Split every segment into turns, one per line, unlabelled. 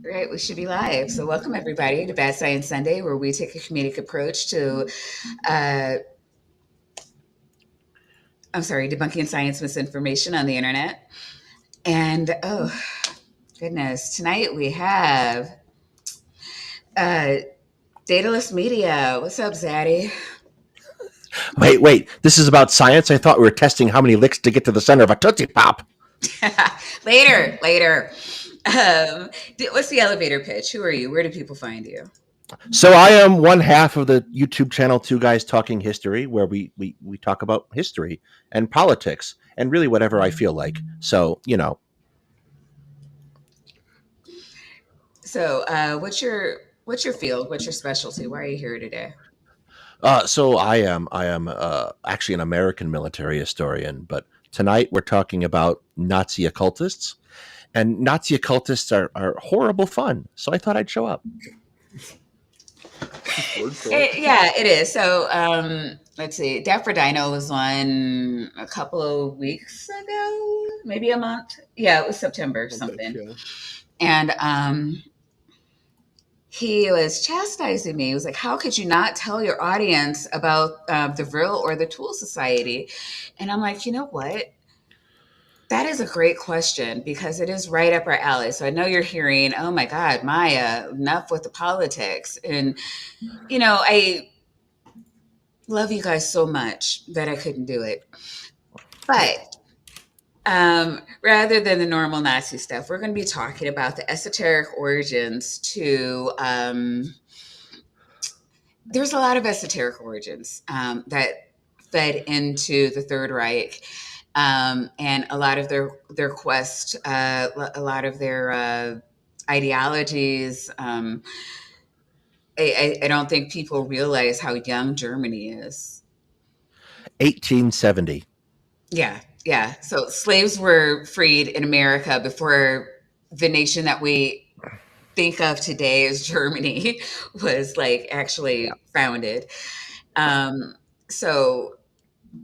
Right, we should be live. So, welcome everybody to Bad Science Sunday, where we take a comedic approach to, uh, debunking science misinformation on the internet. And oh, goodness, tonight we have uh, Dataless Media. What's up, Zaddy?
Wait. This is about science? I thought we were testing how many licks to get to the center of a Tootsie Pop.
later. What's the elevator pitch? Who are you? Where do people find you?
So I am one half of the YouTube channel Two Guys Talking History, where we talk about history and politics and really whatever I feel like. So,
So, what's your field? What's your specialty? Why are you here today?
So I am actually an American military historian, but tonight we're talking about Nazi occultists. And Nazi occultists are horrible fun. So I thought I'd show up.
Yeah, it is. So, let's see. Dapper Dino was on a couple of weeks ago, maybe a month. Yeah, it was September something.
Yeah.
And he was chastising me. He was like, "How could you not tell your audience about the Vril or the Tool Society?" And I'm like, you know what? That is a great question because it is right up our alley. So I know you're hearing, "Oh my God, Maya, enough with the politics." And I love you guys so much that I couldn't do it. But rather than the normal Nazi stuff, we're going to be talking about the esoteric origins to. There's a lot of esoteric origins that fed into the Third Reich, and a lot of their quest, a lot of their ideologies. I don't think people realize how young Germany is.
1870.
Yeah, yeah. So slaves were freed in America before the nation that we think of today as Germany was like actually founded. So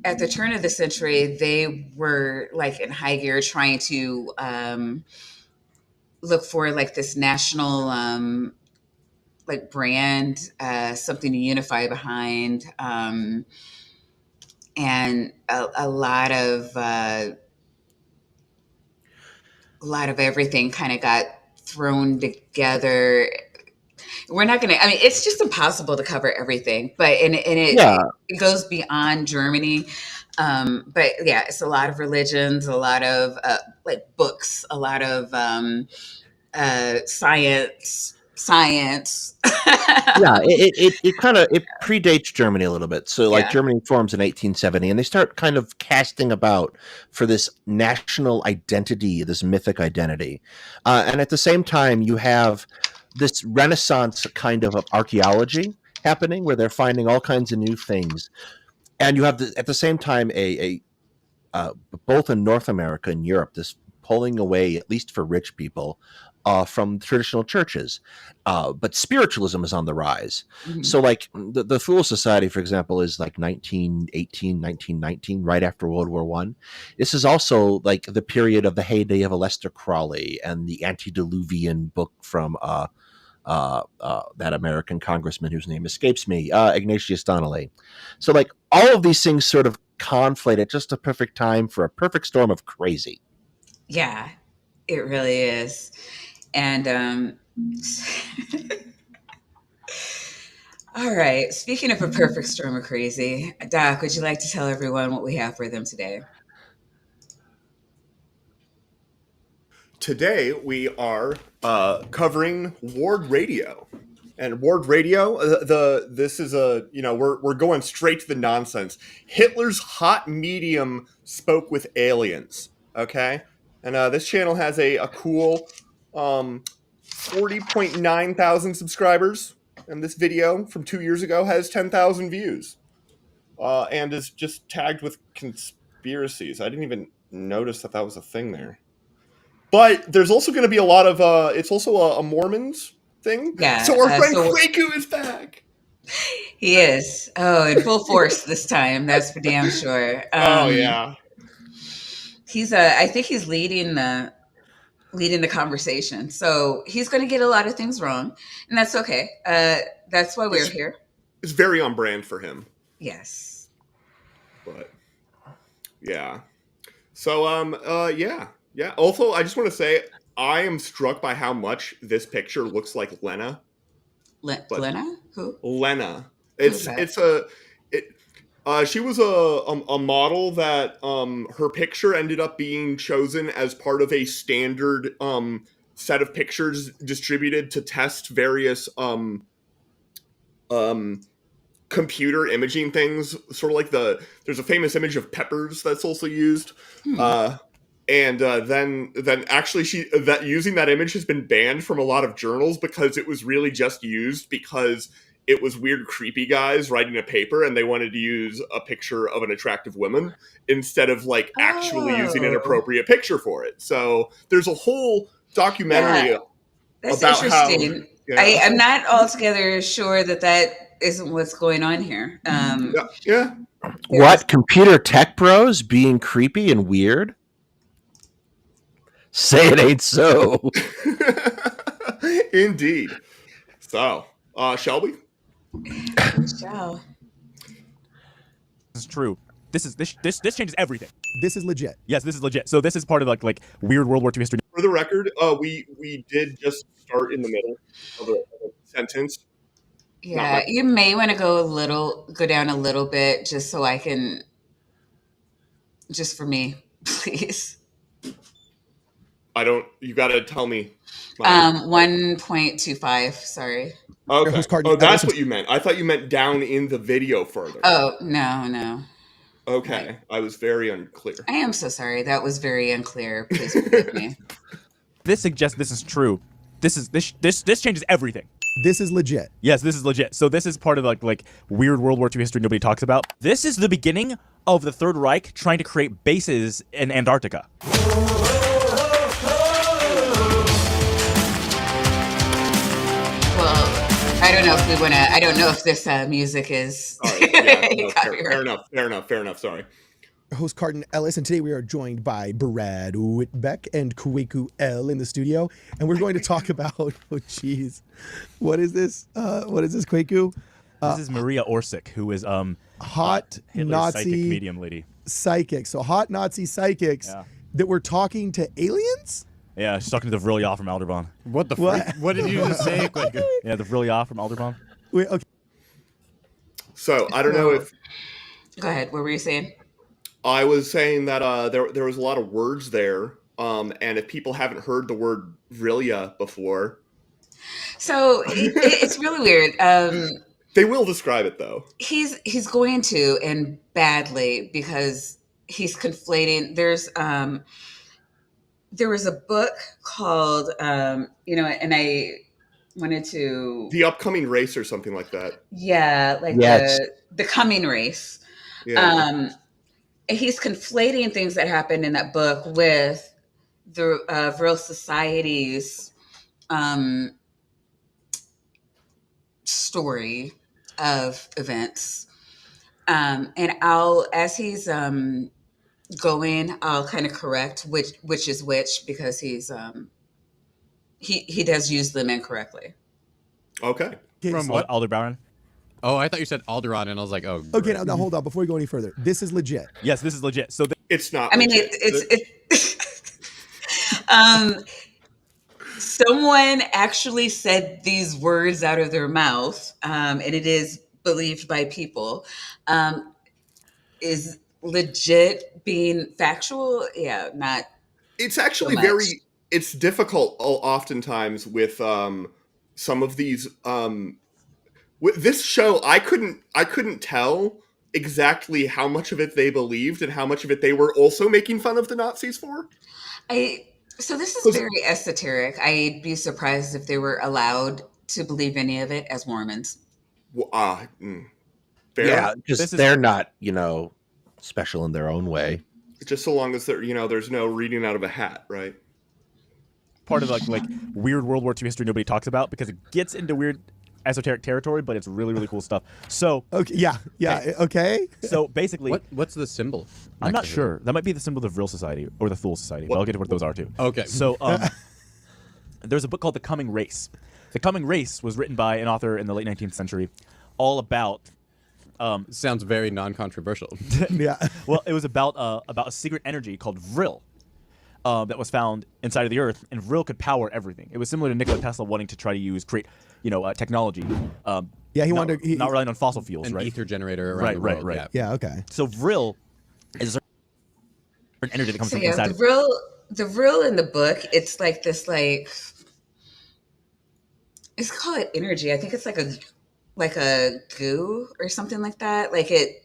at the turn of the century, they were like in high gear trying to look for like this national like brand, something to unify behind. And a lot of everything kind of got thrown together. We're not gonna. I mean, it's just impossible to cover everything, but
Yeah.
it goes beyond Germany. But yeah, it's a lot of religions, a lot of like books, a lot of science.
Yeah, it predates Germany a little bit. So like
Yeah,
Germany forms in 1870 and they start kind of casting about for this national identity, this mythic identity. And at the same time you have this renaissance kind of archaeology happening where they're finding all kinds of new things. And you have at the same time a both in North America and Europe, this pulling away, at least for rich people, from traditional churches. But spiritualism is on the rise.
mhm.
So, like the Fool Society, for example, is like 1918, 1919, right after World War One. This is also like the period of the heyday of Aleister Crowley and the antediluvian book from that American congressman whose name escapes me, Ignatius Donnelly. So, like, all of these things sort of conflate at just a perfect time for a perfect storm of crazy.
Yeah, it really is. And all right. Speaking of a perfect storm of crazy, Doc, would you like to tell everyone what we have for them today?
Today we are covering Ward Radio, and Ward Radio. This is we're going straight to the nonsense. Hitler's hot medium spoke with aliens. Okay, and this channel has a cool 40.9 thousand subscribers, and this video from 2 years ago has 10,000 views, and is just tagged with conspiracies. I didn't even notice that was a thing there. But there's also going to be a lot of it's also a Mormons thing.
Yeah.
So our friend
So
Kwaku is back.
he is. Oh, in full force this time. That's for damn sure.
Oh yeah.
I think he's leading leading the conversation. So he's going to get a lot of things wrong, and that's okay. That's why we're here.
It's very on brand for him.
Yes.
But yeah. So yeah. Also, I just want to say I am struck by how much this picture looks like Lena.
Lena? Who?
Lena.
Who's that?
She was a model that her picture ended up being chosen as part of a standard set of pictures distributed to test various computer imaging things, sort of like there's a famous image of Peppers that's also used. And then actually using that image has been banned from a lot of journals because it was really just used because it was weird, creepy guys writing a paper and they wanted to use a picture of an attractive woman instead of like actually using an appropriate picture for it. So there's a whole documentary
that's
about
interesting.
how
I'm not altogether sure that isn't what's going on here.
What, computer tech bros being creepy and weird? Say it ain't so.
Indeed. So, Shelby?
Michelle.
This is true. This changes everything.
This is legit.
Yes, this is legit. So this is part of like weird World War II history.
For the record, we did just start in the middle of a sentence.
Yeah, you may want to go down a little bit just so I can, just for me, please.
You got to tell me.
1.25, sorry.
Okay. Oh, that's what you meant. I thought you meant down in the video further.
Oh, no.
Okay.
Right.
I was very unclear.
I am so sorry. That was very unclear. Please forgive me.
This suggests this is true. This changes everything.
This is legit.
Yes, this is legit. So this is part of like weird World War II history nobody talks about. This is the beginning of the Third Reich trying to create bases in Antarctica.
I don't know if we want to. I don't know if this music is.
Sorry. Yeah, no, fair enough. Sorry.
Host Carton Ellis, and today we are joined by Brad Whitbeck and Kweku L in the studio, and we're going to talk about. Oh, jeez, what is this? What is this, Kweku?
This is Maria Orsic, who is
hot
Hitler's
Nazi
psychic medium lady.
Psychic. So hot Nazi psychics that were talking to aliens.
Yeah, she's talking to the Vrilya from Alderbahn.
What the freak? What did you just say, Kweku?
Yeah, the Vrilya from Alderbahn.
Wait, okay.
So I don't know if.
Go ahead. What were you saying?
I was saying that there was a lot of words there, and if people haven't heard the word Vrilya before,
so it's really weird.
They will describe it though.
He's going to, and badly, because he's conflating. There was a book called, and I wanted to.
The Upcoming Race or something like that.
Yeah, like
Yes.
the Coming Race.
Yeah.
He's conflating things that happened in that book with the Vril Society's story of events. And as he's going, I'll kind of correct which is which, because he does use them incorrectly.
Okay.
From what?
Aldebaran?
Oh, I thought you said Alderaan, and I was like, oh.
Okay,
great.
now hold on. Before we go any further, this is legit.
Yes, this is legit. So
It's not.
I mean,
legit.
Someone actually said these words out of their mouth, and it is believed by people. Is legit being factual? Yeah, not.
It's actually
so much.
very. It's difficult oftentimes with some of these. With this show, I couldn't tell exactly how much of it they believed and how much of it they were also making fun of the Nazis for.
So this is very esoteric. I'd be surprised if they were allowed to believe any of it as Mormons.
Fair.
Yeah, because they're not, special in their own way.
Just so long as there's no reading out of a hat, right?
part of like weird World War II history nobody talks about because it gets into weird esoteric territory, but it's really, really cool stuff. So
okay, okay.
So basically,
what's the symbol?
I'm not sure. That might be the symbol of the Vril Society or the Thule Society. But I'll get to what those are too.
Okay.
So there's a book called The Coming Race. The Coming Race was written by an author in the late 19th century, all about.
Sounds very non-controversial.
Yeah.
Well, it was about a secret energy called vril. That was found inside of the Earth, and vril could power everything. It was similar to Nikola Tesla wanting to try to create, technology.
Yeah, he
not,
wanted to,
not relying on fossil fuels,
An
right?
ether generator around the
Right,
world.
right.
Yeah, okay.
So vril is a certain energy that comes
So
from
yeah,
inside.
the real in the book, it's like this it's called energy. I think it's like a goo or something like that. Like it,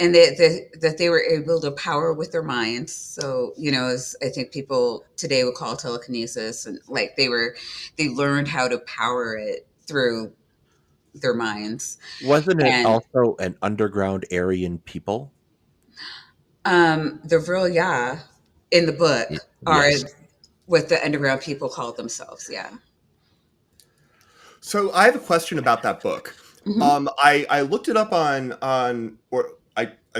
and that they were able to power with their minds. So as I think people today would call telekinesis, and like they learned how to power it through their minds.
Wasn't it
And
also an underground Aryan people?
the real yeah in the book are
Yes.
what the underground people called themselves. Yeah.
So I have a question about that book.
Hmm.
I looked it up I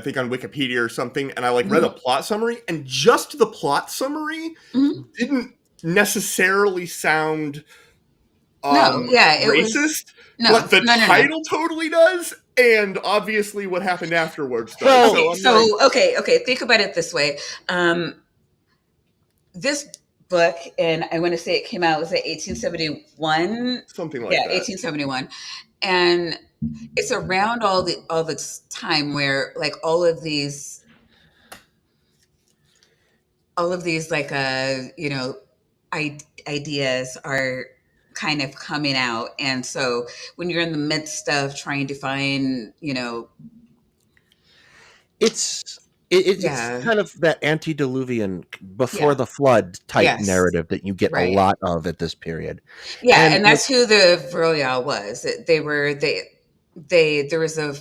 think on Wikipedia or something, and I read a plot summary, and just the plot summary
Hmm.
didn't necessarily sound
No, yeah, it was
racist,
no,
but the
no, no, no.
title totally does, and obviously what happened afterwards does.
Well,
Okay,
So I'm like,
so okay. Think about it this way. This book, and I want to say it came out was it 1871?
something like
Yeah,
that.
1871, and it's around all this time where like all of these ideas are kind of coming out, and so when you're in the midst of trying to find
it's it's
yeah,
kind of that antediluvian before
yeah,
the flood type
yes,
narrative that you get a
right.
lot of at this period.
Yeah,
And
and that's who the Vroya was. They there was a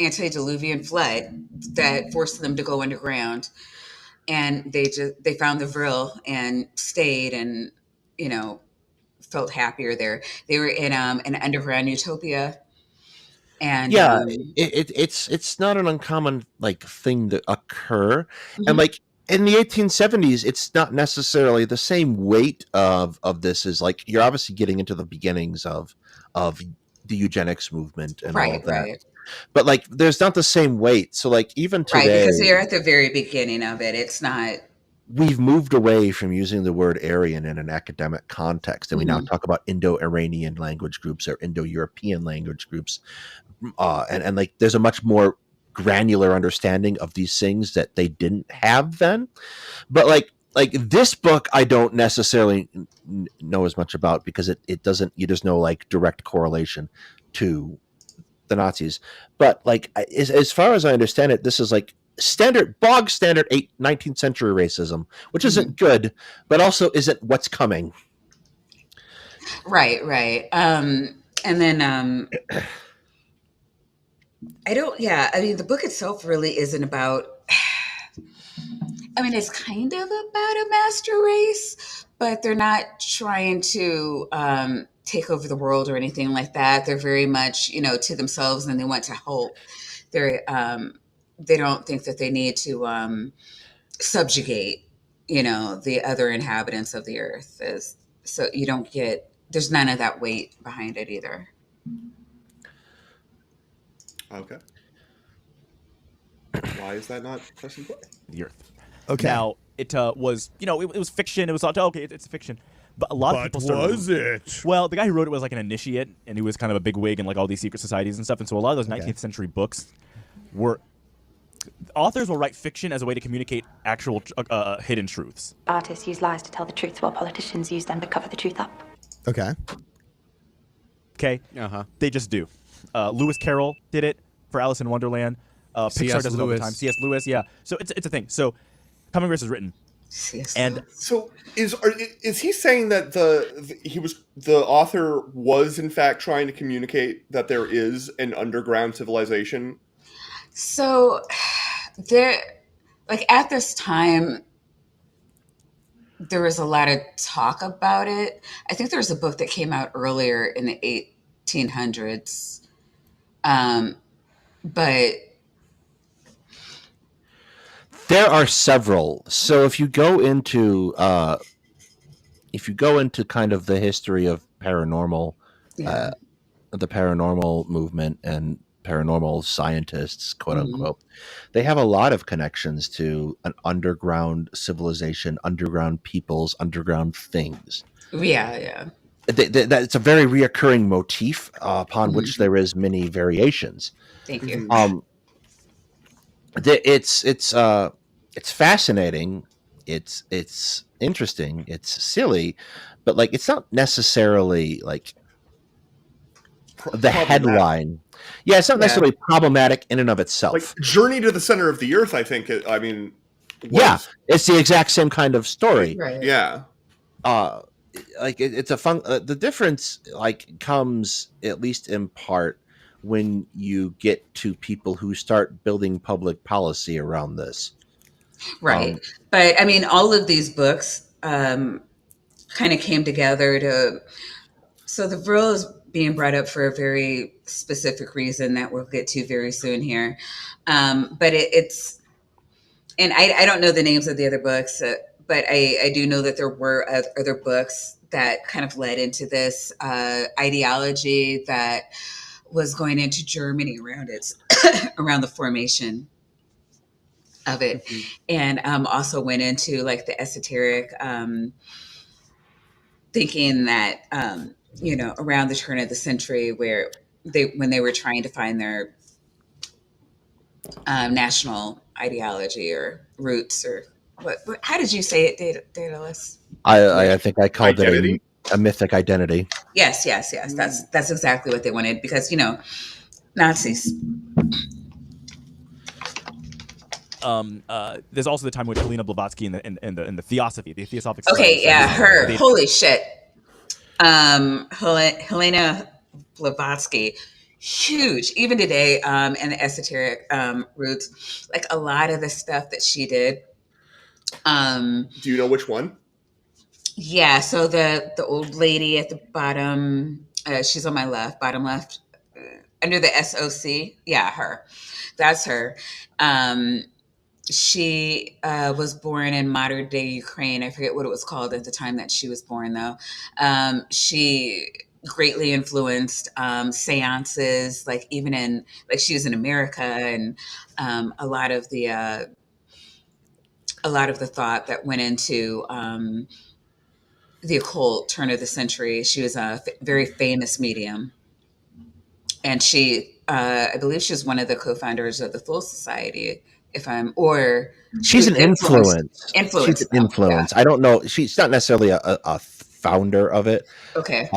antediluvian flood that forced them to go underground, and they found the Vril and stayed, and you know felt happier there. They were in an underground utopia, and
yeah, it's not an uncommon thing to occur. And
mhm.
in the 1870s, it's not necessarily the same weight of this is you're obviously getting into the beginnings of the eugenics movement and all
Right,
of that.
right,
But there's not the same weight. So even
right.
today,
Because they're at the very beginning of it. It's not.
we've moved away from using the word Aryan in an academic context, and we now
Mhm.
talk about Indo-Iranian language groups or Indo-European language groups, and there's a much more granular understanding of these things that they didn't have then. But this book, I don't necessarily know as much about because it doesn't. You just know direct correlation to the Nazis. But as far as I understand it, this is bog standard 19th century racism, which
Mhm.
isn't good, but also isn't what's coming.
Right, right. And then I don't. Yeah, I mean, the book itself really isn't about. I mean, it's kind of about a master race, but they're not trying to take over the world or anything like that. They're very much, to themselves, and they want to help. They don't think that they need to subjugate, the other inhabitants of the earth. So you don't get. There's none of that weight behind it either.
Okay. Why is that not press and play?
The Earth.
Okay.
Now it was it was fiction. It was thought okay, it's fiction, but a lot of people started.
it?
Well, the guy who wrote it was an initiate, and he was kind of a big wig in all these secret societies and stuff. And so a lot of those 19th century books were authors will write fiction as a way to communicate actual hidden truths.
Artists use lies to tell the truth, while politicians use them to cover the truth up.
Okay.
Okay, they just do. Lewis Carroll did it for Alice in Wonderland. Pixar does it all the time. C.S. Lewis, yeah. So it's a thing. So Coming Race is written,
Yes.
and
So is he saying that the author was in fact trying to communicate that there is an underground civilization?
So there, at this time, there was a lot of talk about it. I think there was a book that came out earlier in the 1800s, but
There are several. So if you go into if you go into kind of the history of paranormal,
Yeah.
the paranormal movement and paranormal scientists, quote
Mhm.
unquote, they have a lot of connections to an underground civilization, underground peoples, underground things.
Yeah, yeah.
It's a very reoccurring motif upon which
Mhm.
there is many variations.
Thank you.
Mhm.
It's fascinating. It's interesting. It's silly, but like it's not necessarily like the
Problematic.
headline. Yeah, it's not
Yeah.
necessarily problematic in and of
Like
itself.
Journey to the Center of the Earth, I think. I mean,
Yeah,
was
it's the exact same kind of story.
Right.
yeah.
Uh, like it's a fun. The difference like comes at least in part when you get to people who start building public policy around this.
Right. But I mean, all of these books kind of came together to. So the Vril is being brought up for a very specific reason that we'll get to very soon here. But it's, and I don't know the names of the other books, but I do know that there were other books that kind of led into this ideology that was going into Germany around its around the formation of it,
Mhm.
and also went into like the esoteric thinking that around the turn of the century, where when they were trying to find their national ideology or roots, or what how did you say it, Daedalus?
I think I called it
Identity.
a mythic identity.
Yes, that's exactly what they wanted, because Nazis.
There's also the time with Helena Blavatsky and the Theosophy, the Theosophic
Okay,
Society.
yeah, her.
They,
Holy shit. Helena Blavatsky, huge, even today, and the esoteric roots, like a lot of the stuff that she did.
Do you know which one?
Yeah, so the old lady at the bottom, she's on my left, bottom left, under the SOC. Yeah, her. That's her. Um, she was born in modern day Ukraine. I forget what it was called at the time that she was born, though. She greatly influenced seances, like even in like she was in America, and a lot of the thought that went into the occult turn of the century. She was a very famous medium, and I believe, she was one of the co-founders of the Fool Society. If I'm, or she
She's
was
an influence. She's an
them. Yeah.
influence. I don't know. She's not necessarily a founder of it.
Okay.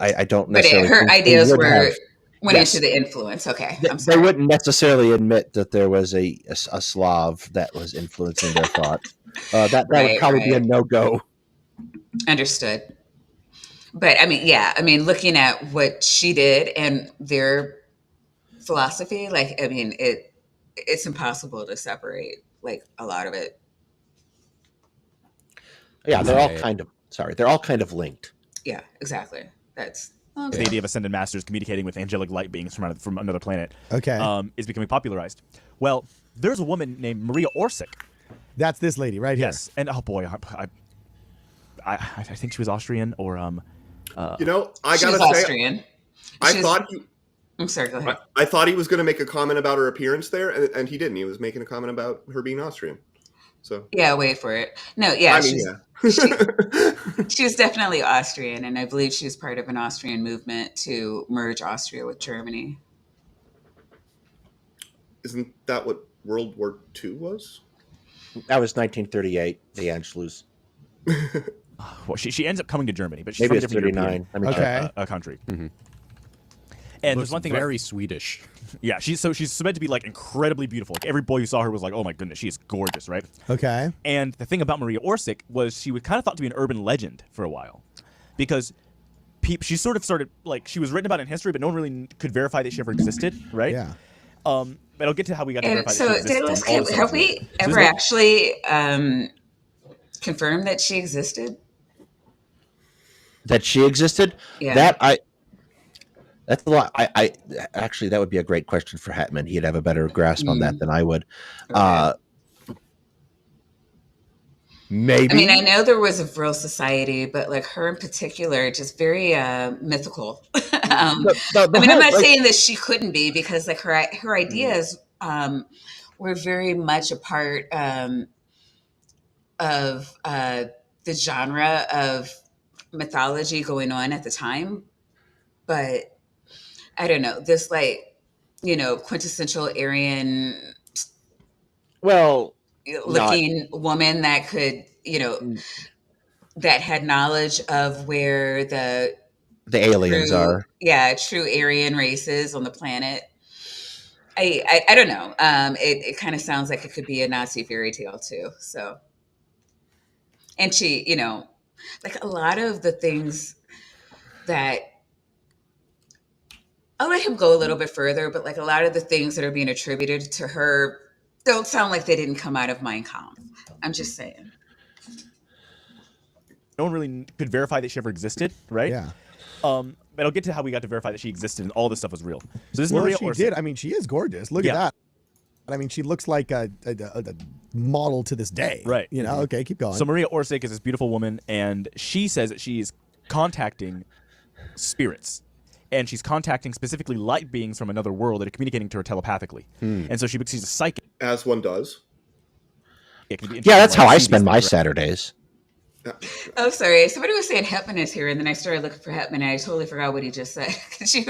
I don't
But
necessarily
her
think they
ideas
would have.
went into
Yes,
the influence. Okay. I'm
they
sorry.
wouldn't necessarily admit that there was a Slav that was influencing their thought. That would
Right.
probably be a
Right.
no go.
Understood. But I mean, yeah, I mean, looking at what she did and their philosophy, like, I mean, it's impossible to separate like a lot of it.
Yeah, they're all
Right.
kind of sorry. They're all kind of linked.
Yeah, exactly. That's
the idea of ascended masters communicating with angelic light beings from another planet,
Okay.
is becoming popularized. Well, there's a woman named Maria Orsic.
That's this lady right here.
Yes, and oh boy, I think she was Austrian or
You know, I
she was
gotta say,
Austrian.
I
She was-
thought he,
I'm sorry. Go ahead.
I thought he was going to make a comment about her appearance there, and he didn't. He was making a comment about her being Austrian. So
Yeah, wait for it. No, yeah,
I mean,
she was definitely Austrian, and I believe she was part of an Austrian movement to merge Austria with Germany.
Isn't that what World War II was?
That was 1938. The Anschluss.
well, she ends up coming to Germany, but she's
Maybe
from a
it's
different
39.
European
Okay.
country.
Mhm.
And
Looks
there's one thing
very Swedish.
yeah, she's meant to be like incredibly beautiful. Like every boy who saw her was like, oh my goodness, she is gorgeous, right?
Okay.
And the thing about Maria Orsic was she was kind of thought to be an urban legend for a while, because she sort of started like she was written about in history, but no one really could verify that she ever existed, right?
Yeah.
But I'll get to how we got to
And
verify
so,
that she existed.
Daedalus,
from all the
have
stuff.
we
So
ever
there's
actually confirmed that she existed?
That she existed.
Yeah.
That's a lot. I actually that would be a great question for Hetman. He'd have a better grasp on that than I would.
Okay.
Maybe.
I mean, I know there was a Vril society, but like her in particular, just very mythical.
The
I mean, I'm
whole,
not
like,
saying that she couldn't be, because like her ideas were very much a part of the genre of mythology going on at the time. But I don't know, this like, quintessential Aryan
well, not
looking woman that could, that had knowledge of where the
the aliens
true,
are.
yeah, true Aryan races on the planet. I don't know. It kind of sounds like it could be a Nazi fairy tale too. So, and she, like a lot of the things that, I'll let him go a little bit further, but like a lot of the things that are being attributed to her don't sound like they didn't come out of Mein Kampf. I'm just saying.
No one really could verify that she ever existed, right?
Yeah.
But I'll get to how we got to verify that she existed and all this stuff was real. So this is
Well,
Maria
she
Orsic.
did. I mean, she is gorgeous. Look
Yeah.
at that. I mean, she looks like a model to this day.
Right.
You know. Okay, keep going.
So Maria Orsic is this beautiful woman, and she says that she's contacting spirits. And she's contacting specifically light beings from another world that are communicating to her telepathically. And so she's a psychic.
As one does.
It can be
Yeah,
interesting
that's
to,
how
like,
I
see these
spend my
things, right?
Saturdays.
Oh, sorry. Somebody was saying Hetman is here, and then I started looking for Hetman, and I totally forgot what he just said. Could you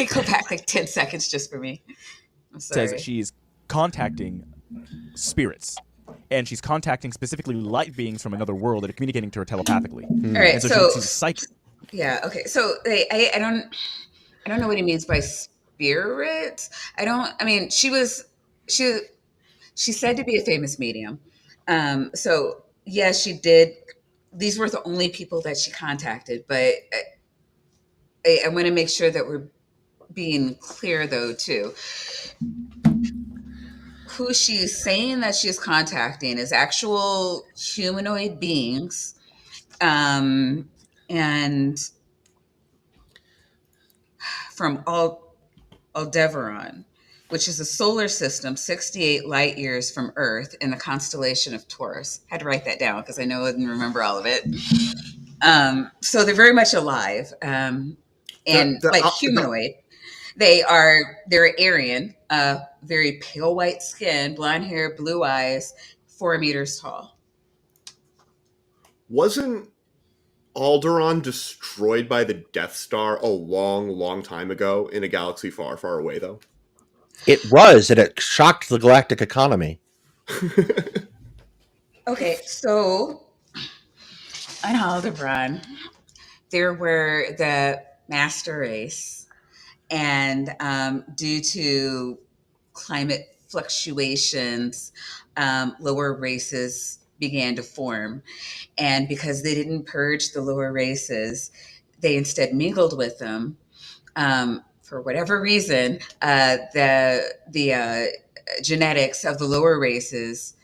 go back like 10 seconds just for me? I'm sorry.
Says that she's contacting spirits. And she's contacting specifically light beings from another world that are communicating to her telepathically.
All right,
And so
so
she's a psychic.
yeah, okay. So I don't know what he means by spirit. I mean, she's said to be a famous medium. So yes, she did. These were the only people that she contacted, but I want to make sure that we're being clear though too. Who she's saying that she's contacting is actual humanoid beings, and from Aldebaran, which is a solar system 68 light years from Earth in the constellation of Taurus. Had to write that down because I know I didn't remember all of it. So they're very much alive, and like humanoid. They're Aryan, very pale white skin, blonde hair, blue eyes, 4 meters tall.
Wasn't Alderaan destroyed by the Death Star a long, long time ago in a galaxy far, far away, though?
It was, and it shocked the galactic economy.
Okay, so on Aldebaran, there were the master race, and due to climate fluctuations, lower races began to form. And because they didn't purge the lower races, they instead mingled with them. For whatever reason, the genetics of the lower races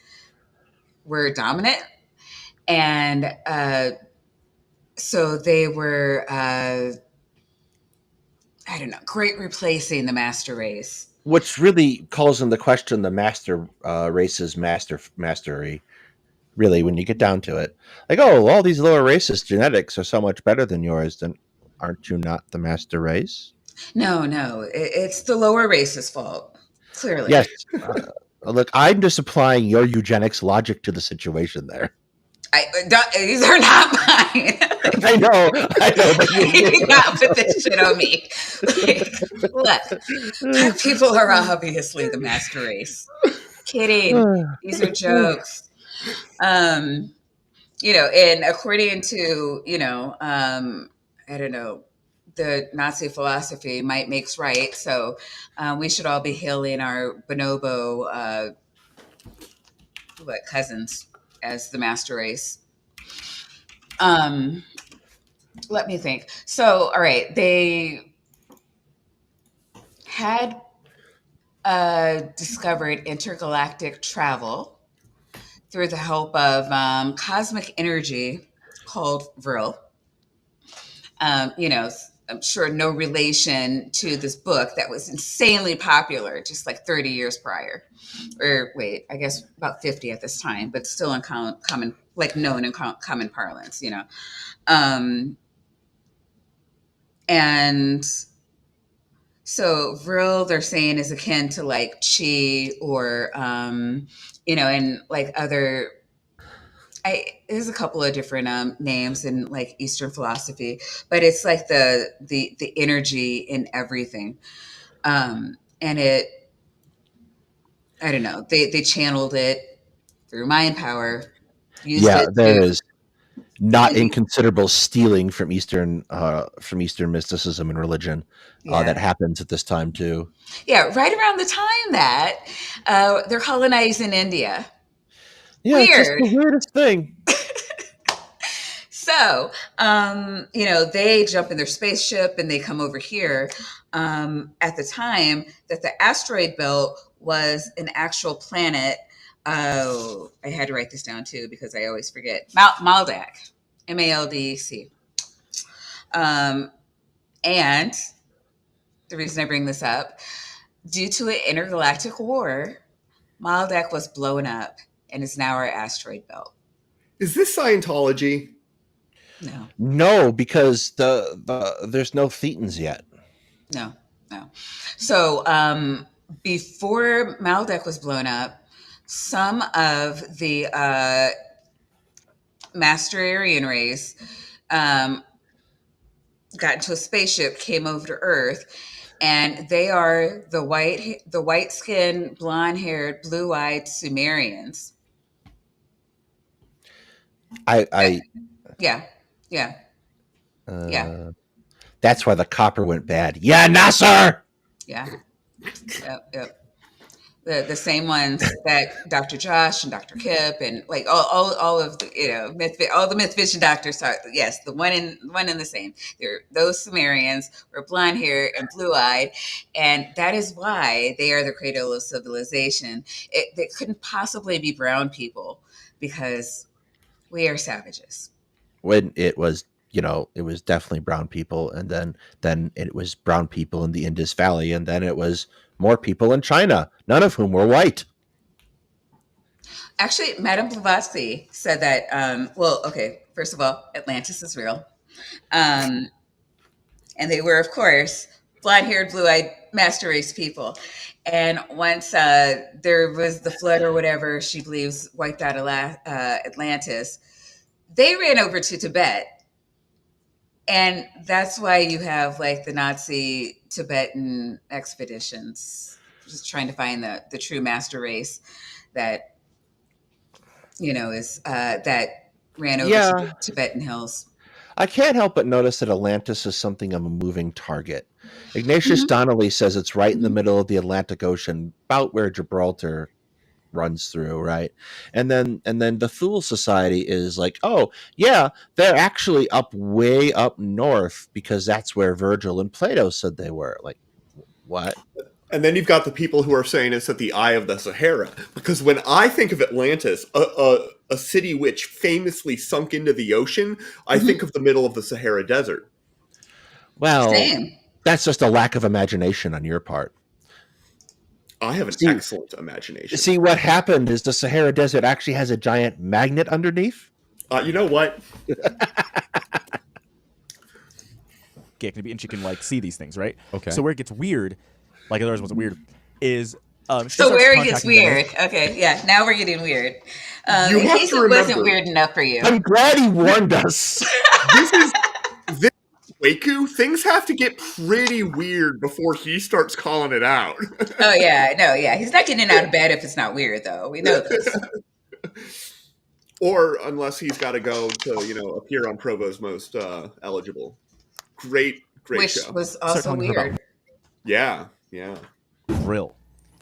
were dominant, and so they were, I don't know, great replacing the master race.
Which really calls into question the master race's mastery. Really, when you get down to it, like, oh, all these lower races' genetics are so much better than yours. Then aren't you not the master race?
No, it's the lower race's fault. Clearly,
Yes. Look, I'm just applying your eugenics logic to the situation there.
These are not mine.
I know, but
You do not put this shit on me. Look, black people are obviously the master race. Kidding. These are jokes. And according to, I don't know, the Nazi philosophy, might makes right. So we should all be hailing our bonobo cousins as the master race. Let me think. So, all right, they had discovered intergalactic travel through the help of cosmic energy called Vril. I'm sure no relation to this book that was insanely popular just like 30 years prior. Or wait, I guess about 50 at this time, but still in common like known in common parlance, you know. And so Vril, they're saying, is akin to like chi or, you know, and like other, there's a couple of different names in like Eastern philosophy, but it's like the energy in everything. And it, I don't know, they channeled it through mind power, used
Yeah,
it
there
to,
is not inconsiderable stealing from Eastern mysticism and religion that
yeah.
happens at this time too.
Yeah, right around the time that they're colonizing India.
Yeah, it's just
Weird.
the weirdest thing.
So, you know, they jump in their spaceship and they come over here at the time that the asteroid belt was an actual planet. Oh, I had to write this down too because I always forget. Maldak, Maldc. And the reason I bring this up, due to an intergalactic war, Maldak was blown up and is now our asteroid belt.
Is this Scientology?
No,
No, because there's no thetans yet.
no, no. So before Maldak was blown up, some of the Master Aryan race got into a spaceship, came over to Earth, and they are the white skinned, blonde haired, blue eyed Sumerians.
I
Yeah, yeah, yeah,
that's why the copper went bad. Yeah, Nasser.
yeah. Yep. The same ones that Dr. Josh and Dr. Kip and like all of the, you know, all the myth vision doctors are, yes, the one in the same. They're those Sumerians were blonde hair and blue eyed, and that is why they are the cradle of civilization. They couldn't possibly be brown people because we are savages.
When it was, it was definitely brown people, and then it was brown people in the Indus Valley, and then it was more people in China, none of whom were white.
Actually, Madame Blavatsky said that. Well, okay. First of all, Atlantis is real. Um, and they were, of course, blonde-haired, blue-eyed master race people. And once there was the flood or whatever she believes wiped out Atlantis, they ran over to Tibet, and that's why you have like the Nazi Tibetan expeditions, just trying to find the true master race that is that ran over to the
Yeah,
Tibetan hills.
I can't help but notice that Atlantis is something of a moving target. Ignatius
Mhm.
Donnelly says it's right in the
Mhm.
middle of the Atlantic Ocean, about where Gibraltar runs through, right? And then the Thule Society is like, oh yeah, they're actually up way up north because that's where Virgil and Plato said they were. Like, what?
And then you've got the people who are saying it's at the eye of the Sahara. Because when I think of Atlantis, a city which famously sunk into the ocean, I
Mhm.
think of the middle of the Sahara Desert.
Well,
Same.
that's just a lack of imagination on your part.
I have an
See,
excellent imagination.
see what happened is the Sahara Desert actually has a giant magnet underneath.
You know what?
And she can like see these things, right?
Okay.
So where it gets weird, like others wasn't weird, is she
So
starts
where it gets
contacting them.
weird. Okay, yeah. Now we're getting weird.
You
In
have
case
to
it wasn't
remember-
weird enough for you.
I'm glad he warned us.
This Waku, things have to get pretty weird before he starts calling it out.
Oh yeah, no, yeah. He's not getting out of bed if it's not weird, though. We know this.
Or unless he's got to go to, appear on Provo's Most Eligible. Great
Which
show.
was
Start
also
telling her
weird.
about
Yeah.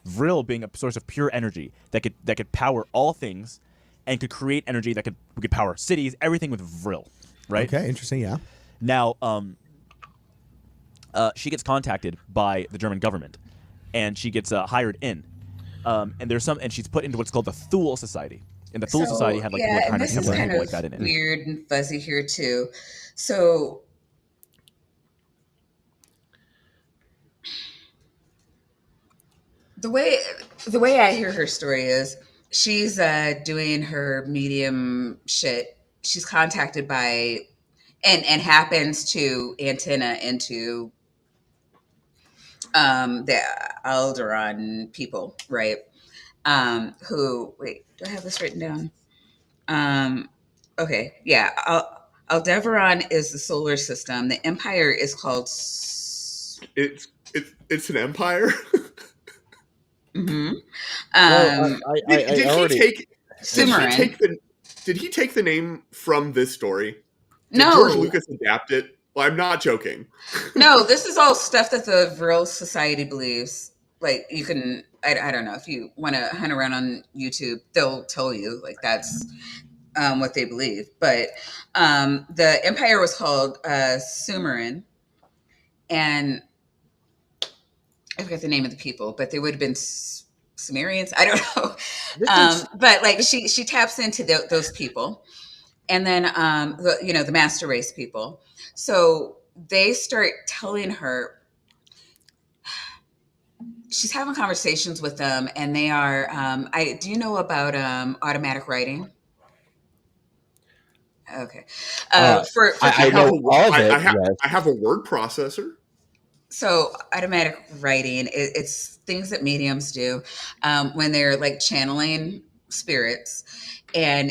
Vril being a source of pure energy that could power all things, and could create energy that we could power cities, everything with Vril, right?
Okay, interesting. Yeah.
Now, she gets contacted by the German government, and she gets hired in, and she's put into what's called the Thule Society. And the Thule Society had like
yeah, and
kind of
this is
Templar
kind
people
of
like that in it.
weird and fuzzy here too. So the way the way I hear her story is she's doing her medium shit. She's contacted by and happens to antenna into the Alderon people, right? Who wait, do I have this written down? Um, okay, yeah. Aldebaran is the solar system. The empire is called.
It's an empire.
Mhm.
Well,
Um,
Did
I
he
already.
take? Did he
Sumerin.
take the? Did he take the name from this story? Did George
No,
Lucas adapt it? Well, I'm not joking.
no. This is all stuff that the Vril Society believes. Like you can, I don't know if you want to hunt around on YouTube, they'll tell you like that's what they believe. But the empire was called Sumerin, and I forget the name of the people, but they would have been Sumerians. I don't know.
This is
But like she taps into those people, and then the master race people. So they start telling her she's having conversations with them, and they are. I do you know about automatic writing? Okay, for
I
I have
people.
know
a
of it. Yes.
I have a word processor.
So automatic writing, it's things that mediums do when they're like channeling spirits, and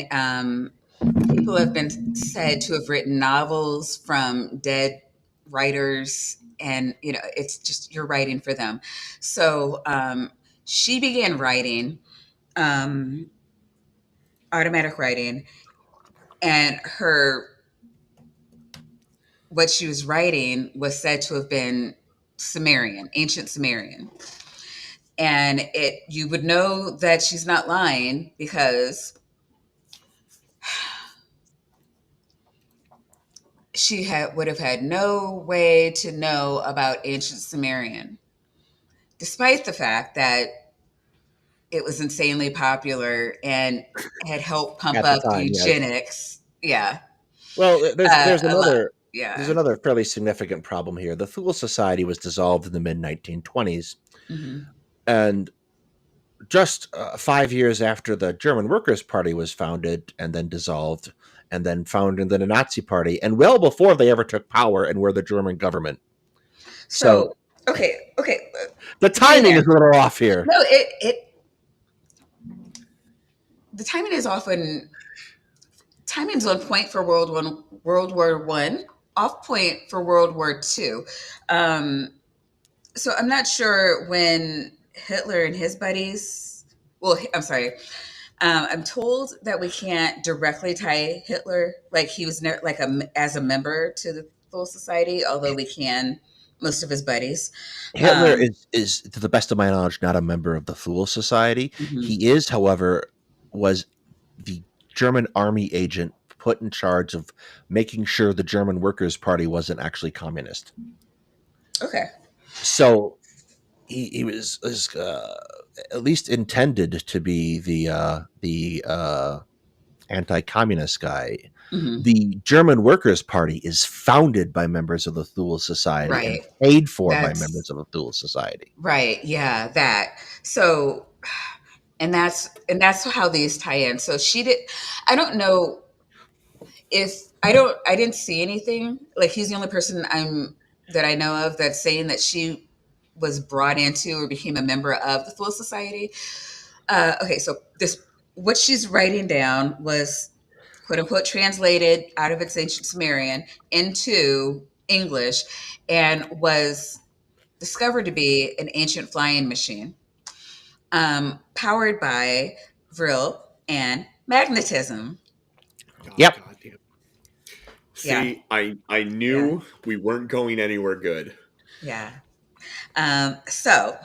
people have been said to have written novels from dead writers, and it's just you're writing for them. So she began writing um, automatic writing, and her what she was writing was said to have been Sumerian, ancient Sumerian. And it you would know that she's not lying because would have had no way to know about ancient Sumerian, despite the fact that it was insanely popular and had helped pump
At the
up
time, yes.
eugenics. Yeah,
Well,
a lot.
there's
Yeah.
another fairly significant problem here. The Thule Society was dissolved in the mid 1920s,
Hmm.
and just 5 years after the German Workers' Party was founded and then dissolved, and then founded the Nazi Party, and well before they ever took power and were the German government. So
So okay,
the
hang in
timing
there.
is a little off here.
No, it the timing is often timing's on point for World War I, off point for World War II. Um, so I'm not sure when Hitler and his buddies. Well, I'm sorry. I'm told that we can't directly tie Hitler, like he was like as a member to the Thule Society, although we can most of his buddies.
Hitler
Um,
is, to the best of my knowledge, not a member of the Thule Society.
mhm.
He is, however, was the German army agent put in charge of making sure the German Workers' Party wasn't actually communist.
Okay.
So he was at least intended to be the anti-communist guy.
Hmm.
The German Workers' Party is founded by members of the Thule Society and
Right.
paid for by
That's
members of the Thule Society.
right. Yeah, that. So, and that's how these tie in. So she did. I don't know if I didn't see anything. Like he's the only person that I know of that's saying that she was brought into or became a member of the Thule Society. Okay, so this what she's writing down was quote unquote translated out of its ancient Sumerian into English and was discovered to be an ancient flying machine powered by vril and magnetism.
God,
Yep.
goddamn.
Yeah,
See, I
yeah,
knew we weren't going anywhere good.
yeah. So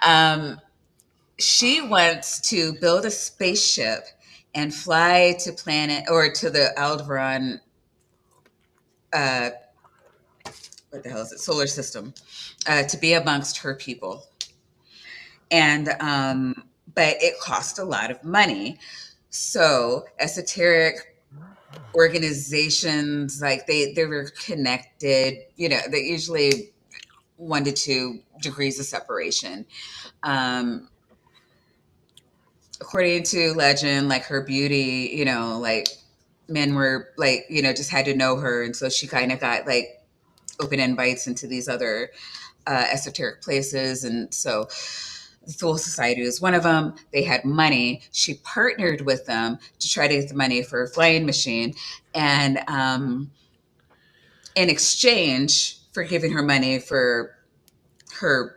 um, she wants to build a spaceship and fly to planet or to the Aldebaran, uh, what the hell is it, solar system, to be amongst her people. And but it cost a lot of money. So esoteric organizations like they were connected. They usually 1 to 2 degrees of separation. Um, According to legend, like her beauty, like men were like, just had to know her. And so she kind of got like open invites into these other esoteric places. And so the Thule Society was one of them. They had money. She partnered with them to try to get the money for a flying machine. And in exchange for giving her money for her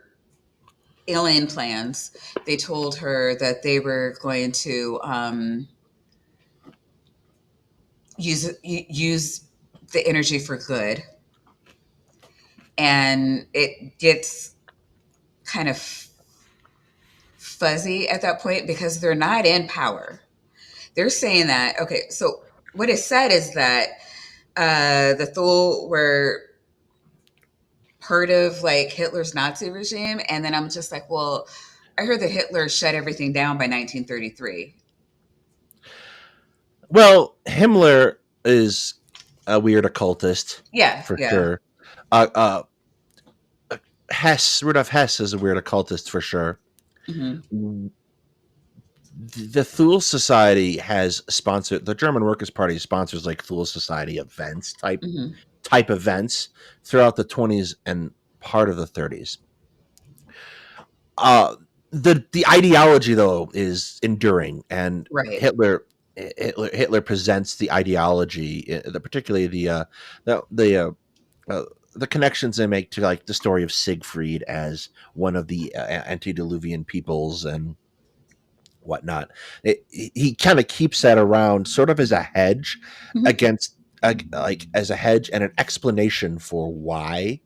alien plans, they told her that they were going to use the energy for good. And it gets kind of fuzzy at that point because they're not in power. They're saying that, okay, so what is said is that the Thule were part of like Hitler's Nazi regime. And then I'm just like, well, I heard that Hitler shut everything down by 1933.
Well, Himmler is a weird occultist
Yeah,
for
yeah.
sure. Rudolf Hess is a weird occultist for sure.
Mm-hmm.
The Thule Society has sponsored, the German Workers' Party sponsors like Thule Society events
Mm-hmm.
type events throughout the 20s and part of the 30s. The ideology though is enduring, and
Right.
Hitler presents the ideology, particularly the connections they make to like the story of Siegfried as one of the antediluvian peoples and whatnot. He kind of keeps that around sort of as a hedge
Mm-hmm.
against like as a hedge and an explanation for why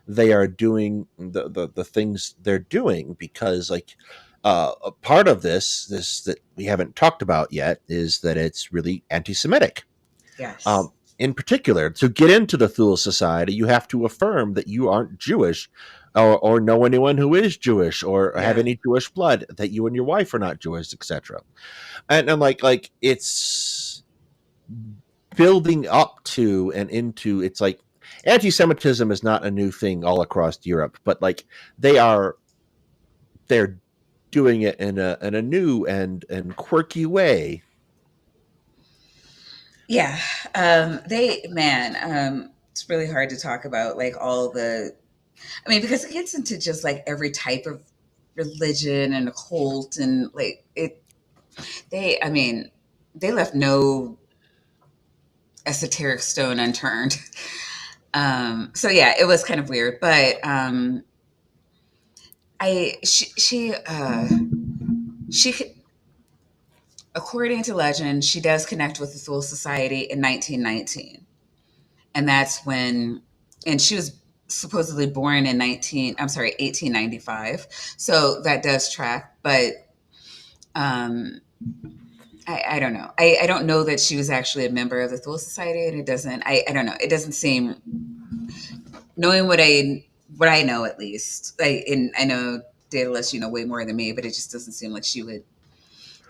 they are doing the things they're doing, because like a part of this that we haven't talked about yet is that it's really anti-Semitic.
Yes.
In particular, to get into the Thule Society, you have to affirm that you aren't Jewish, or know anyone who is Jewish, or have
Yeah.
any Jewish blood, that you and your wife are not Jewish, etc. And I'm like it's building up to and into, it's like anti-Semitism is not a new thing all across Europe, but like they're doing it in a new and quirky way.
Yeah. It's really hard to talk about like all the, I mean, because it gets into just like every type of religion and occult and like I mean, they left no esoteric stone unturned. So yeah, it was kind of weird, but she could, according to legend, she does connect with the Thule Society in 1919, and that's when, and she was supposedly born in 1895. So that does track, but um, I don't know. I don't know that she was actually a member of the Thule Society, and it doesn't. I don't know. It doesn't seem, knowing what I know at least. And I know Daedalus, way more than me, but it just doesn't seem like she would.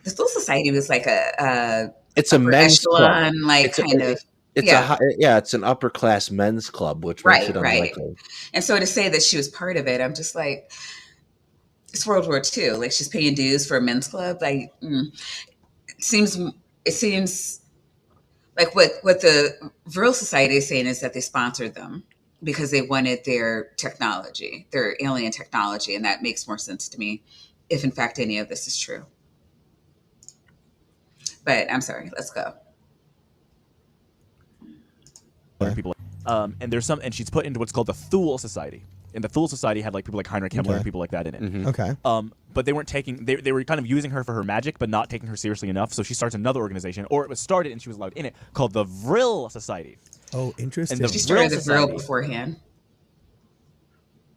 The Thule Society was like a
It's a
upper
men's club.
echelon, like
It's a,
kind of,
it's
yeah,
it's an upper class men's club, which makes
right,
it
right.
unlikely.
And so to say that she was part of it, I'm just like, it's World War II. Like she's paying dues for a men's club. Like it seems like what the Vril Society is saying is that they sponsored them because they wanted their technology, their alien technology, and that makes more sense to me if in fact any of this is true. But I'm sorry, let's go.
People, and there's some, and she's put into what's called the Thule Society. And the Thule Society had like people like Heinrich Himmler and people like that in it.
Okay.
But they weren't taking, they were kind of using her for her magic, but not taking her seriously enough. So she starts another organization, or it was started and she was allowed in it, called the Vril Society.
Oh, interesting.
And the
She started the
Vril
Vril
Society
beforehand.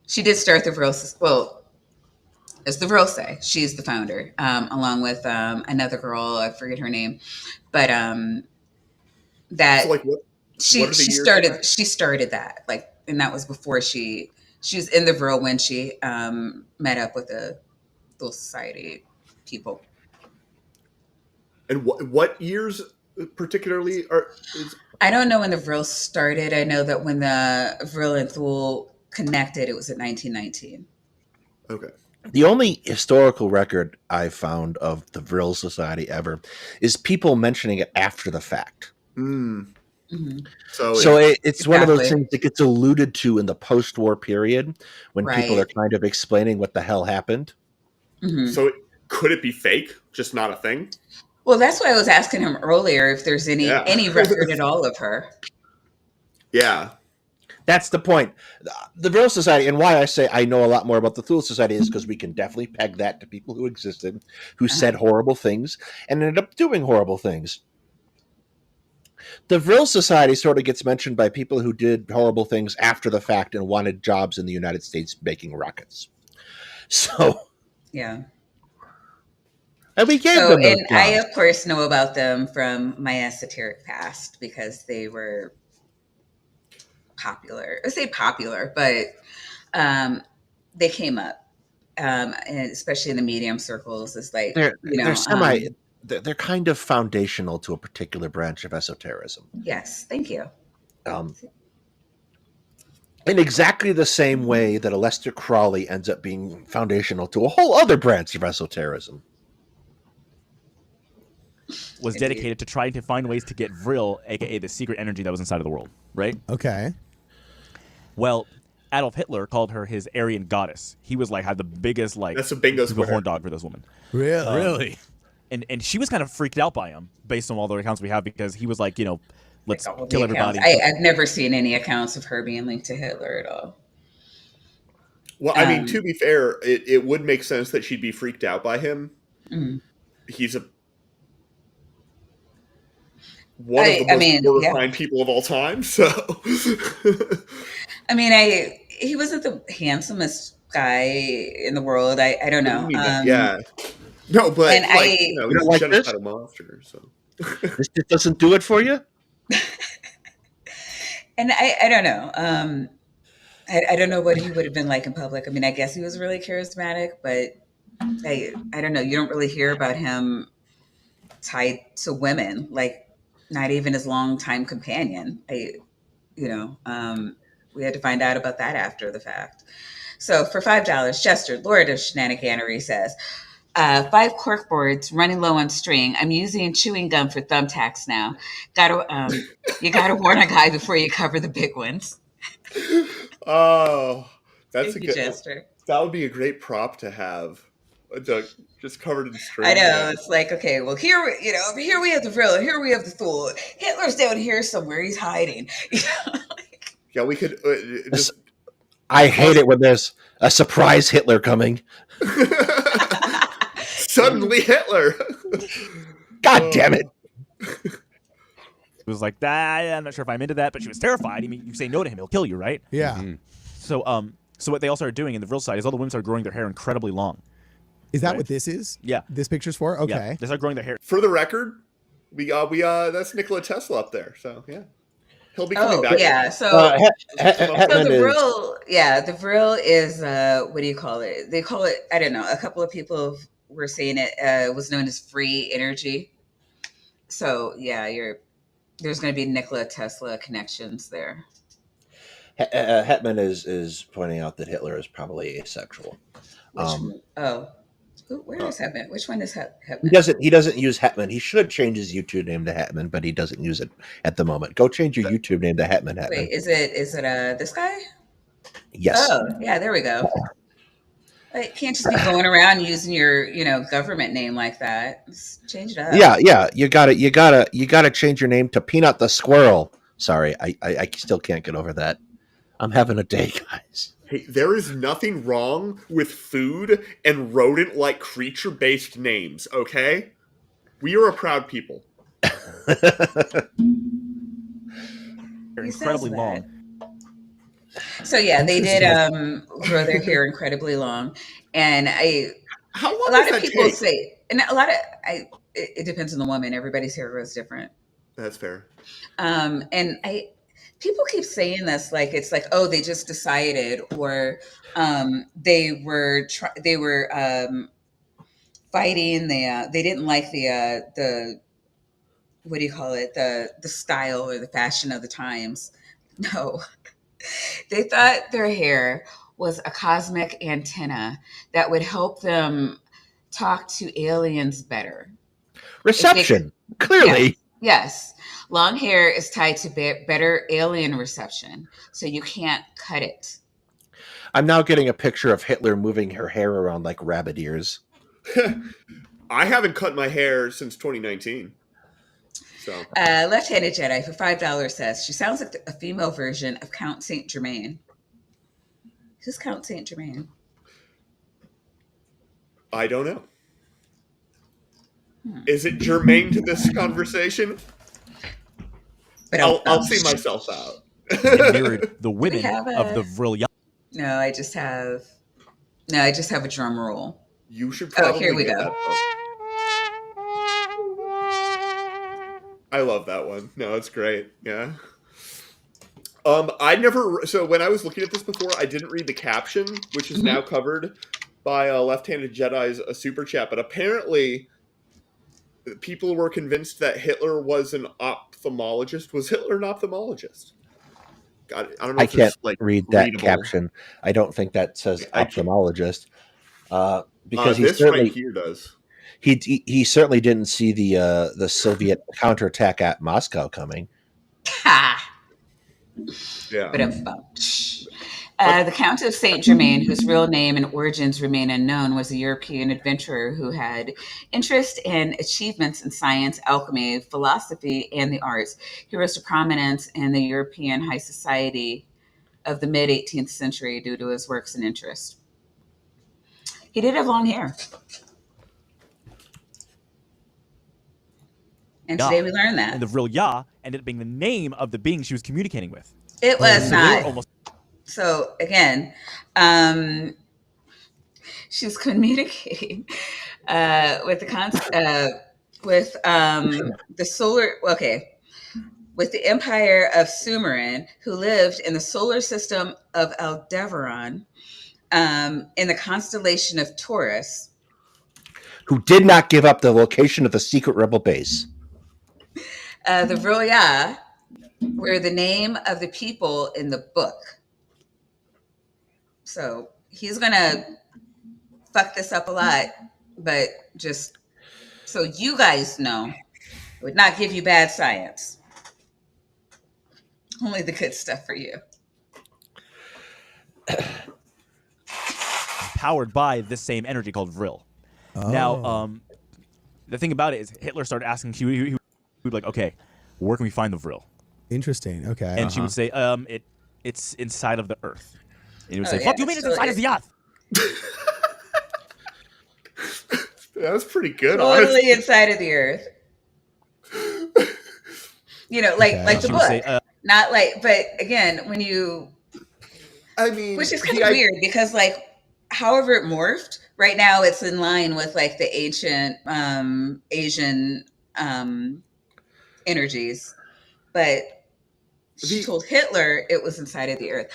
She did start the Vril. Well, as the Vril say, she's the founder, along with another girl. I forget her name, but that
So, like, what
she
are the
she
years
started
of that?
she started that, like, and that was before she was in the Vril when she met up with the Thule Society people.
And what years particularly is?
I don't know when the Vril started. I know that when the Vril and Thule connected, it was in 1919.
Okay.
The only historical record I've found of the Vril Society ever is people mentioning it after the fact.
Mm.
Hmm.
So it's one of those
Exactly.
things that gets alluded to in the post-war period when people are
Right.
kind of explaining what the hell happened.
Hmm.
So could it be fake? Just not a thing?
Well, that's why I was asking him earlier if there's
Yeah.
any record at all of her.
Yeah.
That's the point. The Vril Society, and why I say I know a lot more about the Thule Society, is because we can definitely peg that to people who existed, who said horrible things, and ended up doing horrible things. The Vril Society sort of gets mentioned by people who did horrible things after the fact and wanted jobs in the United States making rockets. So,
Yeah.
and we gave
So,
them those
and I,
jobs.
of course, know about them from my esoteric past because they were popular. I say popular, but um, they came up, and especially in the medium circles. It's like,
They're they're kind of foundational to a particular branch of esotericism.
yes, thank you.
Um, in exactly the same way that Aleister Crowley ends up being foundational to a whole other branch of esotericism.
Was
Indeed.
dedicated to trying to find ways to get Vril, aka the secret energy that was inside of the world, right?
Okay.
Well, Adolf Hitler called her his Aryan goddess. He was like had the biggest like
That's a bingo
the horn
square.
dog for this woman.
Really?
Really?
And she was kind of freaked out by him based on all the accounts we have because he was like, you know, let's
Like all the
kill
accounts.
everybody.
I've never seen any accounts of her being linked to Hitler at all.
Well, I mean, to be fair, it would make sense that she'd be freaked out by him.
Mm.
He's one of the
I
most
mean, yeah.
horrifying people of all time. So,
I mean, he wasn't the handsomest guy in the world. I don't know.
Yeah, no, but
And
like
I
You
he's
don't
a
like this?
genocidal monster. So,
This just doesn't do it for you?
I don't know. I don't know what he would have been like in public. I mean, I guess he was really charismatic, but I don't know. You don't really hear about him tied to women, like not even his longtime companion. We had to find out about that after the fact. So for $5, Chester, Lord of Shenaniganery says, 5 cork boards running low on string. I'm using chewing gum for thumbtacks now. You gotta warn a guy before you cover the big ones.
oh, that's
Thank
a
you,
good.
Chester.
That would be a great prop to have. Just covered in string.
I know.
Yeah.
It's like, okay, well, here we have the Vril, here we have the Thule. Hitler's down here somewhere. He's hiding.
Yeah, we could just.
I hate it when there's a surprise Hitler coming.
Suddenly Hitler.
God damn it.
It was like, I'm not sure if I'm into that, but she was terrified. I mean, you say no to him, he'll kill you, right?
Yeah.
Mm-hmm.
So what they all started doing in the Vril side is all the women started growing their hair incredibly long.
Is that
Right.
what this is?
Yeah.
This picture's for? Okay.
Yeah, they started growing their hair.
For the record, we that's Nikola Tesla up there. So yeah, he'll be coming
Oh
back.
yeah. So
Hetman
the
is
Vril, the Vril is what do you call it? They call it, I don't know. A couple of people were saying it was known as free energy. So yeah, there's going to be Nikola Tesla connections there.
Hetman is pointing out that Hitler is probably asexual.
Which one? Oh, where is Hetman? Which one is Hetman?
He doesn't use Hetman. He should change his YouTube name to Hetman, but he doesn't use it at the moment. Go change your YouTube name to Hetman.
Wait, is it this guy?
Yes.
Oh, yeah, there we go. You can't just be going around using your, government name like that. Just change it up.
Yeah. You gotta change your name to Peanut the Squirrel. Sorry, I still can't get over that. I'm having a day, guys.
Hey, there is nothing wrong with food and rodent-like creature-based names. Okay, we are a proud people.
They're
He says
incredibly
that.
long.
So yeah, they did grow their hair incredibly long, and
How long
a lot
does
of
that
people
take?
say, and it depends on the woman. Everybody's hair grows different.
That's fair.
And people keep saying this like it's like, oh, they just decided, or they were fighting. They didn't like the what do you call it, the style or the fashion of the times. No, They thought their hair was a cosmic antenna that would help them talk to aliens better. If they could,
Reception,
yes,
clearly.
yes. Long hair is tied to better alien reception, so you can't cut it.
I'm now getting a picture of Hitler moving her hair around like rabbit ears.
I haven't cut my hair since 2019. So
Left-handed Jedi for $5 says she sounds like a female version of Count Saint Germain. Who's Count Saint Germain?
I don't know. Is it germane to this conversation?
But
I'll see myself out.
It mirrored the
we
women
have
of the Vril Ya.
No, I just have a drum roll.
You should
Oh,
probably
here we
get
go.
that book. I love that one. No, it's great. Yeah. I never. So when I was looking at this before, I didn't read the caption, which is now covered by Left-Handed Jedi's a super chat. But apparently, people were convinced that Hitler was an ophthalmologist. Was Hitler an ophthalmologist? God, I don't know.
I
If it's,
can't read that
readable.
caption. I don't think that says ophthalmologist. Because he
this
certainly
right here does.
he certainly didn't see the Soviet counterattack at Moscow coming.
Ha!
Yeah.
The Count of Saint Germain, whose real name and origins remain unknown, was a European adventurer who had interest and achievements in science, alchemy, philosophy, and the arts. He rose to prominence in the European high society of the mid-18th century due to his works and interests. He did have long hair. And today we learned that.
And the Vril Ya ended up being the name of the being she was communicating with.
It was
So they were
not.
almost
So again, she was communicating with the solar. Okay, with the Empire of Sumerin, who lived in the solar system of Aldebaran, in the constellation of Taurus.
Who did not give up the location of the secret rebel base.
The Vril Ya were the name of the people in the book. So he's going to fuck this up a lot, but just so you guys know, it would not give you bad science. Only the good stuff for you.
powered by this same energy called Vril.
Oh.
Now, the thing about it is Hitler started asking, he would be like, okay, where can we find the Vril?
Interesting. Okay.
And she would say, it's inside of the Earth. And he would say,
yeah,
fuck, you mean it's inside of the Earth?
That was pretty good,
Totally
honestly.
inside of the Earth. Like the
She
book.
would say,
Not like, but again, when you,
I mean,
which is kind of weird because like, however it morphed, right now it's in line with like the ancient Asian energies, but she told Hitler it was inside of the Earth.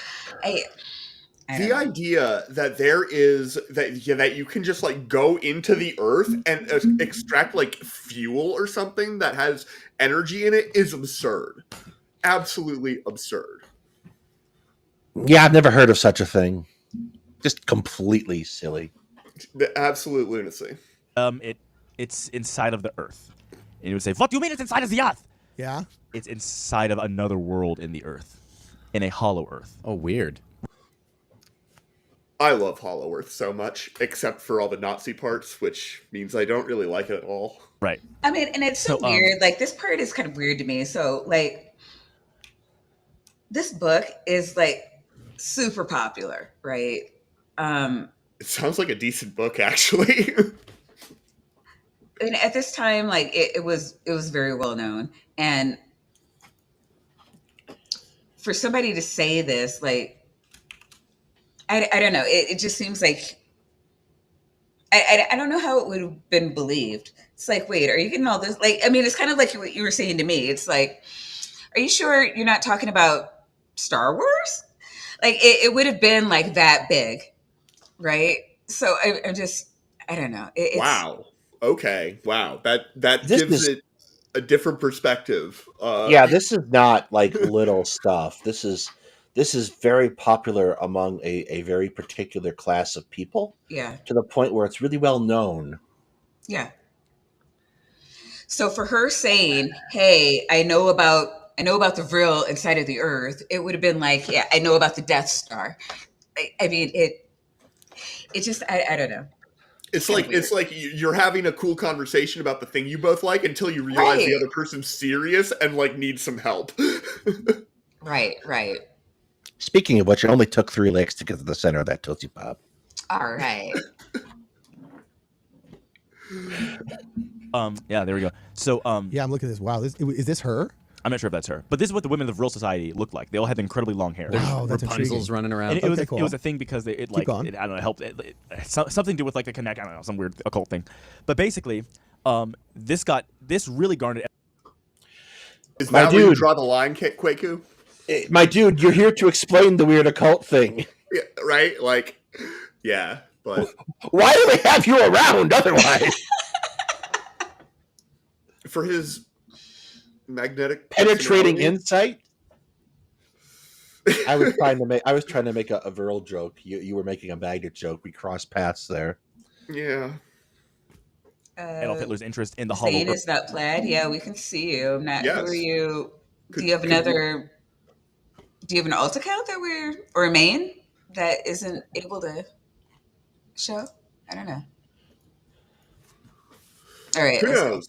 The idea that there is that you can just like go into the Earth and extract like fuel or something that has energy in it is absurd. Absolutely absurd.
Yeah, I've never heard of such a thing. Just completely silly.
The absolute lunacy.
it's inside of the Earth. And he would say, fuck, you mean it's inside of the Earth?
Yeah.
It's inside of another world in the Earth, in a hollow Earth.
Oh, weird.
I love Hollow Earth so much, except for all the Nazi parts, which means I don't really like it at all.
Right.
I mean, and it's so weird. Like this part is kind of weird to me. So like, this book is like super popular, right?
It sounds like a decent book, actually.
And at this time, like it was very well known, and for somebody to say this, like, I don't know, it just seems like I don't know how it would have been believed. It's like, wait, are you getting all this? Like, I mean, it's kind of like what you were saying to me. It's like, are you sure you're not talking about Star Wars? Like, it would have been like that big, right? So I'm just, I don't know.
Wow. Okay. Wow. That gives it a different perspective.
Yeah, this is not like little stuff. This is this is very popular among a very particular class of people,
Yeah.
to the point where it's really well known.
Yeah. So for her saying, "Hey, I know about the Vril inside of the Earth," it would have been like, "Yeah, I know about the Death Star." I mean, it just I don't know.
It's
Kind of
like
weird.
you're having a cool conversation about the thing you both like until you realize the
Right.
other person's serious and like needs some help.
Right. Right.
Speaking of which, it only took 3 licks to get to the center of that Tootsie Pop.
All right.
Yeah, there we go. So
Yeah, I'm looking at this. Wow, is this her?
I'm not sure if that's her, but this is what the women of the Vril Society looked like. They all had incredibly long hair.
Wow, that's
Rapunzel's
intriguing.
running around.
And it was
Okay,
a,
cool.
it was a thing because it like
going.
it, I don't know, helped something to do with like the connect. I don't know, some weird occult thing. But basically, this really garnered.
Is
My
that where you
dude.
draw the line, Kwaku?
My dude, you're here to explain the weird occult thing.
Yeah, right? Like, yeah, but
Why do they have you around otherwise?
for his magnetic
Penetrating
personality-
insight? I was trying to make a Vril joke. You were making a magnet joke. We crossed paths there.
Yeah.
Adolf Hitler's interest in the hollow
Zane
earth.
is not plaid. Yeah, we can see you. I'm not.
Yes.
Who are you?
Could-
Do you have
could-
another? Do you have an alt account or a main that isn't able to show? I don't know. All right.
Who
Let's go.
knows?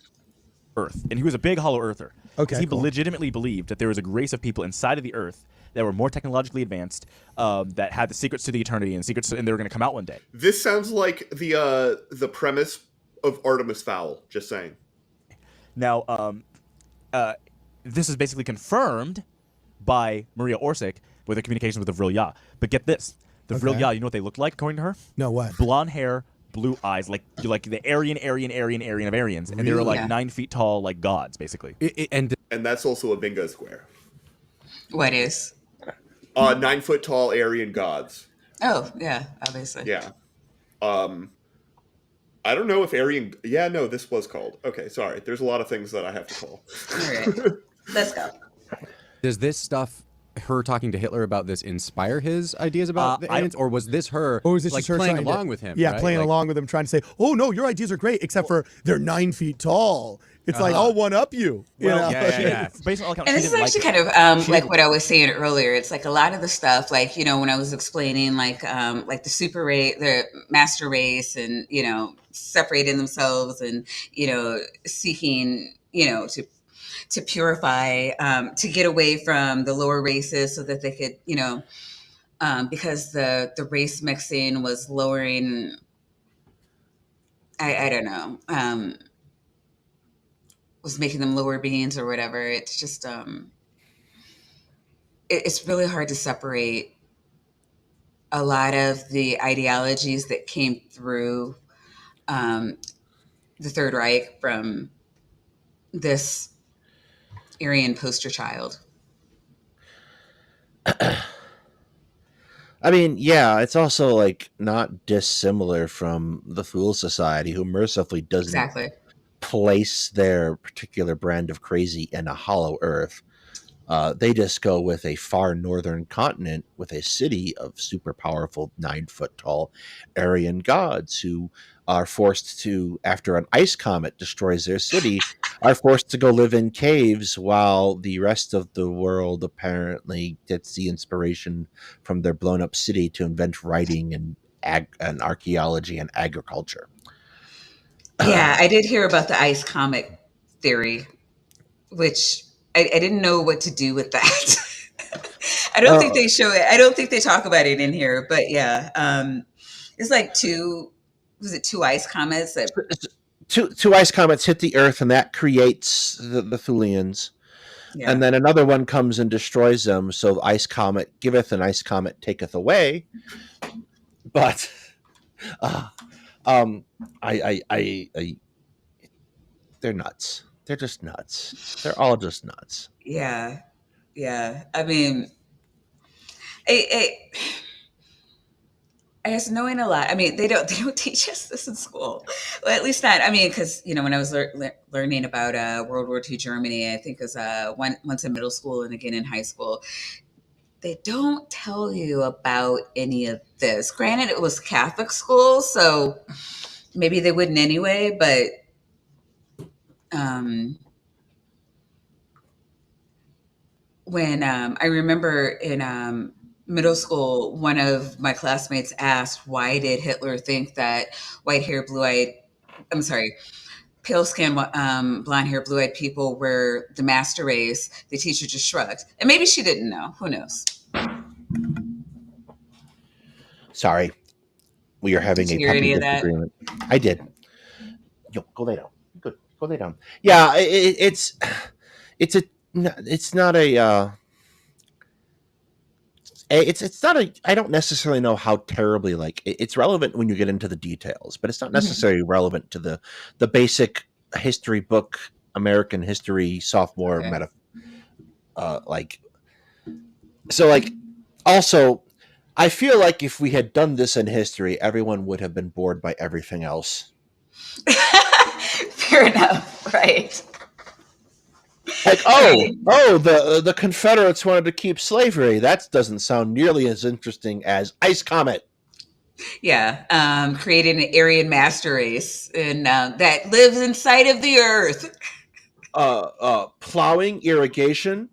Earth, and he was a big hollow earther.
Okay,
he
cool.
legitimately believed that there was a race of people inside of the Earth that were more technologically advanced, that had the secrets to the eternity and they were going to come out one day.
This sounds like the premise of Artemis Fowl. Just saying.
Now, this is basically confirmed by Maria Orsic with her communications with the Vril Ya. But get this, the Vril
Okay.
Ya, you know what they looked like according to her?
No, what?
Blonde hair, blue eyes, like the Aryan of Aryans, and they were like
Yeah.
9 feet tall, like gods, basically.
And
And that's also a bingo square.
What is?
9 foot tall Aryan gods.
Oh, yeah. Obviously.
Yeah. I don't know if Aryan. Yeah, no, this was called. Okay, sorry. There's a lot of things that I have to call.
All right. Let's go.
does this stuff, her talking to Hitler about this, inspire his ideas about the aliens, or was this her
Or was this
like
just her
playing
trying
along
to,
with him?
Yeah,
right?
playing
Like,
along with him, trying to say, "Oh no, your ideas are great," except for they're 9 feet tall. It's like, I'll one up you. You
Well,
know?
yeah.
Based on all accounts,
And
she
this is
didn't
actually
like it.
kind of like what I was saying earlier. It's like a lot of the stuff, like when I was explaining, like the super race, the master race, and separating themselves, and seeking, to purify, to get away from the lower races, so that they could, because the race mixing was lowering. I don't know. Was making them lower beings or whatever. It's just it's really hard to separate a lot of the ideologies that came through the Third Reich from this Aryan poster child.
I mean, yeah, it's also like not dissimilar from the Fool Society, who mercifully doesn't
Exactly.
place their particular brand of crazy in a hollow earth. They just go with a far northern continent with a city of super powerful 9 foot tall Aryan gods who are forced to, after an ice comet destroys their city, are forced to go live in caves while the rest of the world apparently gets the inspiration from their blown up city to invent writing and archaeology and agriculture.
Yeah, I did hear about the ice comet theory, which I didn't know what to do with that. I don't think they show it. I don't think they talk about it in here, but yeah, it's like two ice comets that
Two ice comets hit the earth, and that creates the Thulians.
yeah.
And then another one comes and destroys them. So the ice comet giveth, and ice comet taketh away. But, they're nuts. They're just nuts. They're all just nuts.
Yeah, yeah. I mean, I guess knowing a lot. I mean, they don't teach us this in school. Well, at least not. I mean, because when I was learning about World War II Germany, I think it was once in middle school and again in high school. they don't tell you about any of this. Granted, it was Catholic school, so maybe they wouldn't anyway, but when I remember in middle school, one of my classmates asked, why did Hitler think that white hair, blue eyed, I'm sorry, pale skin, blonde hair, blue eyed people were the master race? The teacher just shrugged. And maybe she didn't know. Who knows?
Sorry, we are having
Did you
a
hear
puppy
any of that?
disagreement. I did. Yo, go lay down. Good. Go lay down. Yeah, it's a it's not a it's not a I don't necessarily know how terribly like it's relevant when you get into the details, but it's not necessarily relevant to the basic history book, American history sophomore
Okay.
like so like also I feel like if we had done this in history, everyone would have been bored by everything else.
Fair enough, right?
Like,
Right.
the Confederates wanted to keep slavery. That doesn't sound nearly as interesting as Ice Comet.
Yeah, created an Aryan master race and that lives inside of the earth.
Plowing, irrigation,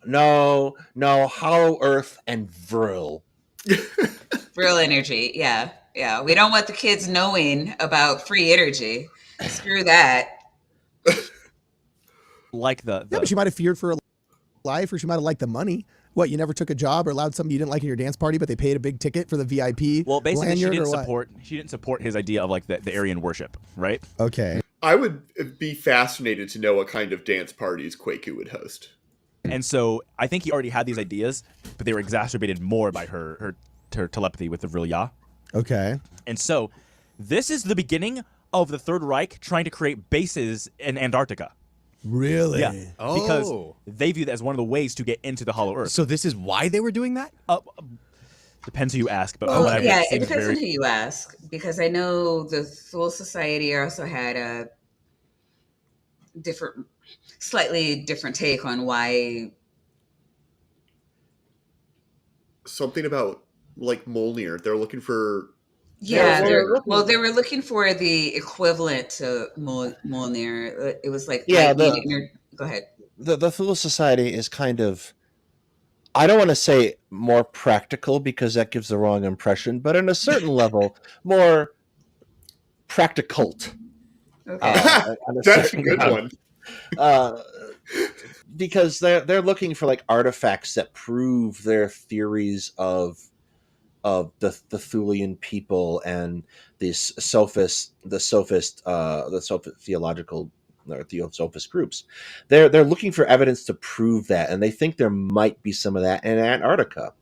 no, hollow earth and vril.
Real energy, yeah, yeah. We don't want the kids knowing about free energy. Screw that.
Like
Yeah, but she might have feared for her life, or she might have liked the money. What, you never took a job or allowed something you didn't like in your dance party, but they paid a big ticket for the VIP?
Well, basically,
lanyard, or what?
she didn't support his idea of like the Aryan worship, right?
Okay.
I would be fascinated to know what kind of dance parties Kwaku would host.
And so I think he already had these ideas, but they were exacerbated more by her telepathy with the Vril Ya.
Okay.
And so this is the beginning of the Third Reich trying to create bases in Antarctica.
Really?
Yeah. Because they view that as one of the ways to get into the Hollow Earth.
So this is why they were doing that?
Depends who you ask, but
Well, yeah, it
seems
depends
very...
on who you ask, because I know the Thule Society also had a slightly different take on why.
Something about like Molnir. They're looking for.
Yeah,
they were looking-
they were looking for the equivalent to Mjolnir. It was like
Yeah,
go ahead.
The Thule Society is kind of, I don't want to say more practical because that gives the wrong impression, but on a certain level, more practicult.
Okay.
That's a good one.
Because they're looking for like artifacts that prove their theories of the Thulian people and the sophist theological or theosophist groups. They're looking for evidence to prove that, and they think there might be some of that in Antarctica.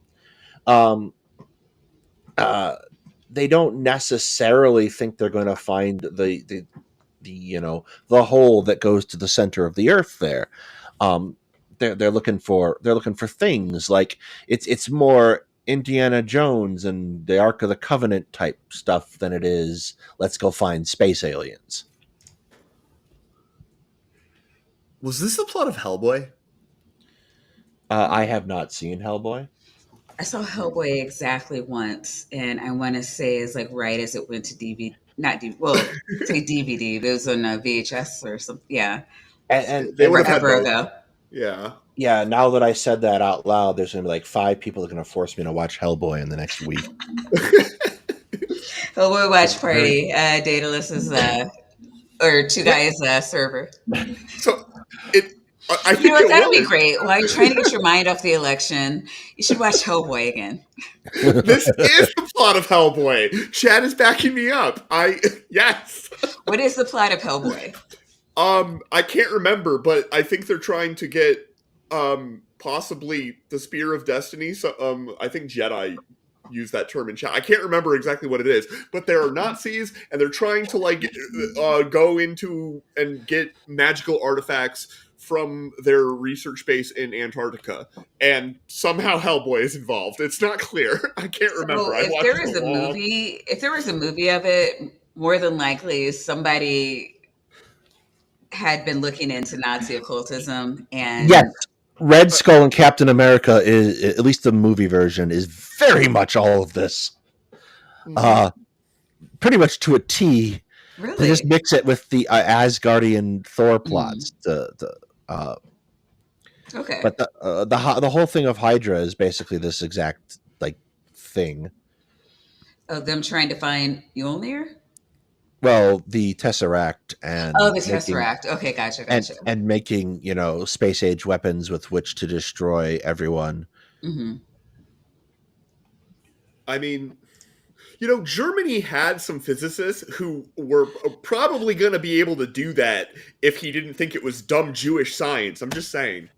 They don't necessarily think they're going to find the hole that goes to the center of the earth there. They're looking for things like it's more Indiana Jones and the Ark of the Covenant type stuff than it is let's go find space aliens.
Was this the plot of Hellboy?
I have not seen Hellboy.
I saw Hellboy exactly once, and I want to say it's like right as it went to DVD, not DVD. Well, say DVD. But it was on a VHS or something. Yeah,
And
They would have had
forever
both.
ago.
Yeah.
yeah, now that I said that out loud, there's going to be like 5 people that are going to force me to watch Hellboy in the next week.
Hellboy watch party. Daedalus' or two guys server.
So I
You
think
know what? That would be
was.
great. While you're trying to get your mind off the election, you should watch Hellboy again.
This is the plot of Hellboy. Chad is backing me up. Yes.
What is the plot of Hellboy?
I can't remember, but I think they're trying to get possibly the Spear of Destiny. So I think Jedi use that term in chat. I can't remember exactly what it is, but there are Nazis and they're trying to like go into and get magical artifacts from their research base in Antarctica, and somehow Hellboy is involved. It's not clear. I can't remember.
So if there was a movie of it, more than likely somebody had been looking into Nazi occultism and
Yes. Red Skull and Captain America is, at least the movie version, is very much all of this. Pretty much to a T. They just
Really?
mix it with the Asgardian Thor
Mm.
plots.
Okay.
But the whole thing of Hydra is basically this exact like thing.
Oh, them trying to find Mjolnir?
Well, the Tesseract
Oh,
and
the
making
Tesseract. Okay, gotcha.
and making space age weapons with which to destroy everyone.
Hmm.
I mean, Germany had some physicists who were probably going to be able to do that if he didn't think it was dumb Jewish science. I'm just saying.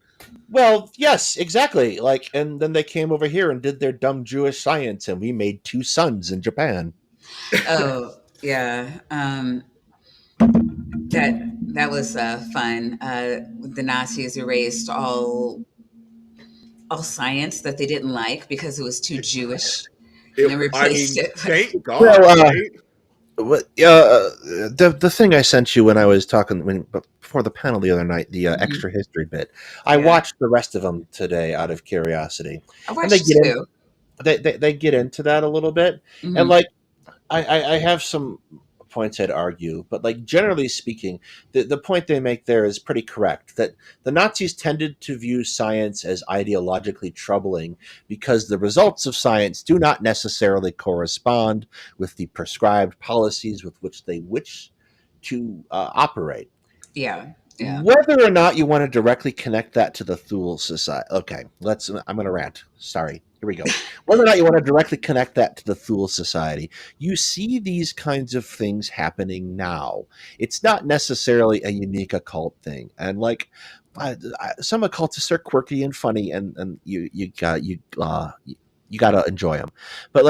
Well, yes, exactly. Like, and then they came over here and did their dumb Jewish science, and we made 2 sons in Japan.
Oh, yeah. That was fun. The Nazis erased all science that they didn't like because it was too Jewish, and then
I
replaced
mean,
it with
thank God,
Well,
right?
the thing I sent you when I was talking before the panel the other night, the
Mhm.
extra history bit, I
Yeah.
watched the rest of them today out of curiosity,
I
and they
watched
get in,
two.
they get into that a little bit, and
Hmm.
like I have some points I'd argue, but like generally speaking, the point they make there is pretty correct. That the Nazis tended to view science as ideologically troubling because the results of science do not necessarily correspond with the prescribed policies with which they wish to operate.
Yeah. Yeah.
Whether or not you want to directly connect that to the Thule Society, okay, I'm going to rant. Sorry, here we go. Whether or not you want to directly connect that to the Thule Society, you see these kinds of things happening now. It's not necessarily a unique occult thing, and like some occultists are quirky and funny, and you got to enjoy them. But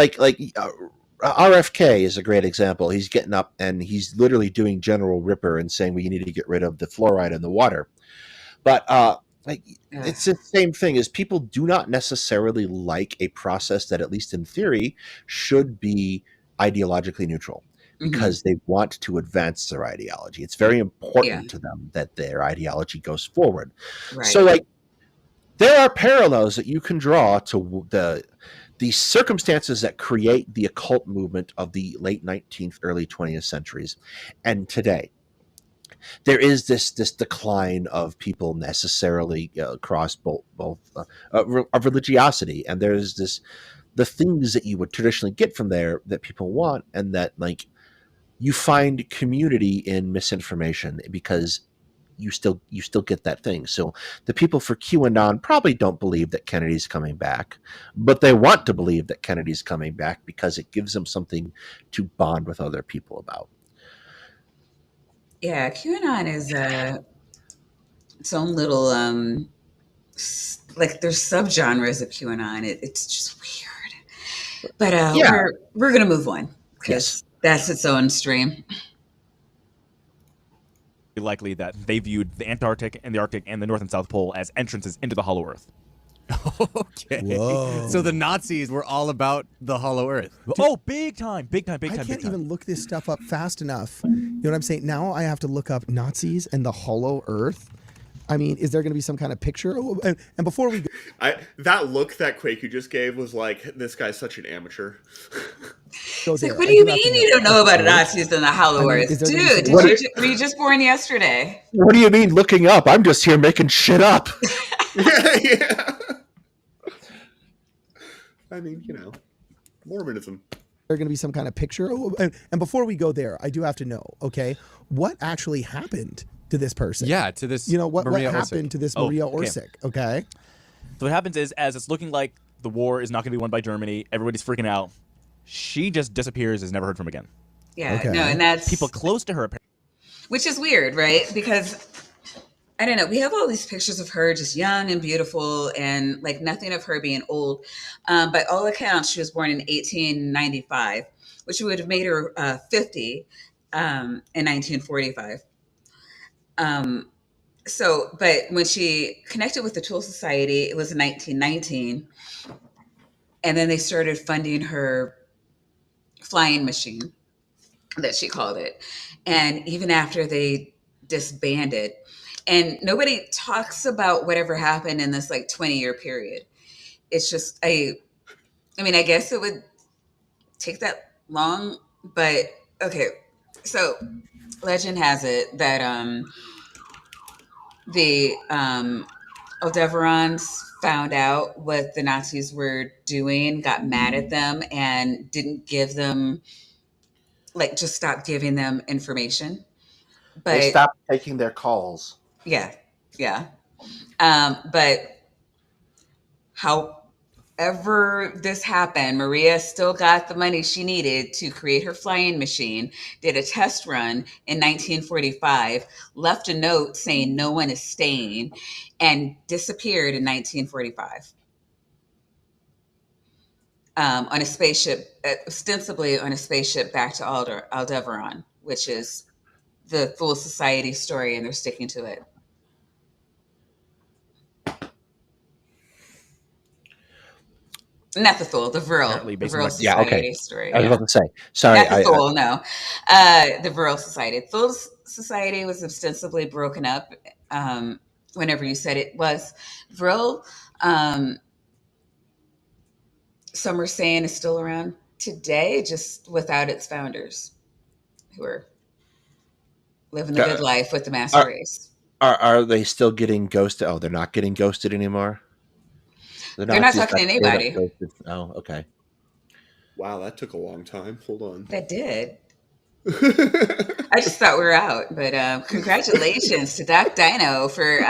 RFK is a great example. He's getting up and he's literally doing General Ripper and saying we need to get rid of the fluoride in the water. But like
Ugh.
it's the same thing as people do not necessarily like a process that, at least in theory, should be ideologically neutral
Hmm.
because they want to advance their ideology. It's very
Yeah.
important to them that their ideology goes forward. So
Right.
like there are parallels that you can draw to the circumstances that create the occult movement of the late 19th, early 20th centuries and today. There is this decline of people necessarily across of religiosity, and there's the things that you would traditionally get from there that people want, and that like you find community in misinformation because you still get that thing. So the people for QAnon probably don't believe that Kennedy's coming back, but they want to believe that Kennedy's coming back because it gives them something to bond with other people about.
Yeah. QAnon is its own little like there's subgenres of QAnon. It's just weird. But
Yeah.
we're gonna move on
Yes.
because that's its own stream.
Likely that they viewed the Antarctic and the Arctic and the North and South Pole as entrances into the Hollow Earth.
Okay.
Whoa.
So the Nazis were all about the Hollow Earth.
Oh, big time, big time, big
I
time,
can't
big time.
even look this stuff up fast enough. You know what I'm saying? Now I have to look up Nazis and the Hollow Earth. I mean, is there going to be some kind of picture? Oh, and before we go,
That look that Quaku just gave was like, this guy's such an amateur.
It's like,
there,
what
I
do you
do have to
mean you don't know about
first,
Nazis in the Hollow
I mean,
Earth,
is there gonna be
dude?
some-
Were you just born yesterday?
What do you mean looking up? I'm just here making shit up.
Yeah. I mean, Mormonism.
there going to be some kind of picture? Oh, and before we go there, I do have to know, okay, what actually happened to this person?
Yeah, to this
What
Maria
happened
Orsic.
to this
Oh,
Maria
okay.
Orsic, okay?
So what happens is, as it's looking like the war is not going to be won by Germany, everybody's freaking out. She just disappears, is never heard from again.
Yeah,
Okay.
no, and that's
People close to her,
which is weird, right? Because I don't know. We have all these pictures of her just young and beautiful, and like nothing of her being old. By all accounts, she was born in 1895, which would have made her 50 in 1945. But when she connected with the Tool Society, it was in 1919, and then they started funding her flying machine, that she called it. And even after they disbanded, And nobody talks about whatever happened in this like 20-year period. It's just I mean, I guess it would take that long, but okay. So legend has it that the Aldebarans found out what the Nazis were doing, got mad at them, and didn't give them, like, just stopped giving them information.
They
But
stopped taking their calls.
yeah, yeah. But however this happened, Maria still got the money she needed to create her flying machine, did a test run in 1945, left a note saying no one is staying, and disappeared in 1945 on a spaceship, ostensibly on a spaceship back to Aldebaran, which is the Fool Society story, and they're sticking to it. Not the Thule, the Vril,
Apparently
the
based on
Vril
what-
Yeah, okay.
Society story.
I was
Yeah.
about to say. Sorry,
Not the Thule, no. The Vril Society. Thule Society was ostensibly broken up whenever you said it was. Vril, some are saying, is still around today, just without its founders, who are living the good life with the master
Are,
race.
are they still getting ghosted? Oh, they're not getting ghosted anymore? The
They're not
Nazis
talking to
got straight up
anybody.
ghosted. Oh, okay.
Wow, that took a long time. Hold on.
That did. I just thought we were out, but congratulations to Doc Dino for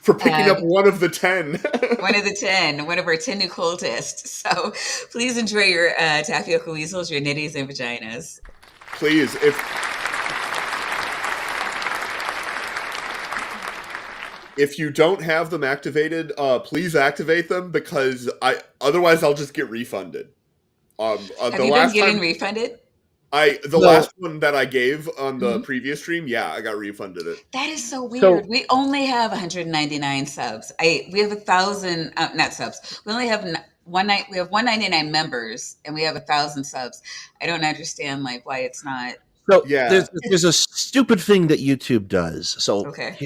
For picking up one of the 10.
one of the 10, one of our 10 new cultists. So please enjoy your tapioca weasels, your nitties, and vaginas.
Please, if you don't have them activated, please activate them, because otherwise I'll just get refunded.
Have you been getting refunded?
Last one that I gave on the previous stream, yeah, I got refunded it.
That is so weird. We only have 199 subs. We have 1,000, not subs. We only have we have 199 members, and we have 1,000 subs. I don't understand like why it's not.
So
Yeah.
there's a stupid thing that YouTube does. So
Okay.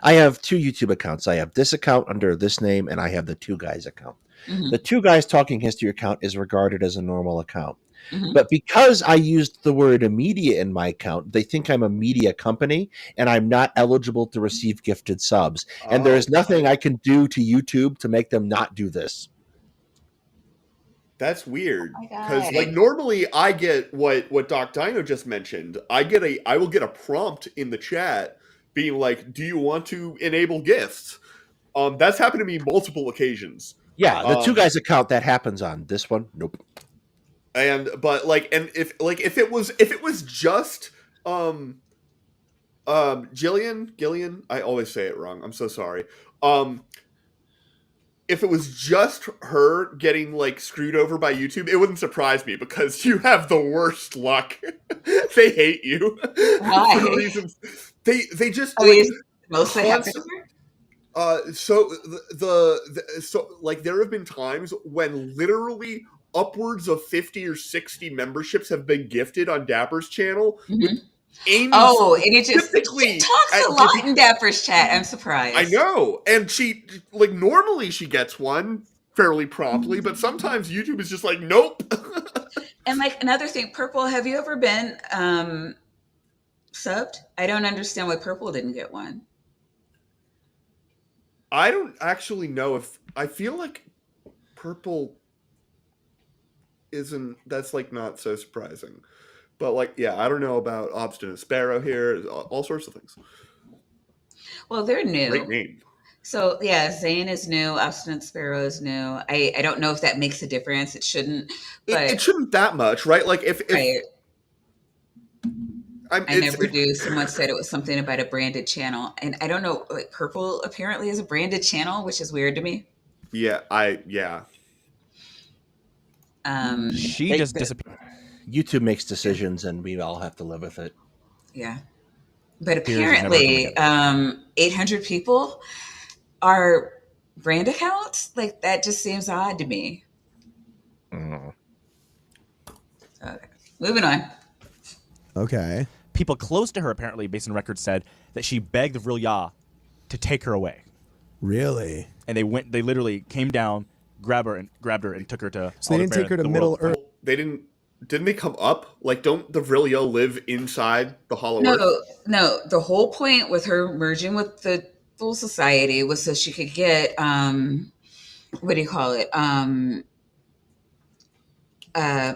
I have two YouTube accounts. I have this account under this name, and I have the Two Guys account.
Mhm.
The Two Guys Talking History account is regarded as a normal account.
Mhm.
But because I used the word media in my account, they think I'm a media company and I'm not eligible to receive gifted subs. And there is nothing I can do to YouTube to make them not do this.
That's weird,
Oh my
because
God.
like normally I get what Doc Dino just mentioned. I will get a prompt in the chat being like, "Do you want to enable gifts?" That's happened to me multiple occasions.
Yeah, the Two Guys account that happens on. This one, nope.
But if it was just Gillian, I always say it wrong. I'm so sorry. If it was just her getting like screwed over by YouTube, it wouldn't surprise me, because you have the worst luck. They hate you.
Why?
For reasons they just
Oh,
like
mostly happen to her?
so so like there have been times when literally upwards of 50 or 60 memberships have been gifted on Dapper's channel.
Mhm.
Aims
Oh, and it just
specifically
she talks
at
a lot
giving-
in Dapper's chat. I'm surprised.
I know, and she like normally she gets one fairly promptly, but sometimes YouTube is just like, nope.
And like another thing, Purple, have you ever been subbed? I don't understand why Purple didn't get one.
I don't actually know if I feel like Purple isn't. That's like not so surprising, but like yeah, I don't know about Obstinate Sparrow here. All sorts of things.
Well, they're new.
Great name.
So yeah, Zane is new. Obstinate Sparrow is new. I don't know if that makes a difference. It shouldn't. But
It shouldn't that much, right? Like if
right. I
it's,
never do. Someone said it was something about a branded channel, and I don't know. Like Purple apparently is a branded channel, which is weird to me.
yeah,
She just disappeared.
YouTube makes decisions, and we all have to live with it.
Yeah, but
Peers never come
apparently,
together.
800 people are brand accounts. Like that just seems odd to me.
Mm.
Okay, moving on.
Okay.
people close to her, apparently, based on records, said that she begged the Vril Ya to take her away.
Really?
And they literally came down, grabbed her and took her to.
So they didn't take her to Middle Earth.
They didn't they come up? Like, don't the Vrilio live inside the Hollow
No,
Earth?
no. The whole point with her merging with the Fool Society was so she could get what do you call it?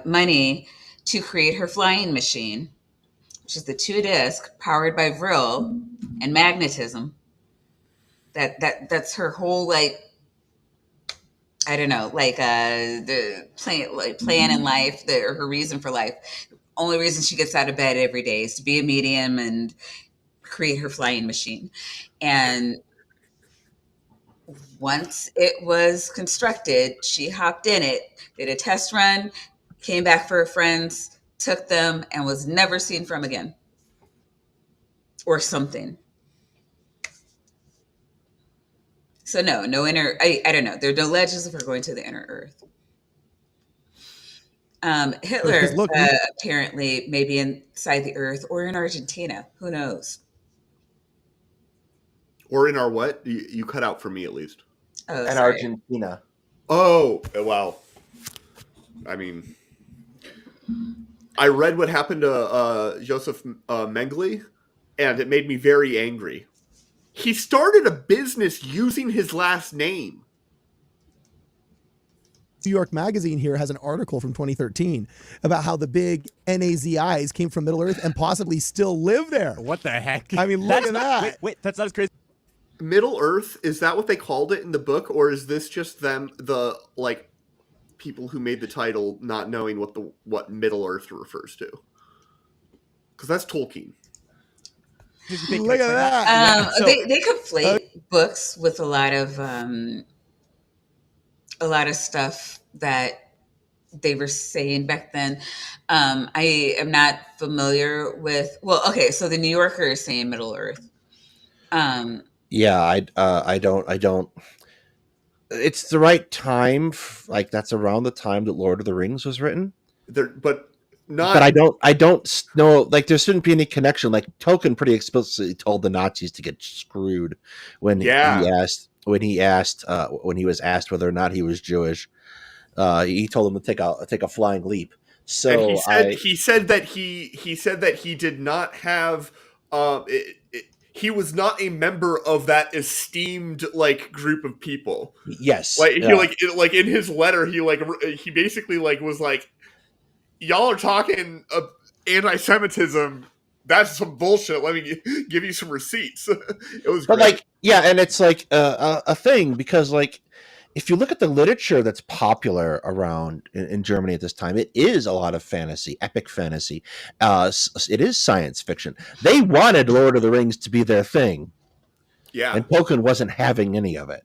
Money to create her flying machine, which is the 2-disc powered by Vril and magnetism. That's her whole, like, I don't know, like the plan in life, or her reason for life. Only reason she gets out of bed every day is to be a medium and create her flying machine. And once it was constructed, she hopped in it, did a test run, came back for her friends, took them, and was never seen from again. Or something. So no inner, I don't know. There are no legends of her going to the inner earth. Hitler
look,
apparently maybe inside the earth or in Argentina. Who knows?
Or in our what? You cut out for me, at least.
Oh,
And
sorry.
Argentina.
Oh, wow. I mean, I read what happened to Joseph Mengele, and it made me very angry. He started a business using his last name.
New York Magazine here has an article from 2013 about how the big NAZIs came from Middle Earth and possibly still live there.
What the heck?
I mean, look at that.
Wait, that's not as crazy.
Middle Earth, is that what they called it in the book, or is this just them, the people who made the title, not knowing what Middle Earth refers to? Because that's Tolkien.
Look at that.
They conflate books with a lot of stuff that they were saying back then. I am not familiar with. Well, okay, so the New Yorker is saying Middle Earth.
Yeah, I don't. It's the right time. Like, that's around the time that Lord of the Rings was written.
But
I don't know. Like, there shouldn't be any connection. Like, Tolkien pretty explicitly told the Nazis to get screwed when he was asked whether or not he was Jewish. He told them to take a flying leap. So
he said that he did not have. He was not a member of that esteemed group of people.
Yes,
he in his letter he basically was like, y'all are talking anti-Semitism. That's some bullshit. Let me give you some receipts. It was great.
and it's like a thing, because if you look at the literature that's popular around in Germany at this time, it is a lot of fantasy, epic fantasy. It is science fiction. They wanted Lord of the Rings to be their thing.
Yeah.
And Tolkien wasn't having any of it.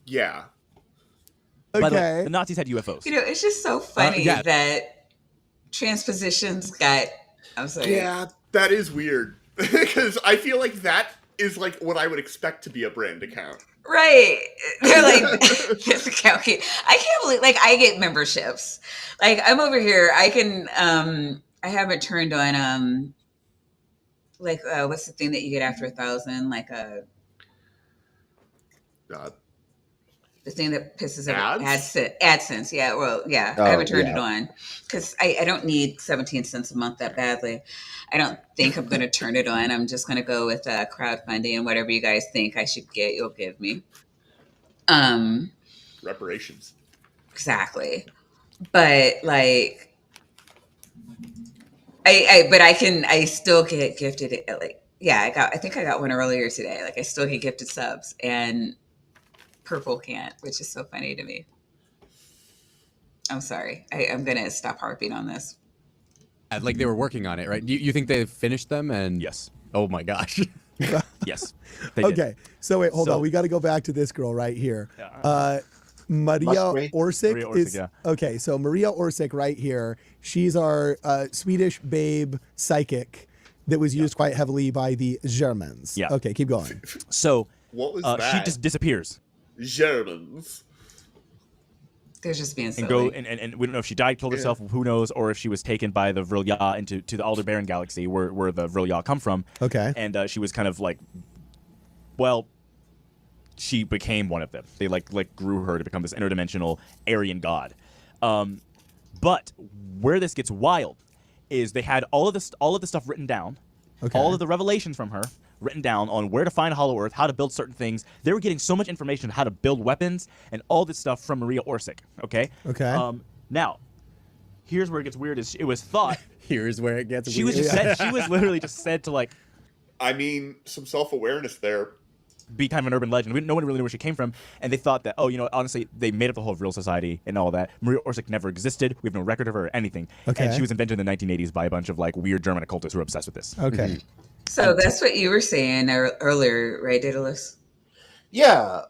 Yeah.
Okay.
By the way, the Nazis had UFOs.
It's just so funny that transpositions got. I'm sorry.
Yeah, that is weird, because I feel like that is what I would expect to be a brand account.
Right. They're like, this account. I can't believe, I get memberships. I'm over here. I can, I haven't turned on, what's the thing that you get after 1,000? The thing that pisses everyone. AdSense. Yeah. Well, yeah. I haven't turned it on because I don't need 17 cents a month that badly. I don't think I'm going to turn it on. I'm just going to go with crowdfunding, and whatever you guys think I should get, you'll give me.
Reparations.
Exactly. But I still get gifted I think I got one earlier today. I still get gifted subs, and Purple can't, which is so funny to me. I'm sorry. I'm going to stop harping on this.
They were working on it, right? You think they finished them? And
yes.
Oh my gosh.
Yes.
Okay. So wait, hold on. We got to go back to this girl right here. Maria Orsic is okay. So Maria Orsic right here. She's our Swedish babe psychic that was used quite heavily by the Germans.
Yeah.
Okay, keep going.
So
what was that?
She just disappears.
Germans.
They're just being silly.
And go and we don't know if she died, killed herself, who knows, or if she was taken by the Vril-Ya into the Aldebaran galaxy where the Vril-Ya come from.
Okay.
And she was kind of like, well, she became one of them. They like grew her to become this interdimensional Aryan god. But where this gets wild is they had all of this stuff written down, all of the revelations from her written down on where to find Hollow Earth, how to build certain things. They were getting so much information on how to build weapons and all this stuff from Maria Orsic. Okay. Now, here's where it gets weird. Is it was thought
here's where it gets
she
weird.
was just said, she was literally just said to like.
I mean, some self-awareness there.
Be kind of an urban legend. No one really knew where she came from, and they thought that, honestly, they made up the whole Vril Society and all that. Maria Orsic never existed. We have no record of her or anything. And she was invented in the 1980s by a bunch of like weird German occultists who were obsessed with this.
Okay.
So that's what you were saying earlier, right, Daedalus?
Yeah.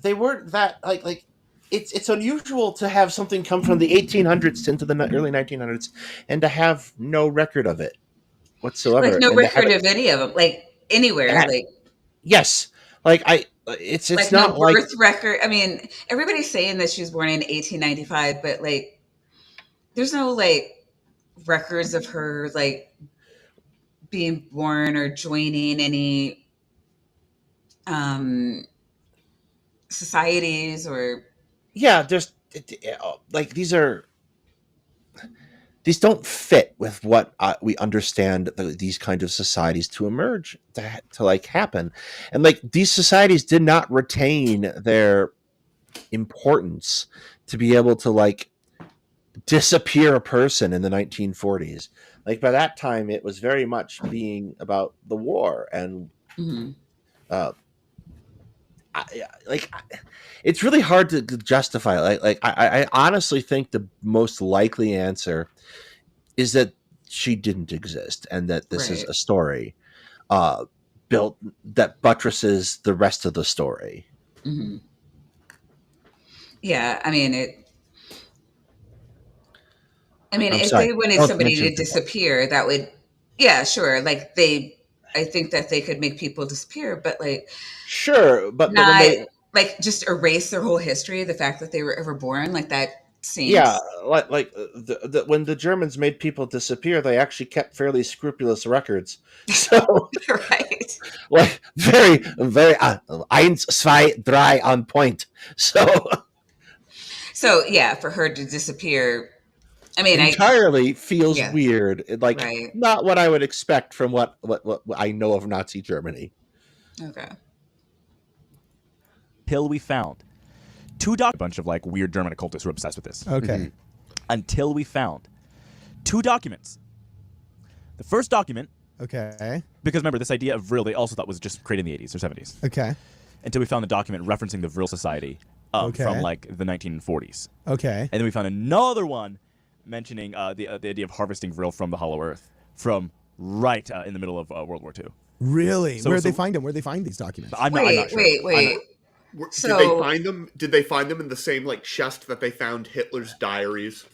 They weren't that like. It's unusual to have something come from the 1800s into the early 1900s and to have no record of it whatsoever.
Like no record of any of them, like anywhere, like
yes, like it's
like
not
no
like
birth record. I mean, everybody's saying that she was born in 1895, but like, there's no like records of her like being born or joining any societies or
there's like these don't fit with what we understand these kind of societies to emerge to like happen, and like these societies did not retain their importance to be able to like disappear a person in the 1940s. Like by that time it was very much being about the war and it's really hard to justify. I honestly think the most likely answer is that she didn't exist and that this is a story built that buttresses the rest of the story.
Yeah, I mean if
sorry.
they wanted somebody to disappear, that would, yeah, sure. Like I think that they could make people disappear, but like,
sure, but
not
when they
like just erase their whole history, the fact that they were ever born, like that seems.
Yeah, when the Germans made people disappear, they actually kept fairly scrupulous records. So,
right,
like very, very eins, zwei, drei on point. So
yeah, for her to disappear, I mean,
entirely feels weird. Like
right.
not what I would expect from what I know of Nazi Germany.
Okay.
Till we found a bunch of like weird German occultists who are obsessed with this.
Okay.
Until we found 2 documents. The first document.
Okay.
Because remember, this idea of Vril, they also thought was just created in the 80s or 70s.
Okay.
Until we found the document referencing the Vril Society from like the 1940s.
Okay.
And then we found another one mentioning the idea of harvesting Vril from the Hollow Earth from right in the middle of World War II.
Really? Where did they find them? Where did they find these documents?
I'm not sure.
Wait.
Did they find them? Did they find them in the same like chest that they found Hitler's diaries?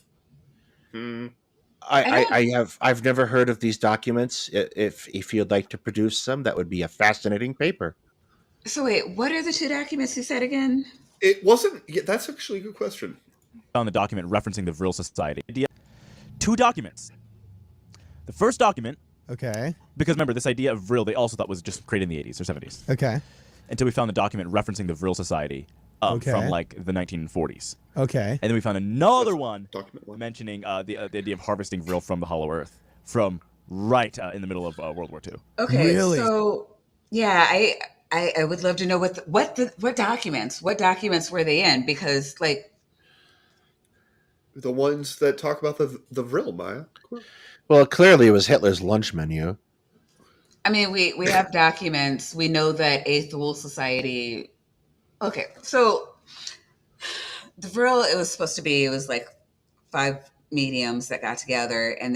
I've never heard of these documents. If you'd like to produce them, that would be a fascinating paper.
So wait, what are the 2 documents you said again?
It wasn't. Yeah, that's actually a good question.
Found the document referencing the Vril Society. 2 documents. The first document.
Okay.
Because remember, this idea of Vril, they also thought was just created in the 80s or 70s.
Okay.
Until we found the document referencing the Vril Society from like the 1940s.
Okay.
And then we found another one mentioning the idea of harvesting Vril from the Hollow Earth from right in the middle of World War II.
Okay.
Really?
So yeah, I would love to know what documents were they in, because like
the ones that talk about the Vril, Maya.
Well, clearly it was Hitler's lunch menu.
I mean, we have documents. We know that a Thule Society. Okay, so the Vril, it was like 5 mediums that got together, and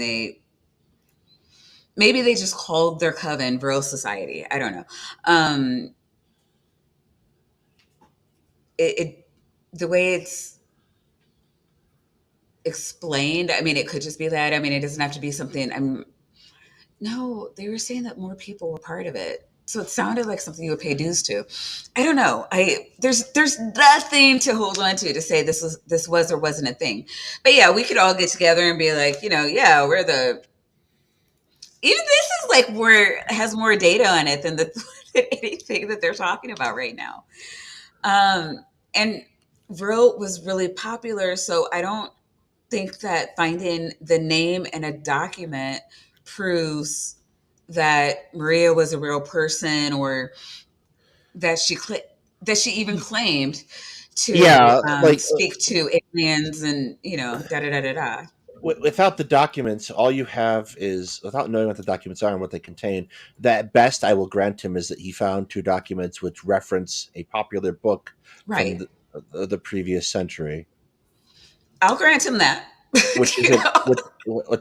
maybe they just called their coven Vril Society. I don't know. The way it's explained, I mean, it could just be that. I mean, it doesn't have to be something. No, they were saying that more people were part of it. So it sounded like something you would pay dues to. I don't know. There's nothing to hold on to say this was or wasn't a thing. But yeah, we could all get together and be like, yeah, we're the. Even this is like has more data on it than than anything that they're talking about right now. And Vril was really popular, so I don't think that finding the name in a document proves that Maria was a real person, or that she even claimed to speak to aliens and da da da da da.
Without the documents, all you have is, without knowing what the documents are and what they contain, that best I will grant him is that he found 2 documents which reference a popular book
Right.
from the previous century.
I'll grant him that.
Which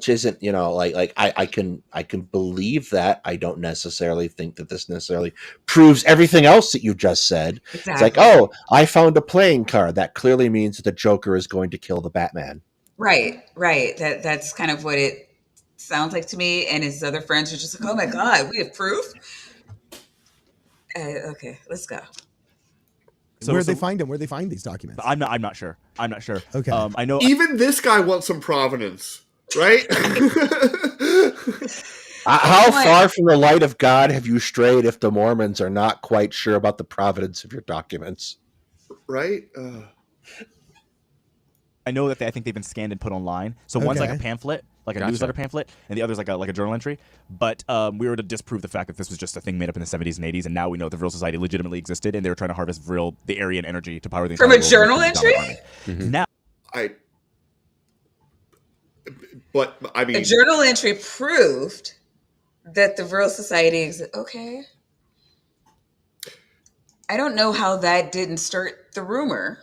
isn't, like I can believe that. I don't necessarily think that this necessarily proves everything else that you just said. Exactly. It's like, oh, I found a playing card. That clearly means that the Joker is going to kill the Batman.
Right. That's kind of what it sounds like to me. And his other friends are just like, oh my God, we have proof. Okay, let's go.
So, where'd they find him? Where'd they find these documents?
I'm not sure.
Okay.
I know.
Even this guy wants some provenance, right?
How far from the light of God have you strayed if the Mormons are not quite sure about the provenance of your documents?
Right?
I know that I think they've been scanned and put online. So one's like a pamphlet, like a newsletter pamphlet, and the other's like a journal entry. But we were to disprove the fact that this was just a thing made up in the 70s and 80s, and now we know the Vril Society legitimately existed, and they were trying to harvest Vril, the Aryan energy, to power the entire
world.
From
a journal entry?
Mm-hmm. Now,
I mean,
a journal entry proved that the Vril Society exists. Okay. I don't know how that didn't start the rumor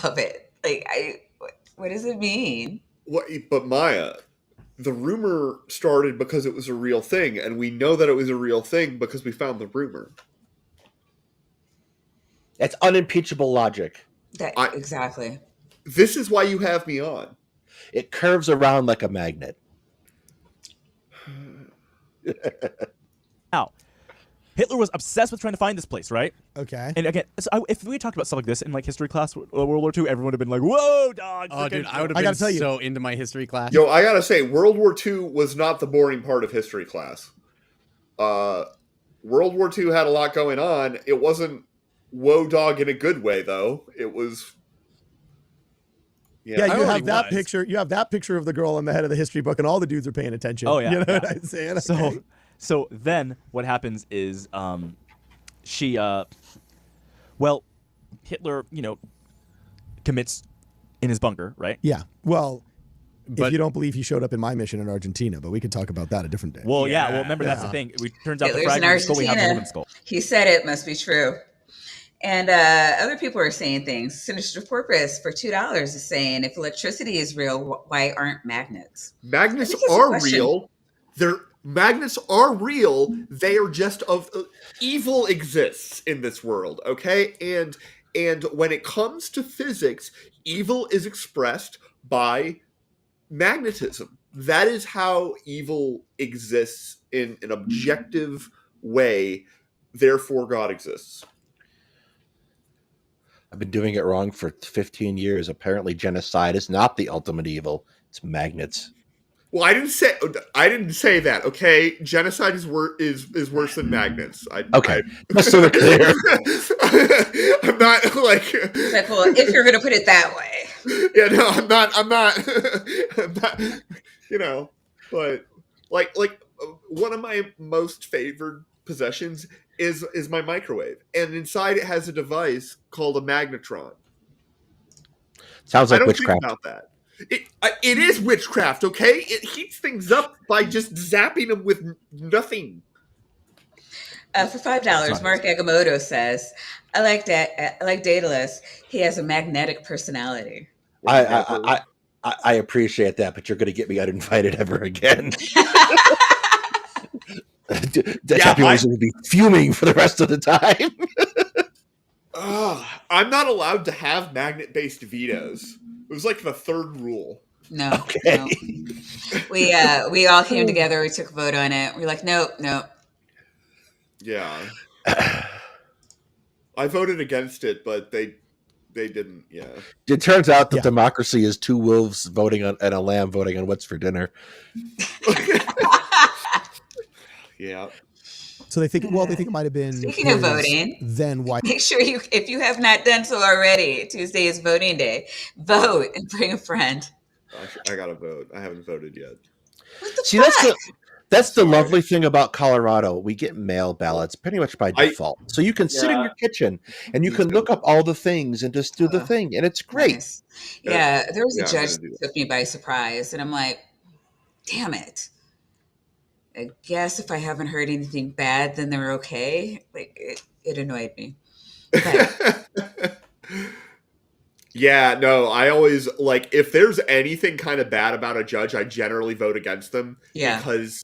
of it. Like, what does it mean?
But Maya, the rumor started because it was a real thing, and we know that it was a real thing because we found the rumor.
That's unimpeachable logic.
Exactly.
This is why you have me on.
It curves around like a magnet.
Now, Hitler was obsessed with trying to find this place, right?
Okay.
And again, if we talked about stuff like this in like history class, World War II, everyone would have been like, "Whoa, dog!"
Oh, dude, I would have been so into my history class.
Yo, I gotta say, World War II was not the boring part of history class. World War II had a lot going on. It wasn't whoa, dog in a good way, though. It was.
Yeah, you have that picture. You have that picture of the girl on the head of the history book, and all the dudes are paying attention.
Oh yeah,
you know what I'm saying? Okay.
So then what happens is Hitler, commits in his bunker, right?
Yeah. Well, if you don't believe he showed up in my mission in Argentina, but we could talk about that a different day.
Well, remember that's the thing. It turns out
Hitler's
the fragment of the skull, we have the woman's skull.
He said it must be true. And other people are saying things. Sinister Porpoise for $2 is saying, if electricity is real, why aren't magnets?
Magnets are real. Magnets are real. They are just evil exists in this world, okay? And when it comes to physics, evil is expressed by magnetism. That is how evil exists in an objective way. Therefore, God exists.
I've been doing it wrong for 15 years. Apparently, genocide is not the ultimate evil. It's magnets.
Well, I didn't say that. Okay, genocide is worse than magnets.
Just so we're clear.
I'm not like.
Well, if you're going to put it that way.
Yeah, no, I'm not. I'm not. But like one of my most favored possessions is my microwave, and inside it has a device called a magnetron.
Sounds like
I don't
witchcraft.
think about that. It is witchcraft, okay? It heats things up by just zapping them with nothing.
For $5, Mark Agamotto says, I like Daedalus. He has a magnetic personality.
I appreciate that, but you're going to get me uninvited ever again. Everyone's going to be fuming for the rest of the time.
I'm not allowed to have magnet-based vetoes. It was like the third rule.
No.
Okay.
No. We all came together. We took a vote on it. We're like, nope.
Yeah. I voted against it, but they didn't. Yeah.
It turns out that democracy is two wolves voting on and a lamb voting on what's for dinner.
Yeah.
So they think it might have been.
Speaking of voting,
then why?
Make sure if you have not done so already, Tuesday is voting day. Vote and bring a friend.
I gotta vote. I haven't voted yet.
What the
See,
fuck?
that's the lovely thing about Colorado. We get mail ballots pretty much by default. So you can sit in your kitchen and you can look up all the things and just do the thing. And it's great.
Nice. Yeah, there was a judge that took me by surprise. And I'm like, damn it. I guess if I haven't heard anything bad, then they're okay. Like, it annoyed me. But,
yeah, no, I always, like, if there's anything kind of bad about a judge, I generally vote against them.
Yeah.
Because...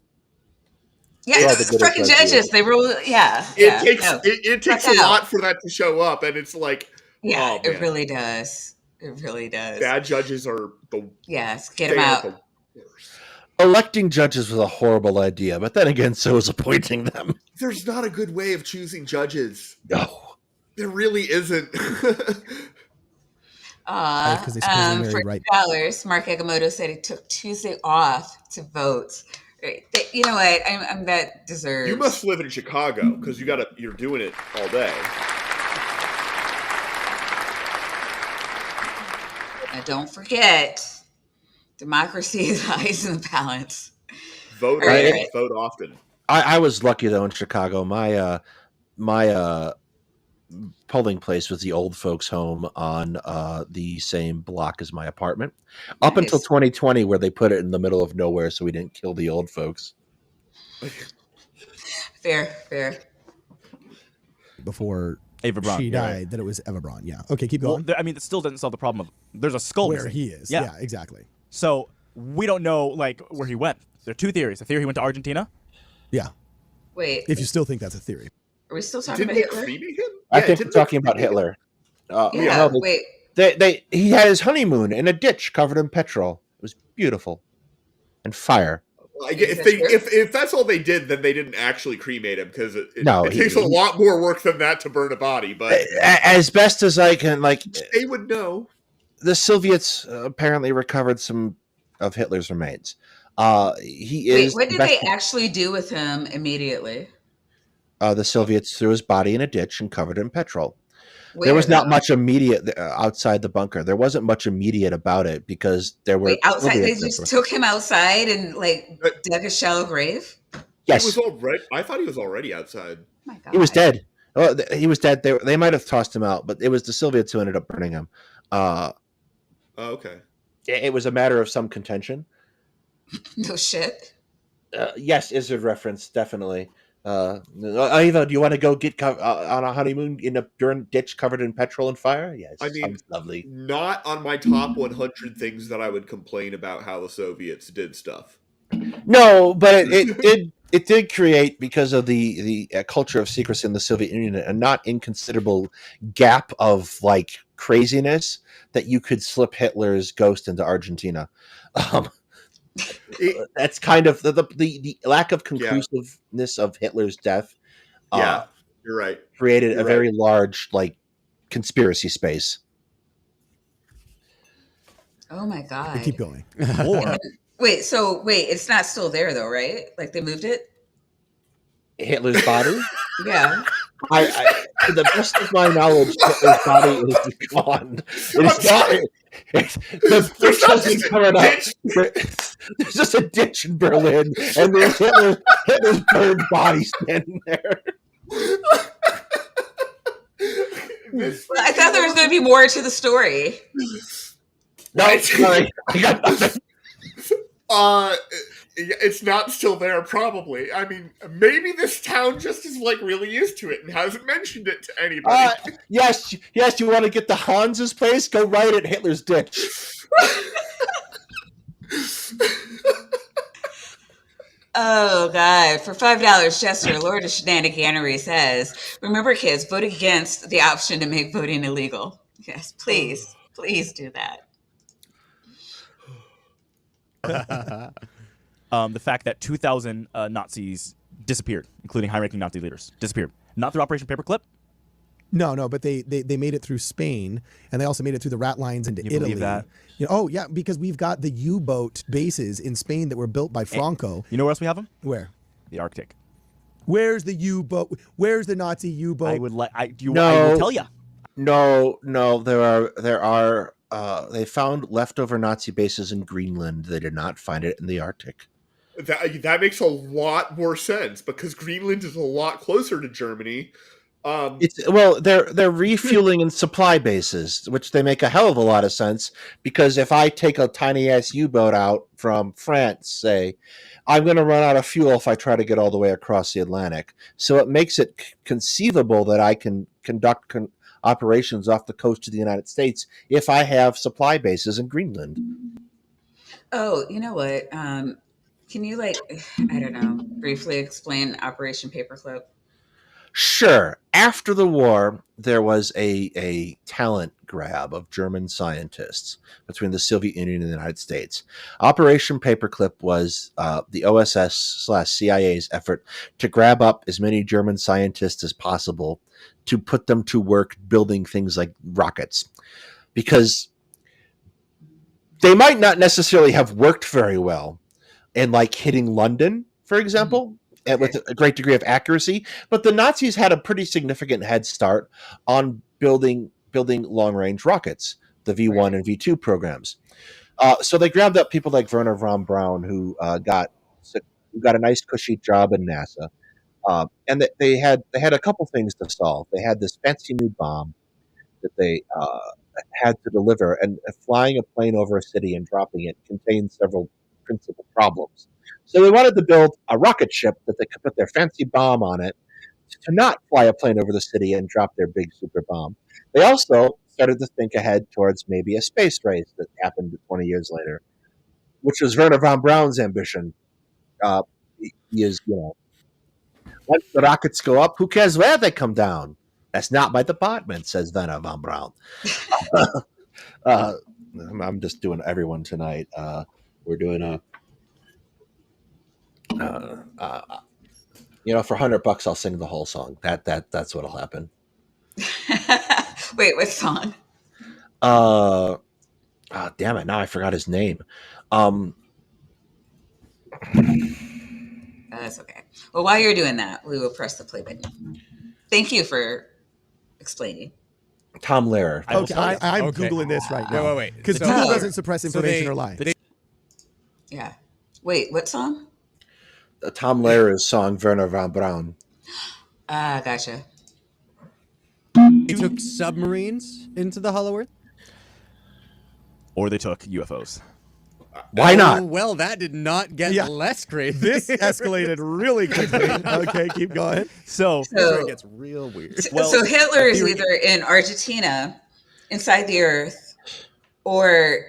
Yeah, it's fucking judges. They rule,
It takes a lot for that to show up, and it's like...
Yeah,
oh,
it really does. It really does.
Bad judges are the...
Yes, get them out.
Electing judges was a horrible idea, but then again, so is appointing them.
There's not a good way of choosing judges.
No.
There really isn't.
For $2, Mark Egamoto said he took Tuesday off to vote. You know what? I'm that deserved.
You must live in Chicago because you're doing it all day.
Now, don't forget, democracy is highest in the balance.
Vote vote often.
I was lucky though in Chicago. My polling place was the old folks' home on the same block as my apartment. Up until 2020, where they put it in the middle of nowhere so we didn't kill the old folks.
Fair.
Before
Ava Braun,
she died, that it was Eva Braun. Yeah. Okay, keep going.
Well, I mean, it still doesn't solve the problem of there's a skull
where
missing.
he is. Yeah, exactly.
So we don't know like where he went. There are two theories. A theory he went to Argentina.
Yeah.
Wait.
If you still think that's a theory.
Are we still talking about Hitler?
I think we're talking about Hitler.
Wait.
He had his honeymoon in a ditch covered in petrol. It was beautiful. And fire.
If that's all they did, then they didn't actually cremate him because it takes a lot more work than that to burn a body. But
as best as I can,
they would know.
The Soviets apparently recovered some of Hitler's remains. What
did they actually do with him immediately?
The Soviets threw his body in a ditch and covered it in petrol. There was not much immediate outside the bunker. There wasn't much immediate about it because there were
outside. They just took him outside and dug a shallow grave.
Yes,
I thought he was already outside.
Oh my God.
He was dead. Well, he was dead. They might have tossed him out, but it was the Soviets who ended up burning him.
Okay.
It was a matter of some contention.
No shit.
Yes, Izzard reference definitely. Eva, do you want to go get on a honeymoon in a ditch covered in petrol and fire? Yes,
I mean,
lovely.
Not on my top 100 things that I would complain about how the Soviets did stuff.
No, but it did create, because of the culture of secrecy in the Soviet Union, a not inconsiderable gap of craziness that you could slip Hitler's ghost into Argentina. That's kind of the lack of conclusiveness of Hitler's death.
Yeah, you're right.
Created a very large conspiracy space.
Oh my God!
But keep going.
Wait, it's not still there though, right? Like they moved it.
Hitler's body.
Yeah.
I to the best of my knowledge, Hitler's body is gone. It's not. The ditch hasn't covered up. There's just a ditch in Berlin, and there's Hitler's burned body standing there.
I thought there was going to be more to the story.
No, sorry, I got nothing.
It's not still there, probably. I mean, maybe this town just is really used to it and hasn't mentioned it to anybody.
Yes. You want to get the Hans's place? Go right at Hitler's ditch.
Oh God! For $5, Chester, Lord of Shenaniganery says, "Remember, kids, vote against the option to make voting illegal." Yes, please do that.
The fact that 2,000 Nazis disappeared, including high-ranking Nazi leaders. Disappeared. Not through Operation Paperclip.
No, but they made it through Spain, and they also made it through the rat lines into Italy.
Believe that?
Oh yeah, because we've got the U-boat bases in Spain that were built by Franco.
You know where else we have them?
Where?
The Arctic.
Where's the U-boat? Where's the Nazi U-boat?
I will tell you.
No, there are. They found leftover Nazi bases in Greenland. They did not find it in the Arctic.
That makes a lot more sense because Greenland is a lot closer to Germany.
They're refueling in supply bases, which they make a hell of a lot of sense, because if I take a tiny ass U-boat out from France, say, I'm going to run out of fuel if I try to get all the way across the Atlantic. So it makes it conceivable that I can conduct operations off the coast of the United States if I have supply bases in Greenland.
Oh, you know what? Can you I don't know, briefly explain Operation Paperclip?
Sure. After the war, there was a talent grab of German scientists between the Soviet Union and the United States. Operation Paperclip was the OSS/CIA's effort to grab up as many German scientists as possible to put them to work building things like rockets, because they might not necessarily have worked very well in hitting London, for example. With a great degree of accuracy, but the Nazis had a pretty significant head start on building long-range rockets, the V1 and V2 programs. So they grabbed up people like Werner von Braun, who got a nice cushy job in NASA, and they had a couple things to solve. They had this fancy new bomb that they had to deliver, and flying a plane over a city and dropping it contained several principal problems. So they wanted to build a rocket ship that they could put their fancy bomb on it to not fly a plane over the city and drop their big super bomb. They also started to think ahead towards maybe a space race that happened 20 years later, which was Werner von Braun's ambition. He is, once the rockets go up, who cares where they come down? That's not my department, says Werner von Braun. I'm just doing everyone tonight. We're doing a for $100 I'll sing the whole song. That's what'll happen.
Wait, what song?
Damn it, now I forgot his name.
That's okay. Well, while you're doing that, we will press the play button. Thank you for explaining.
Tom Lehrer.
Okay, I'm Googling this right now.
Wait.
Because Google doesn't suppress information or lie.
Yeah. Wait, what song?
Tom Lehrer's song, Werner von Braun.
Gotcha.
They took submarines into the Hollow Earth?
Or they took UFOs.
Why not?
Well, that did not get less crazy.
This escalated really quickly. Okay, keep going.
So
it gets real weird.
So Hitler is either in Argentina, inside the Earth, or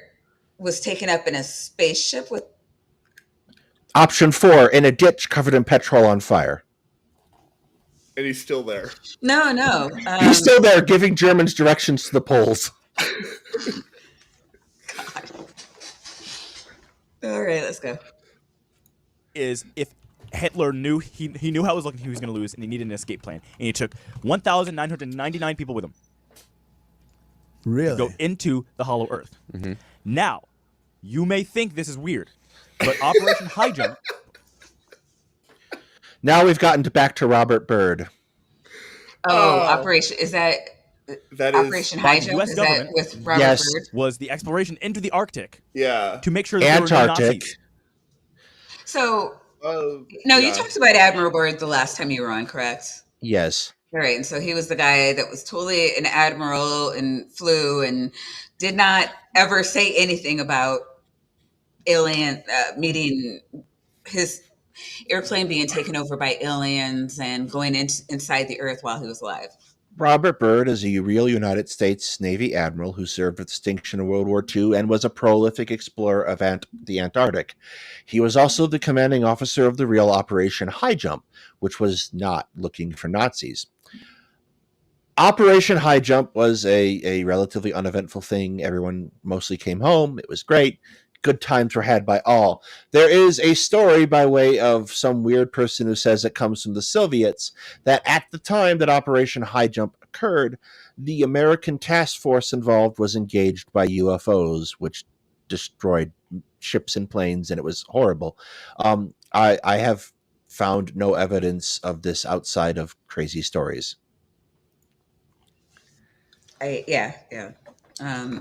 was taken up in a spaceship with...
Option 4, in a ditch covered in petrol on fire.
And he's still there.
No.
He's still there giving Germans directions to the poles.
God. All right, let's go.
Is if Hitler knew he knew how it was looking, he was going to lose, and he needed an escape plan, and he took 1,999 people with him.
Really?
To go into the Hollow Earth.
Mm-hmm.
Now, you may think this is weird, but Operation High Jump.
Now we've gotten back to Robert Byrd.
Operation is that Operation High Jump?
US
Is
government,
that with Robert Byrd?
Was the exploration into the Arctic.
Yeah.
To make sure that there were no
Antarctic.
Nazis.
So, you talked about Admiral Byrd the last time you were on, correct?
Yes.
All right, and so he was the guy that was totally an admiral and flew and did not ever say anything about alien meeting his airplane being taken over by aliens and going inside the Earth while he was alive.
Robert Byrd is a real United States Navy admiral who served with distinction in World War II and was a prolific explorer of the Antarctic. He was also the commanding officer of the real Operation High Jump, which was not looking for Nazis. Operation High Jump was a relatively uneventful thing. Everyone mostly came home. It was great. good times were had by all. There is a story by way of some weird person who says it comes from the Soviets that at the time that Operation High Jump occurred, the American task force involved was engaged by UFOs, which destroyed ships and planes, and it was horrible. I have found no evidence of this outside of crazy stories.
Yeah.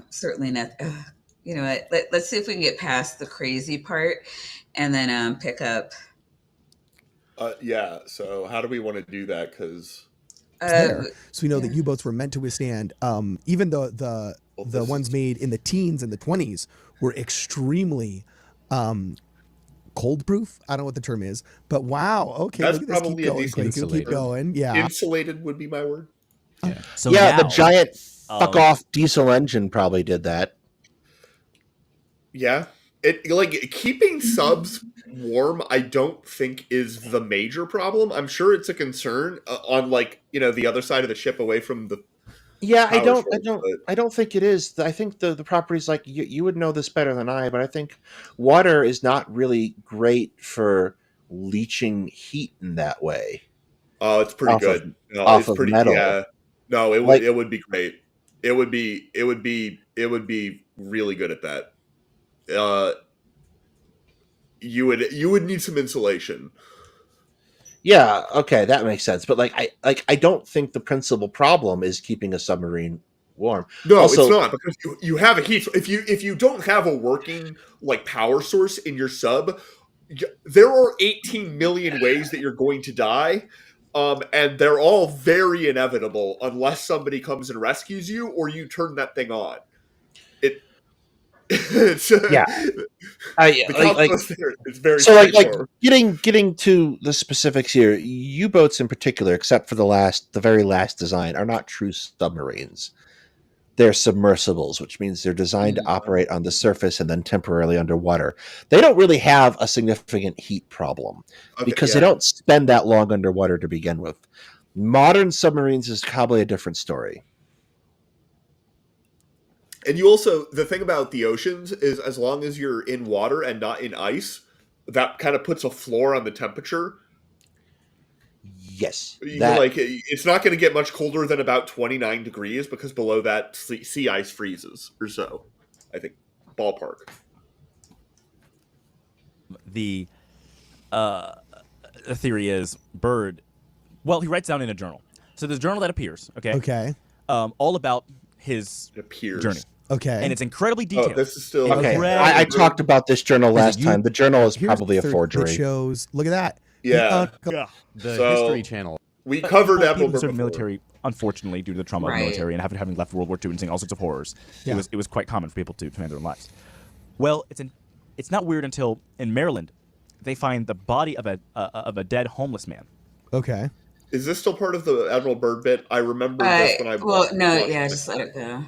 Certainly not. You know what? Let's see if we can get past the crazy part, and then pick up.
Yeah. So how do we want to do that? Because
there, so we know that U-boats were meant to withstand. Even the ones made in the teens and the 20s were extremely cold proof. I don't know what the term is, but wow. Okay,
that's
look at this.
probably
Keep going. Keep going. Yeah,
insulated would be my word.
Yeah. So yeah, now, the giant fuck off diesel engine probably did that.
Yeah, it like keeping subs warm. I don't think is the major problem. I'm sure it's a concern on like the other side of the ship away from the.
Yeah, I don't think it is. I think the property's like you would know this better than I, but I think water is not really great for leaching heat in that way.
Oh, it's pretty good.
Off of metal.
Yeah. No, it would be great. It would be really good at that. You would need some insulation.
Yeah, okay, that makes sense. But I don't think the principal problem is keeping a submarine warm.
No, also, it's not, because you have a heat. If you don't have a working like power source in your sub, there are 18 million ways that you're going to die. And they're all very inevitable unless somebody comes and rescues you or you turn that thing on. It's very
so like getting to the specifics here. U-boats in particular, except for the very last design, are not true submarines. They're submersibles, which means they're designed to operate on the surface and then temporarily underwater. They don't really have a significant heat problem because they don't spend that long underwater to begin with. Modern submarines is probably a different story.
And you also, the thing about the oceans is as long as you're in water and not in ice, that kind of puts a floor on the temperature.
Yes.
It's not going to get much colder than about 29 degrees because below that sea ice freezes or so. I think ballpark.
The theory is Byrd. Well, he writes down in a journal. So there's a journal that appears. Okay. All about his journey.
Okay.
And it's incredibly detailed.
Oh, this is still
okay. I talked about this journal last time. The journal is probably a forgery.
It shows. Look at that.
Yeah.
The History Channel.
We covered Admiral Byrd
military, unfortunately, due to the trauma of the military and having left World War II and seeing all sorts of horrors. Yeah. It was quite common for people to command their own lives. Well, it's not weird until in Maryland they find the body of a dead homeless man.
Okay.
Is this still part of the Admiral Byrd bit? I remember this when I
just let it go.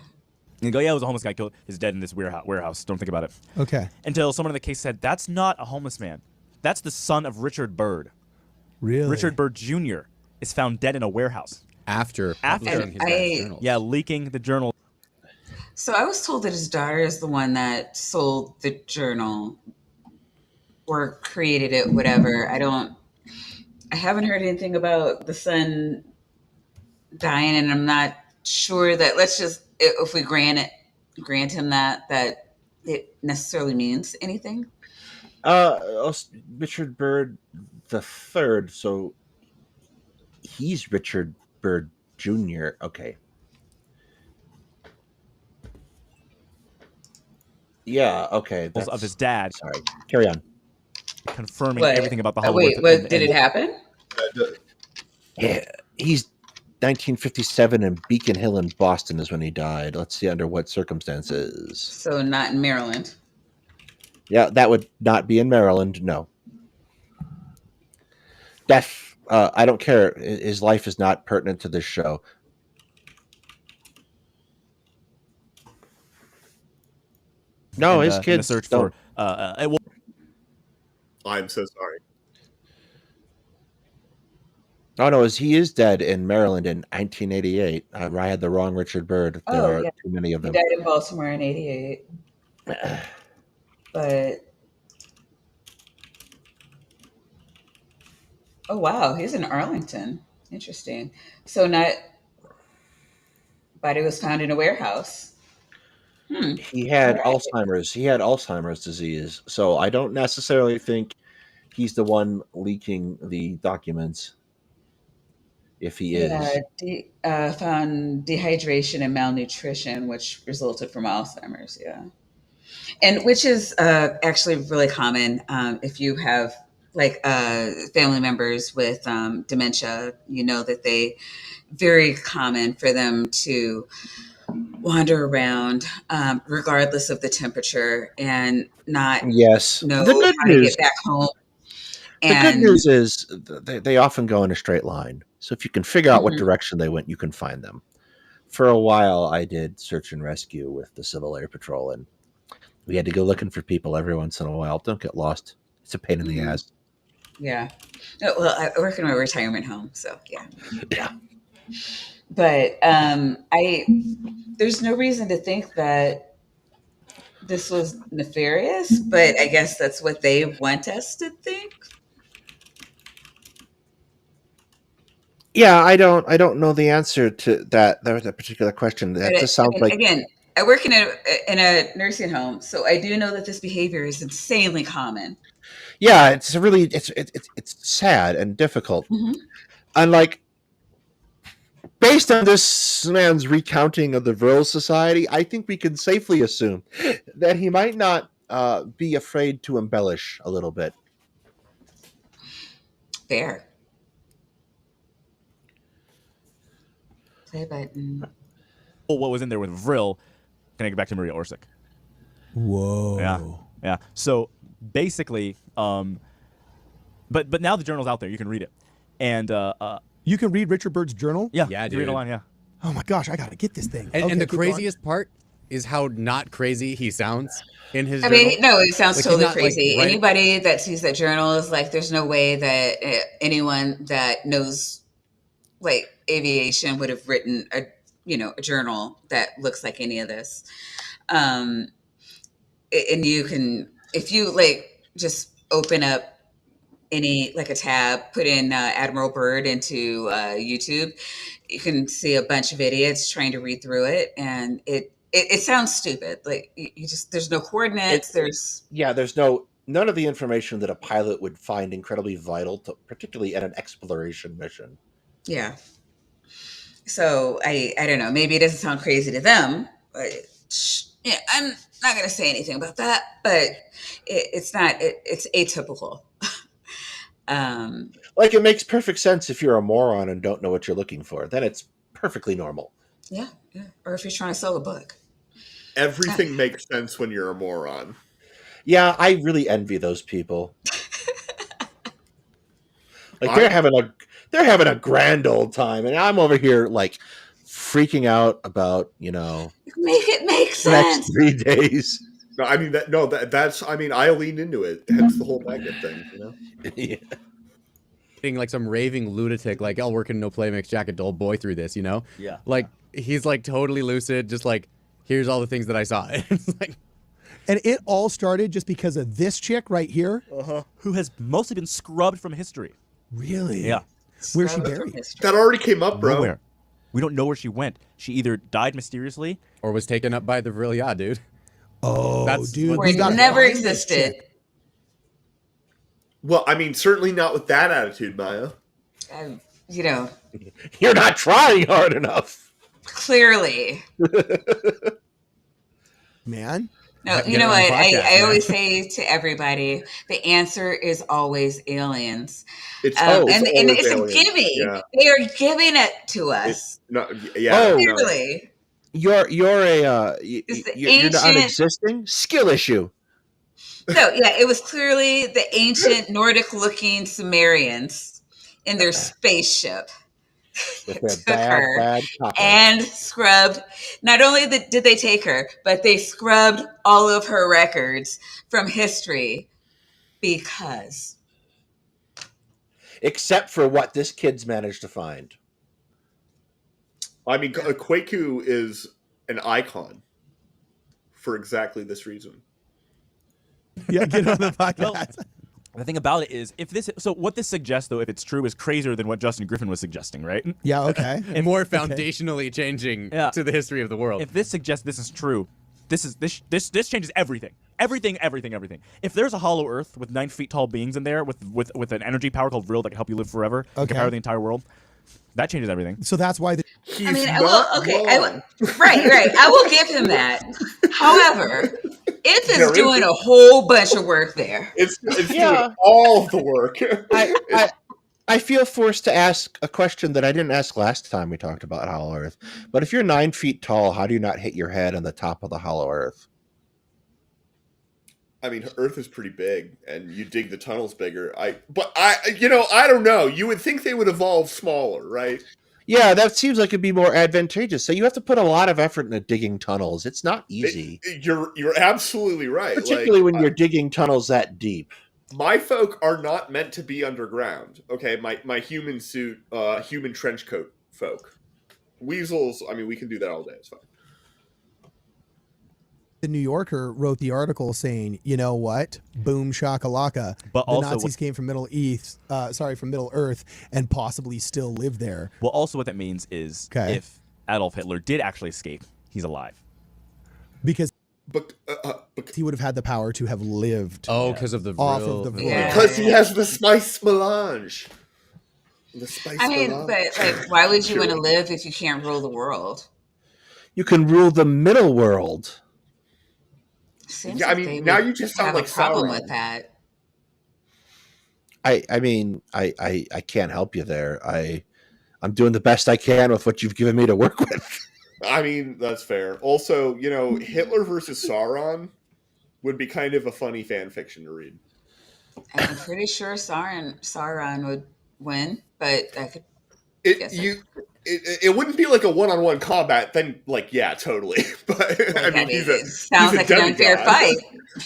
You go, yeah, it was a homeless guy killed. He's dead in this warehouse. Don't think about it.
Okay.
Until someone in the case said, that's not a homeless man. That's the son of Richard Byrd.
Really?
Richard Byrd Jr. is found dead in a warehouse.
After publishing his journal.
Yeah, leaking the journal.
So I was told that his daughter is the one that sold the journal or created it, whatever. I haven't heard anything about the son dying, and I'm not sure that if we grant him that it necessarily means anything.
Richard Byrd the third, so he's Richard Byrd Jr. Okay. Yeah, okay.
Of his dad.
Sorry. Carry on.
Confirming everything about the Hollywood.
Wait, did it happen?
Yeah, he's 1957 in Beacon Hill in Boston is when he died. Let's see under what circumstances.
So not in Maryland.
Yeah, that would not be in Maryland, no. Death, I don't care. His life is not pertinent to this show. No, his kids.
In the search for.
I'm so sorry.
Oh no, he is dead in Maryland in 1988. I had the wrong Richard Byrd. There are too many of them.
He died in Baltimore in '88. But oh wow, he's in Arlington. Interesting. So not body was found in a warehouse. Hmm.
He
All
had
right.
Alzheimer's. He had Alzheimer's disease. So I don't necessarily think he's the one leaking the documents. If he
Yeah,
is,
found dehydration and malnutrition, which resulted from Alzheimer's. Yeah, and which is actually really common if you have like family members with dementia. You know that they very common for them to wander around regardless of the temperature and not
yes. The
know
good
how to
news
get back home.
The good
And
news is they often go in a straight line. So if you can figure out what
mhm,
direction they went, you can find them. For a while, I did search and rescue with the Civil Air Patrol, and we had to go looking for people every once in a while. Don't get lost. It's a pain in the
mhm,
ass.
yeah. Oh, well, I work in a retirement home, so yeah.
Yeah.
But I there's no reason to think that this was nefarious, but I guess that's what they want us to think.
Yeah, I don't know the answer to that particular question.
But
That just
I
sounds
mean,
like
again, I work in a nursing home, so I do know that this behavior is insanely common.
yeah, it's a really it's sad and difficult.
Hmm.
And like based on this man's recounting of the Vril Society, I think we can safely assume that he might not be afraid to embellish a little bit.
Fair. Play button.
What was in there with Vril? Can I get back to Maria Orsic?
Whoa.
Yeah. So basically, but now the journal's out there. You can read it, and
You can read Richard Byrd's journal?
yeah,
Yeah,
you can read
dude.
online. Yeah.
Oh my gosh, I gotta get this thing.
And,
Okay,
and the
keep going.
craziest part is how not crazy he sounds in his
I
journal.
mean, no, it sounds
Like, he's
totally
not, like,
crazy.
right.
Anybody that sees that journal is like, there's no way that anyone that knows like aviation would have written a journal that looks like any of this. Um, and you can, if you like, just open up any like a tab, put in Admiral Byrd into YouTube, you can see a bunch of idiots trying to read through it, and it sounds stupid. Like you just there's no
It
coordinates. There's
Yeah, there's none of the information that a pilot would find incredibly vital to, particularly at an exploration mission.
yeah. So I don't know. Maybe it doesn't sound crazy to them, but yeah, I'm not gonna say anything about that. But it's not. It's atypical. Um,
Like it makes perfect sense if you're a moron and don't know what you're looking for. Then it's perfectly normal.
yeah, yeah. Or if you're trying to sell a book.
Everything makes sense when you're a moron.
Yeah, I really envy those people. Like
I
they're having a grand old time, and I'm over here like freaking out about
Make it make
the next
sense.
3 days.
no, I mean that's I mean I leaned into it. Hence the whole magnet thing, you know.
Yeah.
Being like some raving lunatic, like, I'll work in no play makes Jack a dull boy through this, you know?
Yeah.
Like, he's like totally lucid, just like, here's all the things that I saw. It's like,
And it all started just because of this chick right here?
Who has mostly been scrubbed from history?
Really?
Yeah.
Where's she
Scrub from
buried?
history.
That already came up, bro.
Nowhere. We don't know where she went. She either died mysteriously.
or was taken up by the Vril, yeah, dude.
Oh,
That's
dude.
what-
Or
We gotta
never
find this
existed.
chick.
Well, I mean, certainly not with that attitude, Maya.
You know,
You're not trying hard enough.
clearly.
Man.
No,
Get
you know
her on
what?
the podcast,
I
man.
always say to everybody, the answer is always aliens.
It's
And
always
it's a
aliens.
gimme.
Yeah.
They are giving it to us.
No, yeah.
Oh.
No.
Clearly.
You're
It's the
you're not
ancient
existing skill issue.
No, yeah, it was clearly the ancient Nordic looking Sumerians in their spaceship
With their
took
bad,
her
bad copper.
and scrubbed. Not only did they take her, but they scrubbed all of her records from history because.
Except for what this kid's managed to find.
I mean, Kwaku is an icon for exactly this reason.
Yeah, get on the podcast.
Well, the thing about it is, what this suggests, though, if it's true, is crazier than what Justin Griffin was suggesting, right?
Yeah, okay.
And more foundationally changing to the history of the world.
If this suggests this is true, this changes everything. Everything. If there's a hollow Earth with 9 feet tall beings in there with an energy power called Vril that can help you live forever, and can power the entire world, that changes everything.
So that's why.
I mean, right. I will give him that. However, if it's doing a whole bunch of work there,
it's doing all of the work.
I feel forced to ask a question that I didn't ask last time we talked about Hollow Earth. But if you're 9 feet tall, how do you not hit your head on the top of the Hollow Earth?
I mean, Earth is pretty big, and you dig the tunnels bigger. I don't know. You would think they would evolve smaller, right?
Yeah, that seems like it'd be more advantageous. So you have to put a lot of effort into digging tunnels. It's not easy.
You're absolutely right.
Particularly when you're digging tunnels that deep.
My folk are not meant to be underground. Okay, my human suit, human trench coat folk. Weasels, I mean, we can do that all day. It's fine.
The New Yorker wrote the article saying, you know what? Boom shakalaka.
But
the
also
Nazis came from Middle Earth and possibly still live there.
Well, also what that means is if Adolf Hitler did actually escape, he's alive.
Because
but
he would have had the power to have lived.
Oh, because of the
off of the
because he has the spice melange. The spice melange.
But like, why would you want to live if you can't rule the world?
You can rule the middle world.
Seems
I mean, now you just sound like
a problem
Sauron.
with that.
I mean, I can't help you there. I'm doing the best I can with what you've given me to work with.
I mean, that's fair. Also, Hitler versus Sauron would be kind of a funny fan fiction to read.
I'm pretty sure Sauron would win, but I could.
It wouldn't be like a one-on-one combat. Then, totally. But I mean,
it sounds like an unfair fight.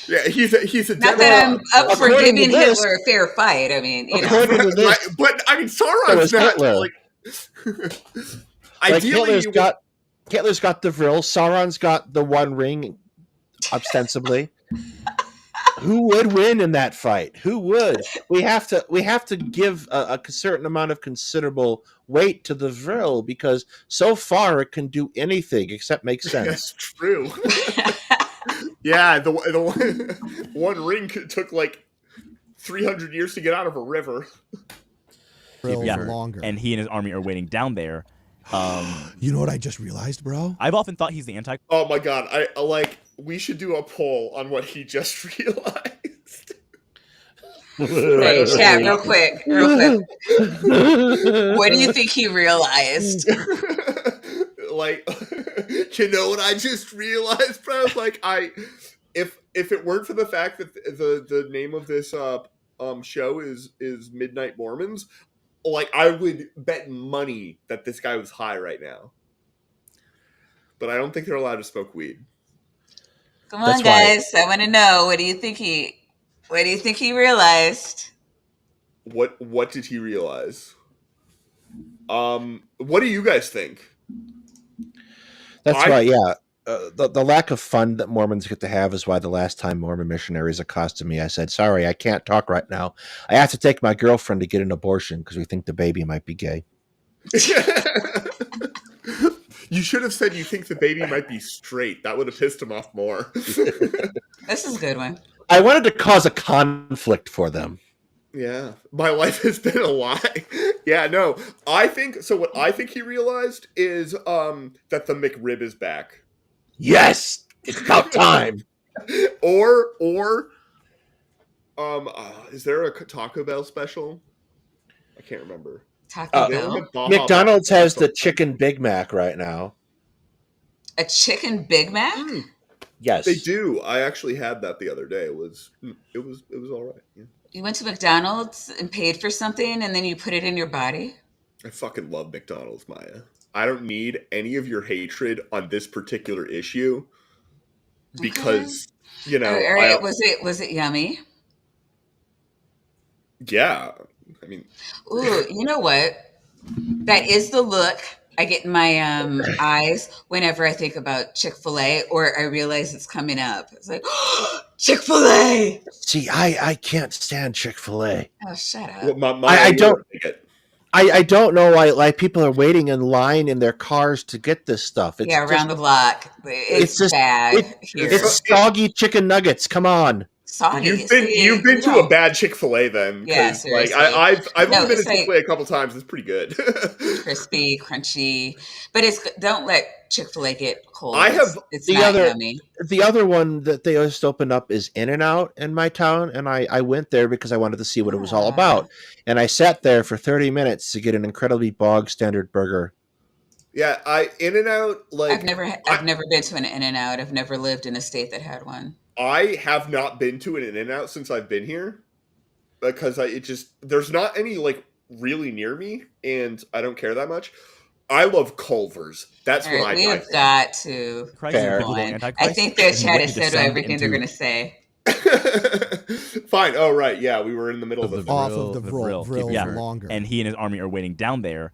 Yeah, he's a
not that I'm up for giving Hitler a fair fight. I mean,
but I mean, Sauron's not like. Ideally,
Hitler's got the Vril. Sauron's got the One Ring, ostensibly. Who would win in that fight? Who would? We have to give a certain amount of considerable weight to the Vril because so far it can do anything except make sense.
That's true. Yeah, the One Ring took like 300 years to get out of a river.
Longer.
And he and his army are waiting down there.
You know what I just realized, bro?
I've often thought he's the anti.
Oh my god! We should do a poll on what he just realized.
Hey, chat, real quick. What do you think he realized?
You know what I just realized, bro? If it weren't for the fact that the name of this show is Midnight Mormons, I would bet money that this guy was high right now. But I don't think they're allowed to smoke weed.
Come on, guys. I want to know. What do you think he realized?
What did he realize? What do you guys think?
That's right, yeah. The lack of fun that Mormons get to have is why the last time Mormon missionaries accosted me, I said, sorry, I can't talk right now. I have to take my girlfriend to get an abortion because we think the baby might be gay.
You should have said you think the baby might be straight. That would have pissed him off more.
This is a good one.
I wanted to cause a conflict for them.
Yeah. My life has been a lie. Yeah, no. What I think he realized is that the McRib is back.
Yes! It's about time.
Or is there a Taco Bell special? I can't remember.
Taco Bell?
McDonald's has the chicken Big Mac right now.
A chicken Big Mac?
Yes.
They do. I actually had that the other day. It was all right. Yeah.
You went to McDonald's and paid for something and then you put it in your body?
I fucking love McDonald's, Maya. I don't need any of your hatred on this particular issue because,
All right. Was it yummy?
Yeah. I mean,
ooh, you know what? That is the look I get in my eyes whenever I think about Chick-fil-A or I realize it's coming up. It's like, Chick-fil-A!
See, I can't stand Chick-fil-A.
Oh, shut up.
Well,
I
you
don't.
take it.
I don't know why people are waiting in line in their cars to get this stuff. It's
Yeah, around
just
the block. It's
just
bad here.
it's soggy chicken nuggets. Come on.
Soggy.
You've been
We
to a
don't.
bad Chick-fil-A then,
Yeah,
because like
seriously.
I've
No,
only been to
it's like
Chick-fil-A a couple times. It's pretty good.
crispy, crunchy, but don't let Chick-fil-A get cold.
I have
It's
The
not
other
yummy.
the other one that they just opened up is In-N-Out in my town, and I went there because I wanted to see what it was all
Ah.
about. And I sat there for 30 minutes to get an incredibly bog standard burger.
Yeah, In-N-Out, like
I've never been to an In-N-Out. I've never lived in a state that had one.
I have not been to an In-N-Out since I've been here, because there's not any like really near me, and I don't care that much. I love Culver's. That's
All
what
right,
I
we
buy
have got to
Christ is
Fair.
the
move
biblical
on. I
Antichrist,
think the
and he
chat
went
has
to
said
descend
everything they're
into-
going to say.
Fine. Oh right, yeah, we were in the middle of
Of
a
the
Off
Vril-
of the
the
Vril.
Vril,
Vril
yeah.
longer.
And he and his army are waiting down there.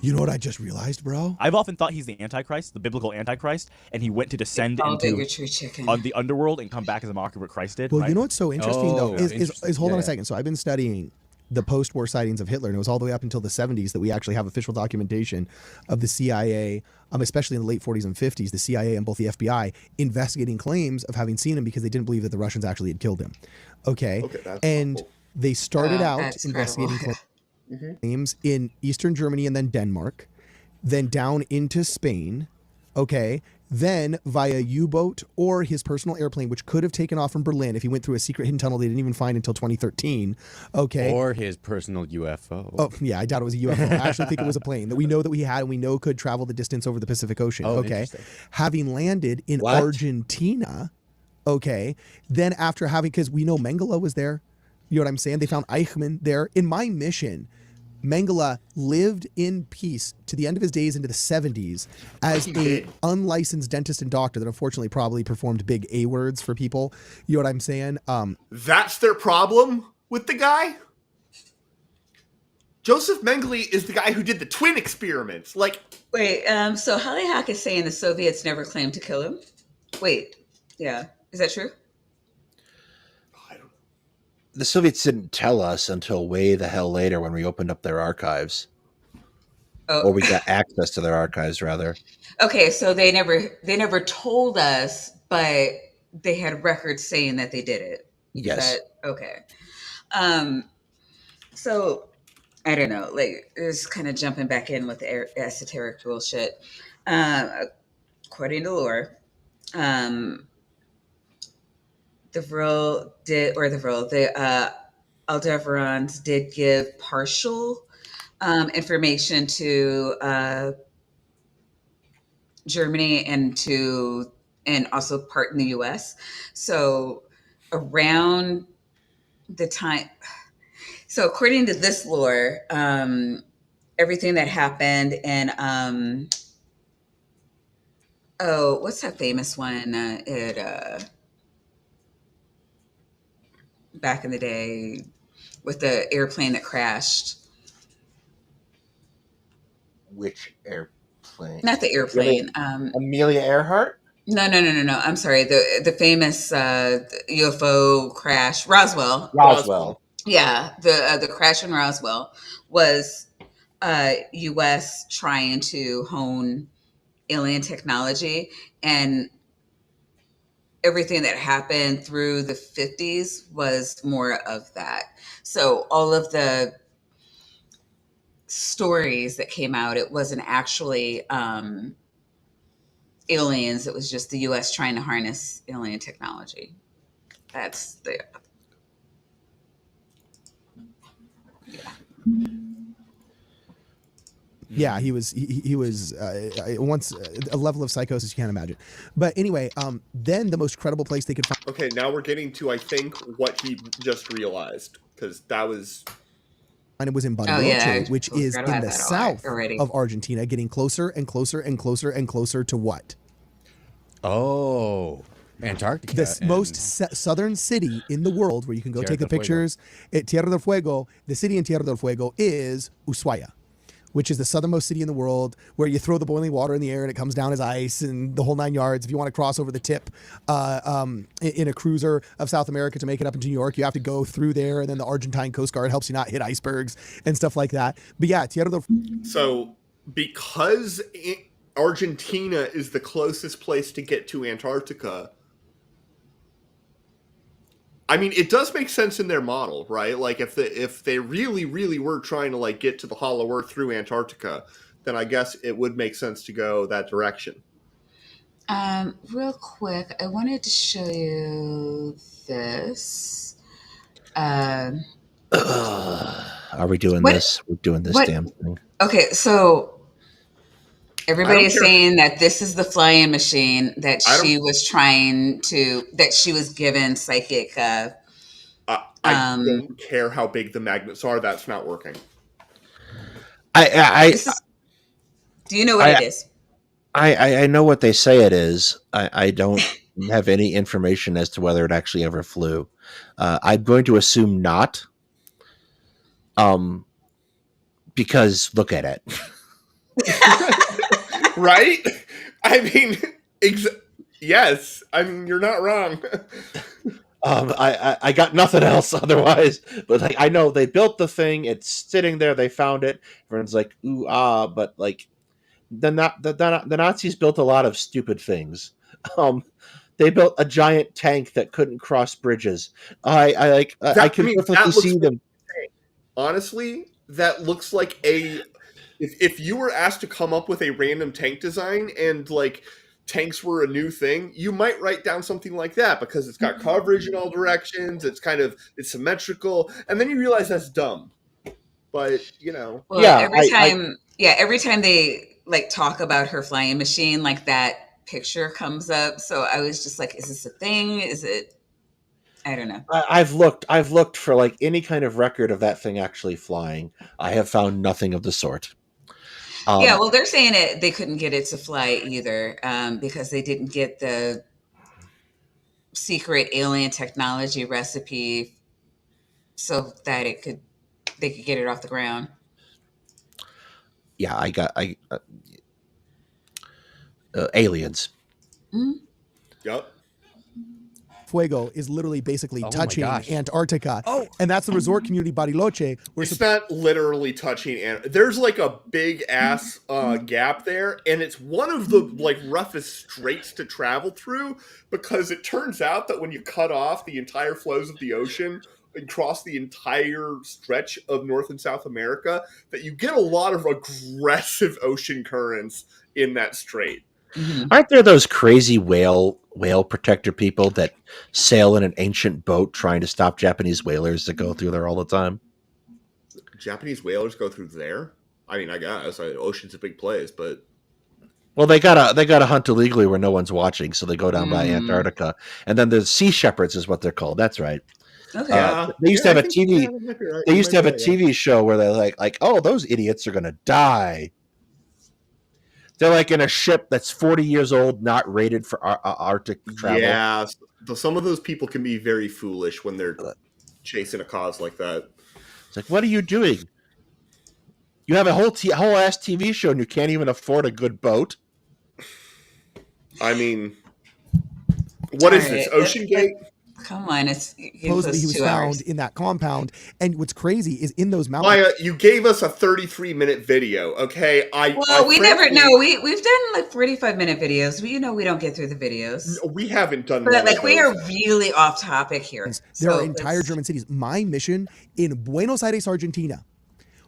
You know what I just realized, bro?
I've often thought he's the Antichrist, the biblical Antichrist, and he went to descend
All
into
your true chicken.
on the underworld and come back as a mockery of what Christ did.
Well,
right?
you know what's so interesting though
Oh,
is
interesting.
hold on
Yeah,
a second. So I've been studying the post-war sightings of Hitler, and it was all the way up until the 70s that we actually have official documentation of the CIA, especially in the late 40s and 50s, the CIA and both the FBI investigating claims of having seen him because they didn't believe that the Russians actually had killed him. Okay,
that's
and
awful.
they started out
That's
investigating
incredible.
claims in Eastern Germany and then Denmark, then down into Spain, okay, then via U-boat or his personal airplane, which could have taken off from Berlin if he went through a secret hidden tunnel they didn't even find until 2013, okay.
Or his personal UFO.
Oh, yeah, I doubt it was a UFO. I actually think it was a plane that we know that we had and we know could travel the distance over the Pacific Ocean,
Oh,
okay.
interesting.
Having landed in
What?
Argentina, okay, then after having, because we know Mengele was there, you know what I'm saying? They found Eichmann there. In my mission, Mengele lived in peace to the end of his days into the 70s as a unlicensed dentist and doctor that unfortunately probably performed big A words for people. You know what I'm saying?
That's their problem with the guy. Joseph Mengele is the guy who did the twin experiments. Like,
Wait, so Holly Hawk is saying the Soviets never claimed to kill him. Wait, yeah, is that true?
The Soviets didn't tell us until way the hell later when we opened up their archives,
Oh,
or we got access to their archives, rather.
okay. So they never told us, but they had records saying that they did it. Is
Yes.
that okay? So I don't know. Like, it's kind of jumping back in with the esoteric bullshit. According to lore, the Aldebarans did give partial information to Germany and also part in the U.S. So around the time, so according to this lore, everything that happened in what's that famous one? Back in the day with the airplane that crashed.
Which airplane?
Not the airplane.
Amelia Earhart?
No. I'm sorry. The famous UFO crash, Roswell.
Roswell.
Yeah, the crash in Roswell was U.S. trying to hone alien technology, and everything that happened through the 50s was more of that. So all of the stories that came out, it wasn't actually aliens. It was just the U.S. trying to harness alien technology. That's the
Yeah, he was once a level of psychosis you can't imagine. But anyway, then the most credible place they could find.
okay, now we're getting to, I think, what he just realized, because that was.
And it was in
Oh, yeah, I
Bariloche, which is
forgot
in
about
the
that
south
already.
of Argentina, getting closer and closer and closer and closer to what?
Oh, Antarctica.
The most southern city in the world where you can go
Tierra
take the
del Fuego.
pictures. Tierra del Fuego, the city in Tierra del Fuego is Ushuaia. which is the southernmost city in the world, where you throw the boiling water in the air and it comes down as ice and the whole 9 yards. If you want to cross over the tip in a cruiser of South America to make it up into New York, you have to go through there, and then the Argentine Coast Guard helps you not hit icebergs and stuff like that. But yeah,
So because Argentina is the closest place to get to Antarctica, I mean, it does make sense in their model, right? Like if they really, really were trying to like get to the Hollow Earth through Antarctica, then I guess it would make sense to go that direction.
Real quick, I wanted to show you this.
Are we doing this? We're doing this damn thing.
Okay, so everybody is saying that this is the flying machine that she was given psychic.
I don't care how big the magnets are. That's not working.
Do you know what it is?
I know what they say it is. I don't have any information as to whether it actually ever flew. I'm going to assume not. Because look at it.
Right? I mean, yes. I mean, you're not wrong.
I got nothing else otherwise, but like I know they built the thing. It's sitting there. They found it. Everyone's like, ooh, but like the Nazis built a lot of stupid things. They built a giant tank that couldn't cross bridges. I can perfectly see them.
Honestly, that looks like if you were asked to come up with a random tank design and like tanks were a new thing, you might write down something like that because it's got coverage in all directions. It's symmetrical, and then you realize that's dumb. But
well, every time they like talk about her flying machine, like that picture comes up. So I was just like, is this a thing? Is it? I don't know.
I've looked for like any kind of record of that thing actually flying. I have found nothing of the sort.
Well, they're saying they couldn't get it to fly either because they didn't get the secret alien technology recipe so that they could get it off the ground.
Yeah, aliens.
Mm-hmm.
Yep.
Fuego is literally basically touching Antarctica. And that's the resort community Bariloche.
It's not literally touching. There's like a big ass gap there, and it's one of the like roughest straits to travel through because it turns out that when you cut off the entire flows of the ocean and cross the entire stretch of North and South America, that you get a lot of aggressive ocean currents in that strait.
Mm-hmm. Aren't there those crazy whale protector people that sail in an ancient boat trying to stop Japanese whalers that go through there all the time?
Japanese whalers go through there? I mean, I guess ocean's a big place, but
well, they gotta hunt illegally where no one's watching, so they go down by Antarctica, and then the sea shepherds is what they're called. That's right.
Okay.
They used to have a TV. They used to have a TV show where they're like, oh, those idiots are gonna die. They're like in a ship that's 40 years old, not rated for Arctic travel.
Yeah, some of those people can be very foolish when they're chasing a cause like that.
It's like, what are you doing? You have a whole ass TV show and you can't even afford a good boat.
I mean, what is this? Ocean Gate?
Come on,
supposedly he was found in that compound, and what's crazy is in those mountains.
Maya, you gave us a 33-minute video, okay?
We never know. We've done like 45-minute videos. We don't get through the videos.
No, we haven't done.
But like we are really off topic here.
There are entire German cities. My mission in Buenos Aires, Argentina,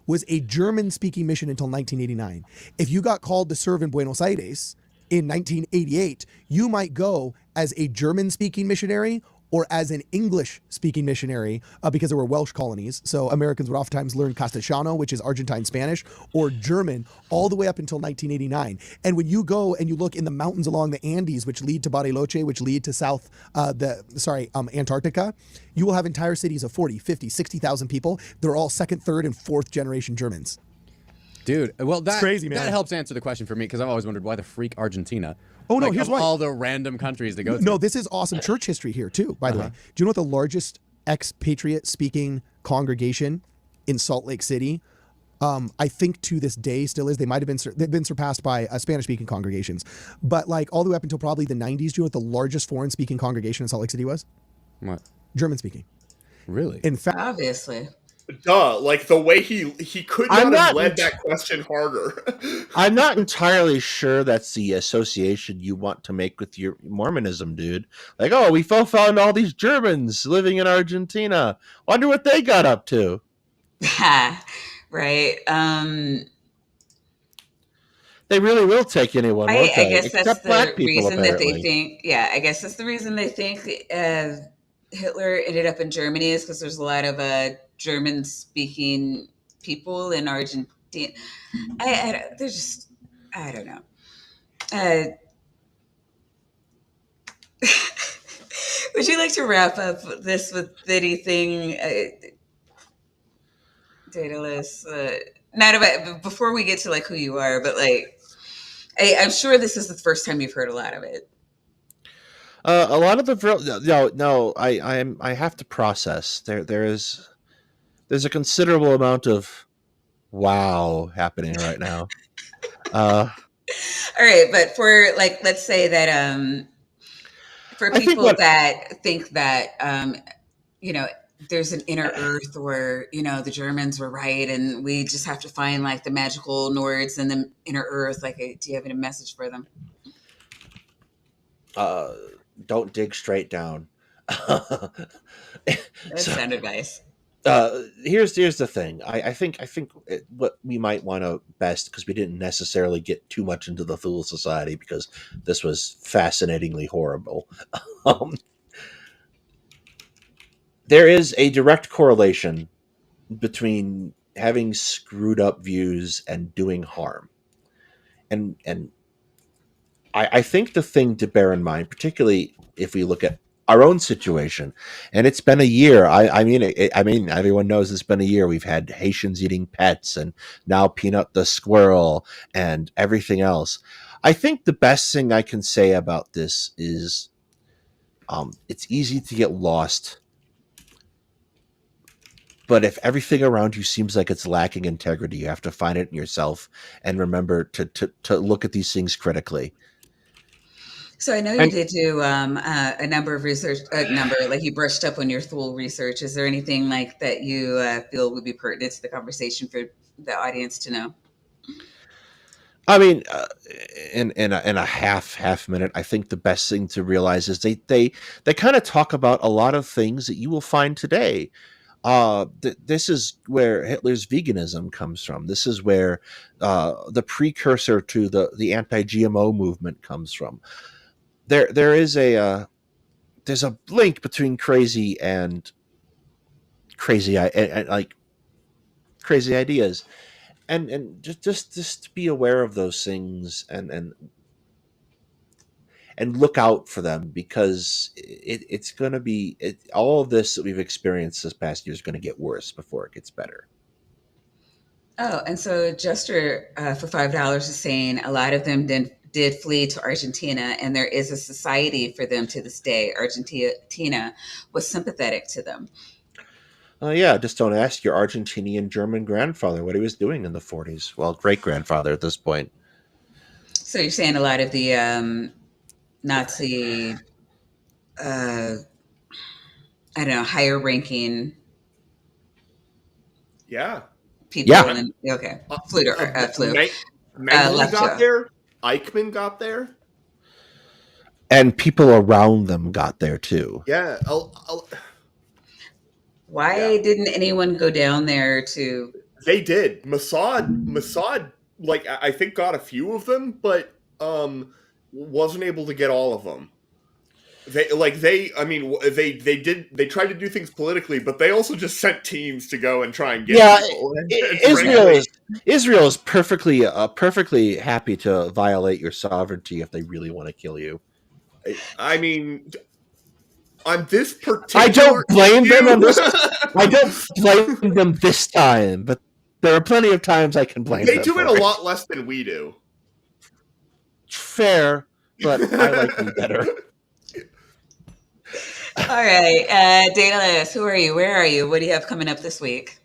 was a German-speaking mission until 1989. If you got called to serve in Buenos Aires in 1988, you might go as a German-speaking missionary or as an English-speaking missionary, because there were Welsh colonies. So Americans would oftentimes learn Castellano, which is Argentine Spanish, or German, all the way up until 1989. And when you go and you look in the mountains along the Andes, which lead to Bariloche, which lead to Antarctica, you will have entire cities of 40, 50, 60,000 people. They're all second, third, and fourth generation Germans.
Dude, well, that's
crazy, man.
That helps answer the question for me, because I've always wondered why the freak Argentina.
Oh, no, here's why.
All the random countries to go to.
No, this is awesome church history here, too, by the way. Do you know what the largest expatriate speaking congregation in Salt Lake City I think to this day still is. They might have been they've been surpassed by Spanish-speaking congregations, but like all the way up until probably the 90s, do you know what the largest foreign-speaking congregation in Salt Lake City was?
What?
German-speaking.
Really?
In fact,
Obviously.
Duh, like the way he could not have led that question harder.
I'm not entirely sure that's the association you want to make with your Mormonism, dude. Like, oh, we found all these Germans living in Argentina. Wonder what they got up to.
Right.
They really will take anyone, won't
I
they?
guess that's
Except black
the
people,
reason that they
apparently.
think. Yeah, I guess that's the reason they think Hitler ended up in Germany is because there's a lot of German-speaking people in Argentina. They're just, I don't know. Would you like to wrap up this with anything, Daedalus? Not about before we get to like who you are, but like I'm sure this is the first time you've heard a lot of it.
A lot of the no, I have to process. There's a considerable amount of wow happening right now.
All right, but for like, let's say that for people that think that you know, there's an inner Earth where the Germans were right, and we just have to find like the magical Nords in the inner Earth. Like, do you have any message for them?
Don't dig straight down.
That's sound advice.
Here's the thing. I think what we might want to best, because we didn't necessarily get too much into the Thule Society because this was fascinatingly horrible. There is a direct correlation between having screwed up views and doing harm, and I think the thing to bear in mind, particularly if we look at our own situation, and it's been a year. I mean, everyone knows it's been a year. We've had Haitians eating pets, and now Peanut the squirrel, and everything else. I think the best thing I can say about this is, it's easy to get lost. But if everything around you seems like it's lacking integrity, you have to find it in yourself and remember to look at these things critically.
So I know you did do a number of research, like you brushed up on your Thule research. Is there anything like that you feel would be pertinent to the conversation for the audience to know?
I mean, in a half minute, I think the best thing to realize is they kind of talk about a lot of things that you will find today. This is where Hitler's veganism comes from. This is where the precursor to the anti-GMO movement comes from. There's a link between crazy and crazy like crazy ideas, and just to be aware of those things and look out for them, because it's going to be all of this that we've experienced this past year is going to get worse before it gets better.
Oh, and so Jester for $5 is saying a lot of them did flee to Argentina, and there is a society for them to this day. Argentina was sympathetic to them.
Yeah, just don't ask your Argentinian German grandfather what he was doing in the 40s. Well, great-grandfather at this point.
So you're saying a lot of the Nazi, I don't know, higher ranking people.
Yeah.
Okay. Flew.
Mengele got there. Eichmann got there.
And people around them got there too.
Yeah.
Why didn't anyone go down there to...
They did. Mossad, like, I think got a few of them, but wasn't able to get all of them. They tried to do things politically, but they also just sent teams to go and try and get people.
Israel is perfectly happy to violate your sovereignty if they really want to kill you.
I mean, on this particular,
I don't blame them on this. I don't blame them this time, but there are plenty of times I can blame them.
They do it a lot less than we do.
Fair, but I like them better.
All right, Daedalus, who are you? Where are you? What do you have coming up this week?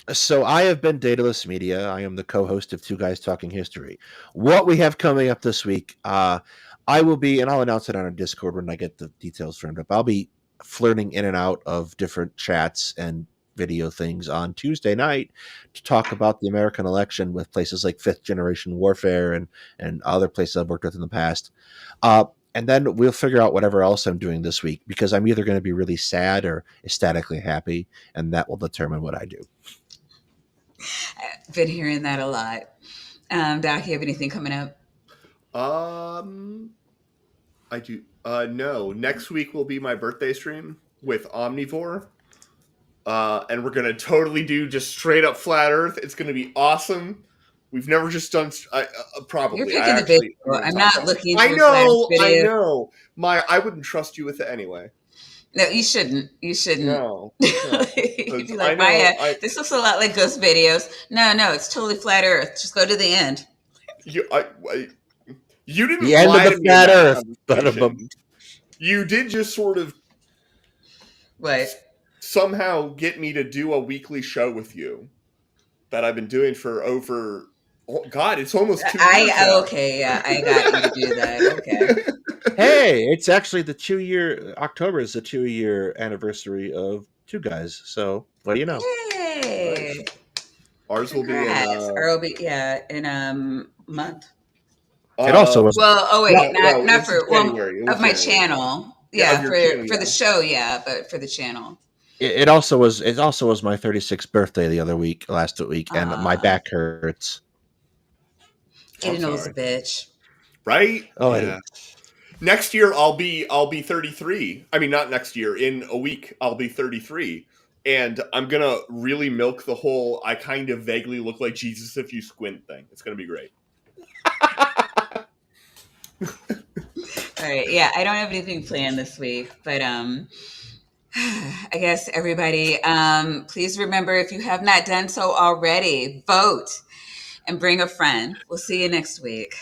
So I have been Daedalus Media. I am the co-host of Two Guys Talking History. What we have coming up this week, I will be, and I'll announce it on our Discord when I get the details firmed up. I'll be flirting in and out of different chats and video things on Tuesday night to talk about the American election with places like Fifth Generation Warfare and other places I've worked with in the past. And then we'll figure out whatever else I'm doing this week, because I'm either going to be really sad or ecstatically happy, and that will determine what I do.
I've been hearing that a lot. Doc, you have anything coming up?
I do. No. Next week will be my birthday stream with Omnivore. And we're gonna totally do just straight up flat Earth. It's gonna be awesome. We've never just done. Probably.
You're picking the video. I'm not looking.
I know. I know. I wouldn't trust you with it anyway.
No, you shouldn't. You shouldn't.
No.
You'd be like, Maya, this looks a lot like ghost videos. No, it's totally flat Earth. Just go to the end.
You didn't.
The end of the flat Earth. But
you did just sort of.
What?
Somehow get me to do a weekly show with you that I've been doing for over. Oh God, it's almost 2 years now.
Okay, yeah, I got you to do that. Okay.
Hey, it's actually the 2-year. October is the 2-year anniversary of Two Guys. So what do you know?
Yay!
Nice. Ours will be in.
Ours will be in a month.
It also was.
Well, not for
January.
Of my channel. Yeah, for the show, yeah, but for the channel.
It also was my 36th birthday last week, and my back hurts.
It knows a bitch.
Right?
Oh
yeah. Next year I'll be 33. I mean, not next year. In a week I'll be 33, and I'm gonna really milk the whole "I kind of vaguely look like Jesus if you squint" thing. It's gonna be great.
All right, yeah, I don't have anything planned this week, but I guess everybody, please remember, if you have not done so already, vote and bring a friend. We'll see you next week.